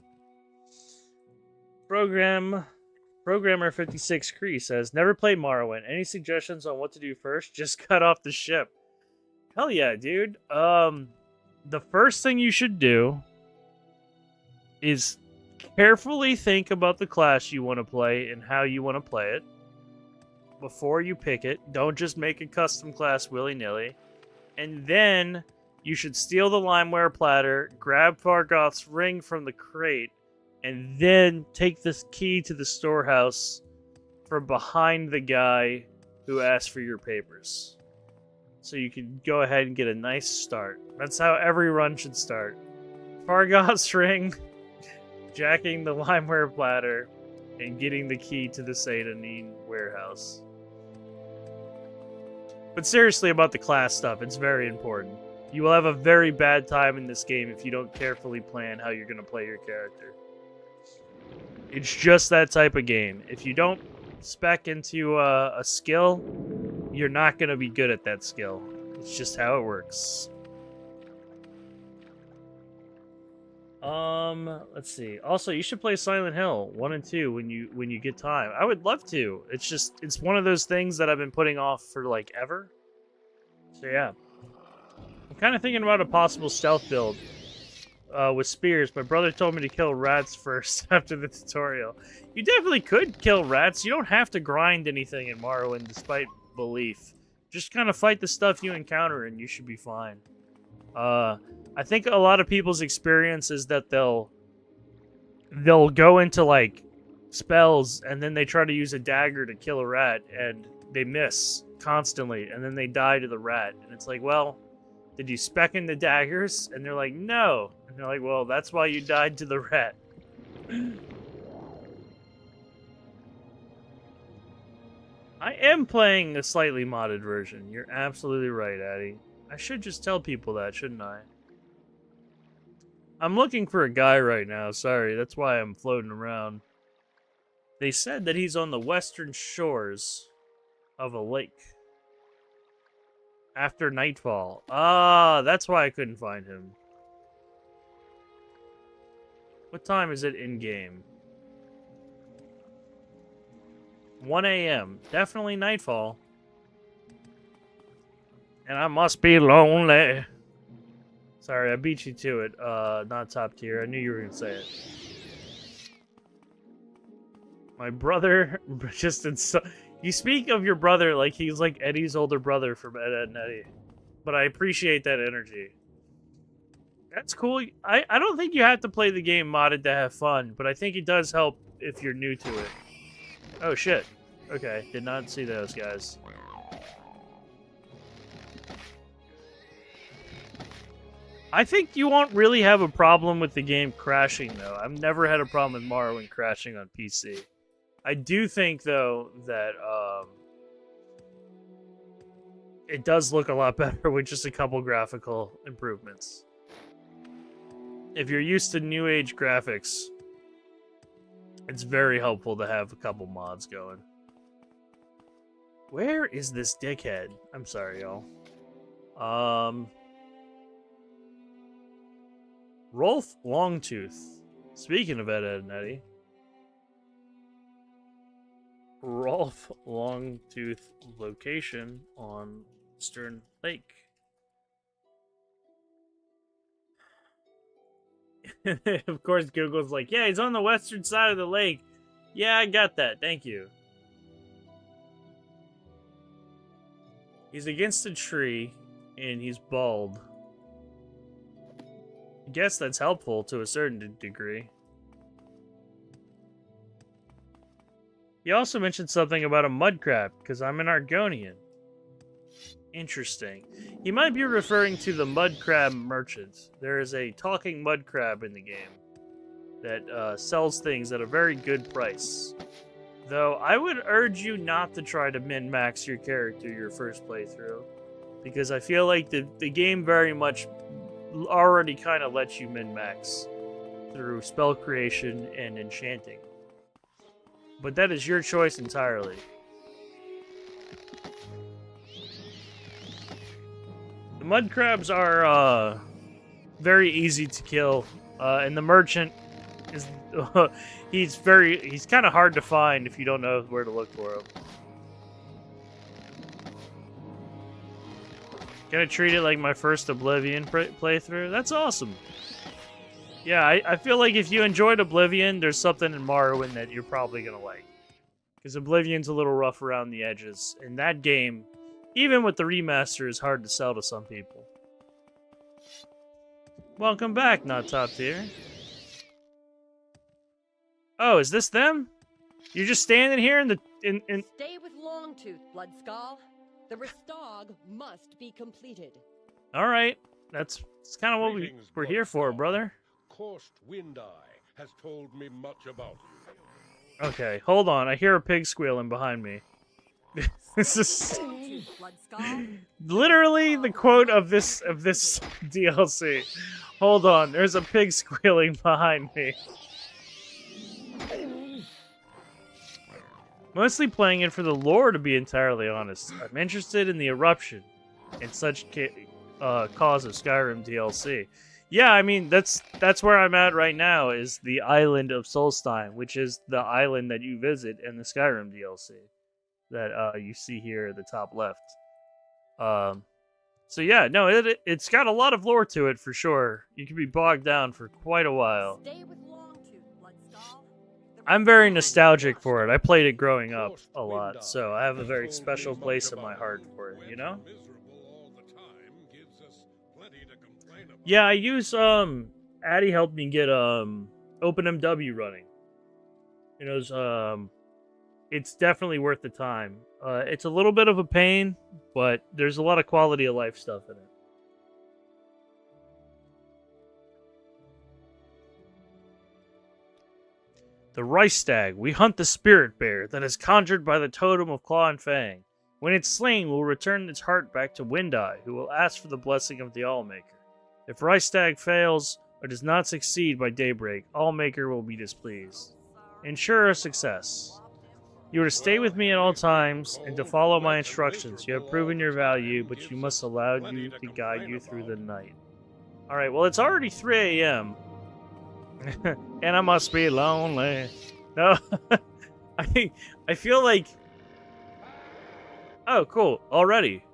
Programmer 56 Cree says, never played Morrowind. Any suggestions on what to do first? Just cut off the ship. Hell yeah, dude. The first thing you should do is carefully think about the class you want to play and how you want to play it. Before you pick it, don't just make a custom class willy-nilly. And then you should steal the limeware platter, grab Fargoth's ring from the crate, and then take this key to the storehouse from behind the guy who asked for your papers. So you can go ahead and get a nice start. That's how every run should start. Fargoth's ring, jacking the limeware platter, and getting the key to the Satanine warehouse. But seriously about the class stuff, it's very important. You will have a very bad time in this game if you don't carefully plan how you're going to play your character. It's just that type of game. If you don't spec into a skill, you're not going to be good at that skill. It's just how it works. Let's see. Also, you should play Silent Hill 1 and 2 when you get time. I would love to. It's one of those things that I've been putting off for like ever. So yeah. I'm kind of thinking about a possible stealth build with spears. My brother told me to kill rats first after the tutorial. You definitely could kill rats. You don't have to grind anything in Morrowind despite belief. Just kind of fight the stuff you encounter and you should be fine. I think a lot of people's experience is that they'll go into like spells and then they try to use a dagger to kill a rat and they miss constantly and then they die to the rat and it's like, well, did you spec in the daggers? And they're like, no. And they're like, well, that's why you died to the rat. I am playing a slightly modded version. You're absolutely right, Addy. I should just tell people that, shouldn't I? I'm looking for a guy right now. Sorry, that's why I'm floating around. They said that he's on the western shores of a lake. After nightfall. Ah, that's why I couldn't find him. What time is it in-game? 1 a.m. Definitely nightfall. And I must be lonely. Sorry, I beat you to it. Not top tier. I knew you were going to say it. My brother just... You speak of your brother like he's like Eddie's older brother from Ed, Edd and Eddy. But I appreciate that energy. That's cool. I don't think you have to play the game modded to have fun, but I think it does help if you're new to it. Oh, shit. Okay, did not see those guys. I think you won't really have a problem with the game crashing, though. I've never had a problem with Morrowind crashing on PC. I do think, though, that it does look a lot better with just a couple graphical improvements. If you're used to new age graphics, it's very helpful to have a couple mods going. Where is this dickhead? I'm sorry, y'all. Rolf Longtooth. Speaking of Ed, Edd and Eddy. Rolf Longtooth location on Stern Lake. Of course, Google's like, yeah, he's on the western side of the lake. Yeah, I got that. Thank you. He's against a tree, and he's bald. I guess that's helpful to a certain degree. He also mentioned something about a mud crab, because I'm an Argonian. Interesting. He might be referring to the mud crab merchant. There is a talking mud crab in the game that sells things at a very good price. Though, I would urge you not to try to min-max your character your first playthrough. Because I feel like the game very much already kind of lets you min-max through spell creation and enchanting. But that is your choice entirely. The mud crabs are very easy to kill, and the merchant is he's kind of hard to find if you don't know where to look for him. Gonna treat it like my first Oblivion playthrough. That's awesome. Yeah, I feel like if you enjoyed Oblivion, there's something in Morrowind that you're probably gonna like. Because Oblivion's a little rough around the edges, and that game, even with the remaster, is hard to sell to some people. Welcome back, not top tier. Oh, is this them? You're just standing here in the Stay with Longtooth, Bloodskull. The Restog must be completed. All right, that's kind of what we're here for, brother. Coursed Wind Eye has told me much about you. Okay, hold on. I hear a pig squealing behind me. This is literally the quote of this DLC. Hold on, there's a pig squealing behind me. Mostly playing it for the lore, to be entirely honest. I'm interested in the eruption and such cause of Skyrim DLC. Yeah, I mean, that's where I'm at right now, is the island of Solstheim, which is the island that you visit in the Skyrim DLC that you see here at the top left. So yeah, no, it's got a lot of lore to it for sure. You can be bogged down for quite a while. Stay with Longtooth, Bloodskull. I'm very nostalgic for it. I played it growing up a lot, so I have a very special place in my heart for it, you know? Yeah, I use Addy helped me get OpenMW running. You know, it's definitely worth the time. It's a little bit of a pain, but there's a lot of quality of life stuff in it. The Rice Stag. We hunt the spirit bear that is conjured by the totem of Claw and Fang. When it's slain, we'll return its heart back to Wind Eye, who will ask for the blessing of the Allmaker. If Rice Stag fails or does not succeed by daybreak, Allmaker will be displeased. Ensure a success. You are to stay with me at all times and to follow my instructions. You have proven your value, but you must allow you to guide you through the night. Alright, well, it's already 3 a.m. And I must be lonely. No, I feel like... Oh, cool. Already.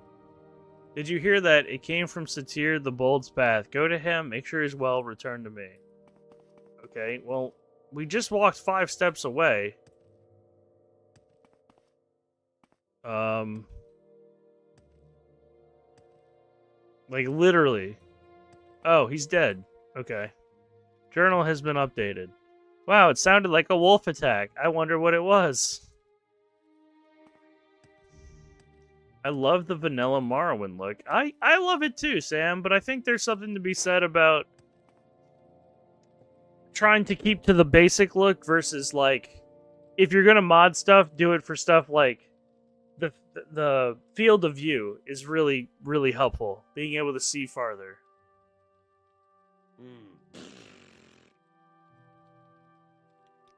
Did you hear that? It came from Satyr the Bold's path. Go to him, make sure he's well, return to me. Okay, well, we just walked 5 steps away. Like, literally. Oh, he's dead. Okay. Journal has been updated. Wow, it sounded like a wolf attack. I wonder what it was. I love the vanilla Morrowind look. I love it too, Sam, but I think there's something to be said about trying to keep to the basic look versus, like, if you're gonna mod stuff, do it for stuff like the field of view is really, really helpful. Being able to see farther.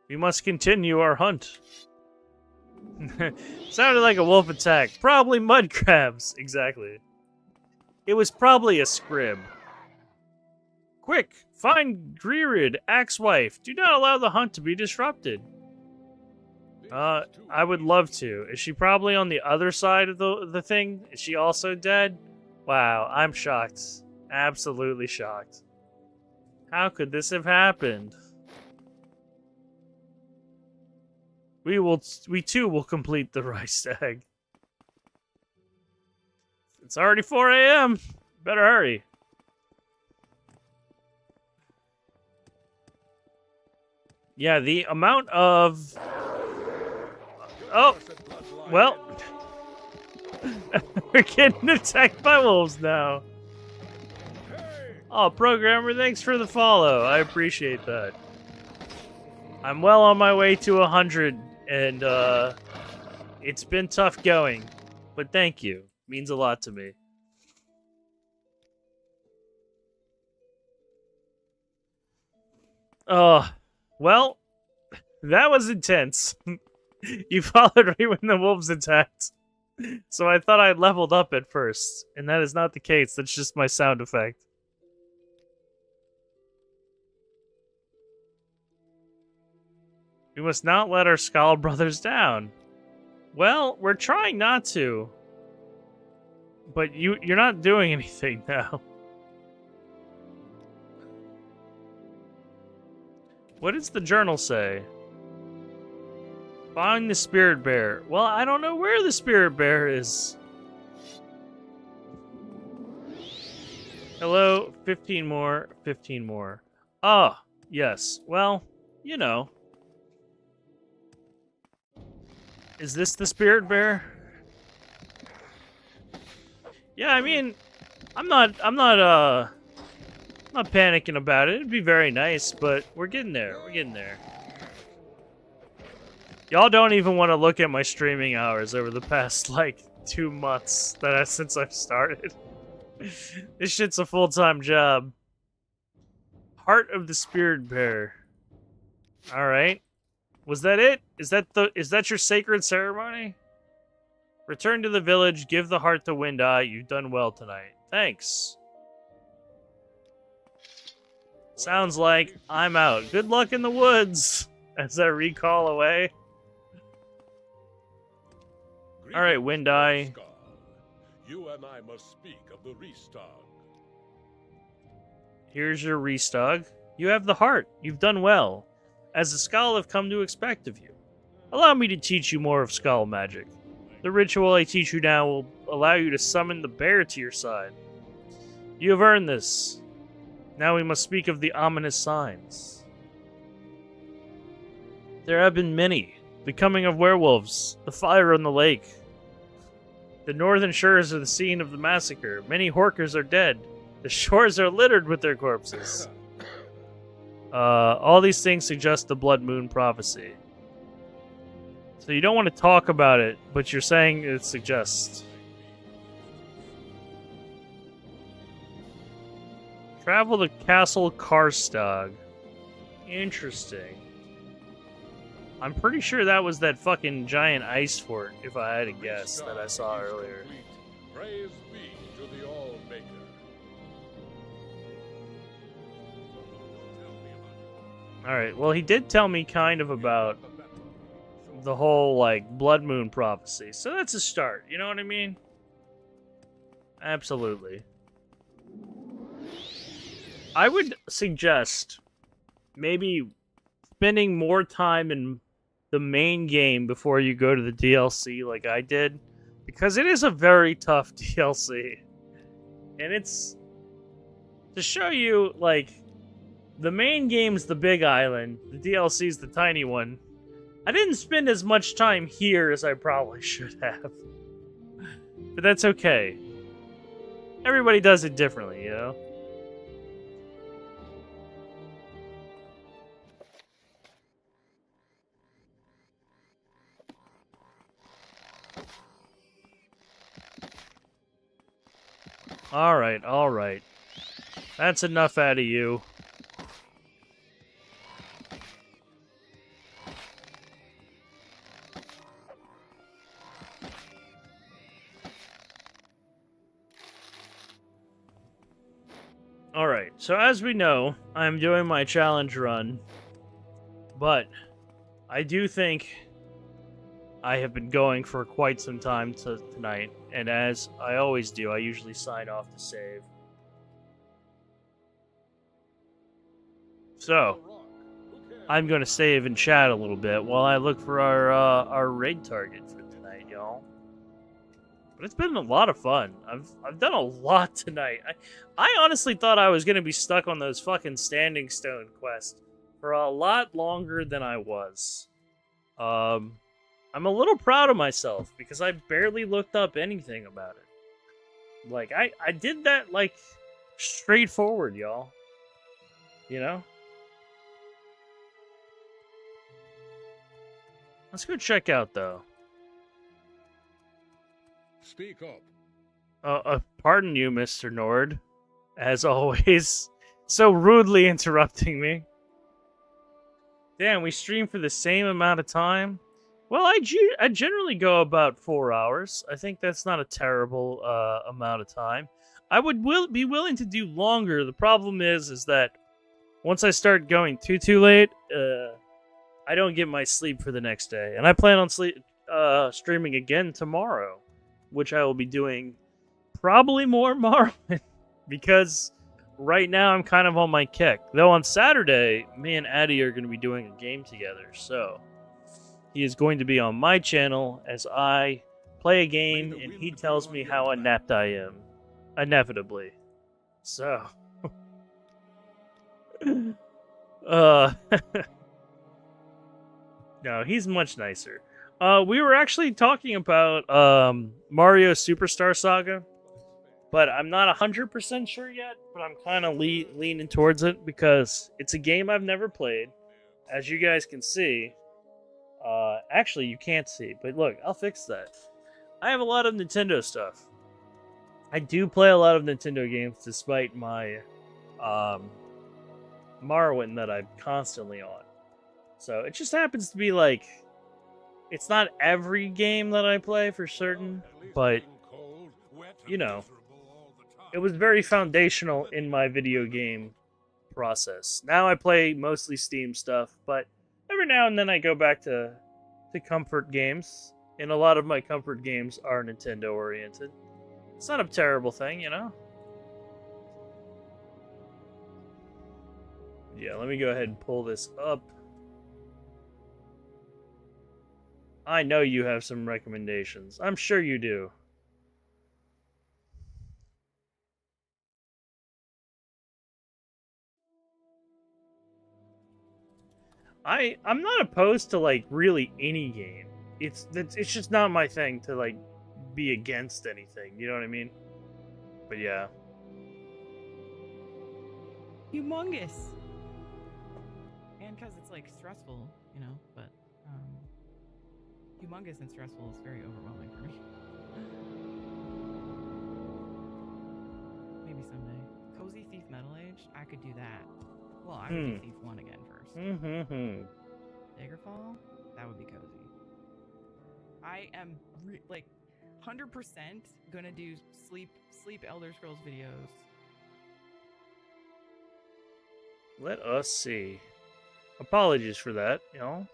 We must continue our hunt. Sounded like a wolf attack. Probably mud crabs. Exactly. It was probably a scrib. Quick! Find Greerid, Axewife. Do not allow the hunt to be disrupted. I would love to. Is she probably on the other side of the thing? Is she also dead? Wow, I'm shocked. Absolutely shocked. How could this have happened? We too will complete the rice egg. It's already 4 a.m. Better hurry. Yeah, the amount of... Oh, well. We're getting attacked by wolves now. Oh, programmer, thanks for the follow. I appreciate that. I'm well on my way to 100, and it's been tough going. But thank you. Means a lot to me. Oh, well, that was intense. You followed me when the wolves attacked. So I thought I leveled up at first, and that is not the case. That's just my sound effect. We must not let our Skull brothers down. Well, we're trying not to. But you're not doing anything now. What does the journal say? Find the spirit bear. Well, I don't know where the spirit bear is. Hello, 15 more, 15 more. Ah, yes. Well, you know. Is this the spirit bear? Yeah, I mean, I'm not panicking about it. It'd be very nice, but we're getting there. We're getting there. Y'all don't even want to look at my streaming hours over the past, like, 2 months since I've started. This shit's a full-time job. Heart of the Spirit Bear. Alright. Was that it? Is that your sacred ceremony? Return to the village, give the heart to Wind Eye. You've done well tonight. Thanks. Sounds like I'm out. Good luck in the woods. As I recall away. Alright, Wind Eye. You and I must speak of the Restog. Here's your Restog. You have the heart. You've done well. As the Skull have come to expect of you. Allow me to teach you more of Skull magic. The ritual I teach you now will allow you to summon the bear to your side. You have earned this. Now we must speak of the ominous signs. There have been many. The coming of werewolves, the fire on the lake. The northern shores are the scene of the massacre. Many Horkers are dead. The shores are littered with their corpses. All these things suggest the Blood Moon prophecy. So you don't want to talk about it, but you're saying it suggests. Travel to Castle Karstag. Interesting. I'm pretty sure that was that fucking giant ice fort, if I had to guess, that I saw earlier. Praise be to the All-Maker. Alright, well, he did tell me kind of about the whole, like, Blood Moon prophecy. So that's a start, you know what I mean? Absolutely. I would suggest maybe spending more time in the main game before you go to the DLC like I did. Because it is a very tough DLC. And it's... to show you, like... the main game's the big island. The DLC's the tiny one. I didn't spend as much time here as I probably should have. But that's okay. Everybody does it differently, you know? Alright, alright. That's enough out of you. Alright, so as we know, I'm doing my challenge run, but I do think I have been going for quite some time tonight, and as I always do, I usually sign off to save. So, I'm going to save and chat a little bit while I look for our raid target for tonight, y'all. But it's been a lot of fun. I've done a lot tonight. I honestly thought I was going to be stuck on those fucking Standing Stone quests for a lot longer than I was. I'm a little proud of myself because I barely looked up anything about it. Like, I did that, like, straightforward, y'all. You know? Let's go check out, though. Speak up. Pardon you, Mr. Nord. As always. So rudely interrupting me. Damn, we stream for the same amount of time? Well, I generally go about 4 hours. I think that's not a terrible amount of time. I would be willing to do longer. The problem is that once I start going too late, I don't get my sleep for the next day. And I plan on streaming again tomorrow, which I will be doing probably more Morrowind because right now I'm kind of on my kick. Though on Saturday, me and Addy are going to be doing a game together, so he is going to be on my channel as I play a game and he tells me how inept I am. Inevitably. So. No, he's much nicer. We were actually talking about Mario Superstar Saga, but I'm not 100% sure yet, but I'm kind of leaning towards it because it's a game I've never played. As you guys can see, actually you can't see, but look, I'll fix that. I have a lot of Nintendo stuff. I do play a lot of Nintendo games despite my Morrowind that I'm constantly on. So it just happens to be like, it's not every game that I play for certain, but, you know, it was very foundational in my video game process. Now I play mostly Steam stuff, but every now and then I go back to comfort games, and a lot of my comfort games are Nintendo-oriented. It's not a terrible thing, you know? Yeah, let me go ahead and pull this up. I know you have some recommendations. I'm sure you do. I'm not opposed to like really any game. It's just not my thing to like be against anything. You know what I mean? But yeah. Humongous. And because it's like stressful, you know, but humongous and stressful is very overwhelming for me. Maybe someday. Cozy Thief Metal Age, I could do that. Well, I would do Thief 1 again first. Daggerfall, that would be cozy. I am like 100% gonna do sleep Elder Scrolls videos. Let us see. Apologies for that, you know.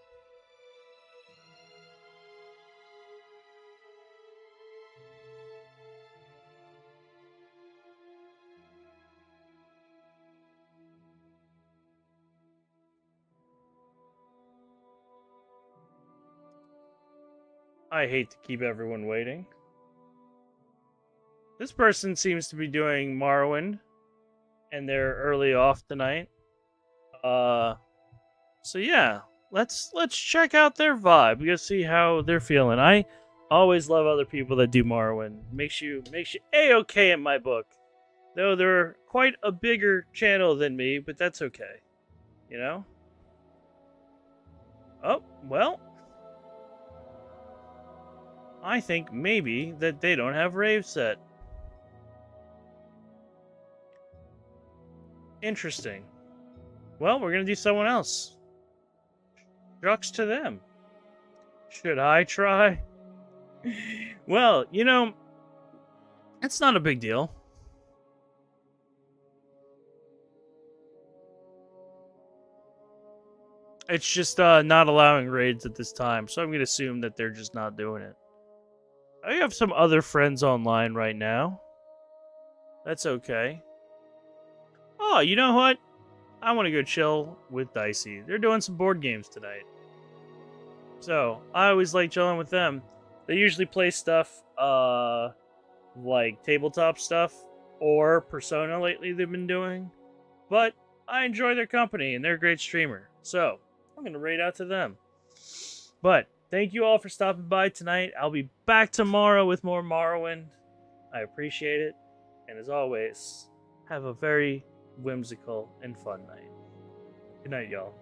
I hate to keep everyone waiting. This person seems to be doing Morrowind, and they're early off tonight. So yeah, let's check out their vibe. We gotta see how they're feeling. I always love other people that do Morrowind. Makes you A-okay in my book. Though they're quite a bigger channel than me, but that's okay. You know? Oh, well. I think maybe that they don't have rave set. Interesting. Well, we're gonna do someone else. Shucks to them. Should I try? Well, you know, it's not a big deal. It's just not allowing raids at this time, so I'm gonna assume that they're just not doing it. I have some other friends online right now. That's okay. Oh, you know what? I want to go chill with Dicey. They're doing some board games tonight. So, I always like chilling with them. They usually play stuff, like tabletop stuff or Persona lately they've been doing. But I enjoy their company and they're a great streamer. So, I'm going to raid out to them. But, thank you all for stopping by tonight. I'll be back tomorrow with more Morrowind. I appreciate it. And as always, have a very whimsical and fun night. Good night, y'all.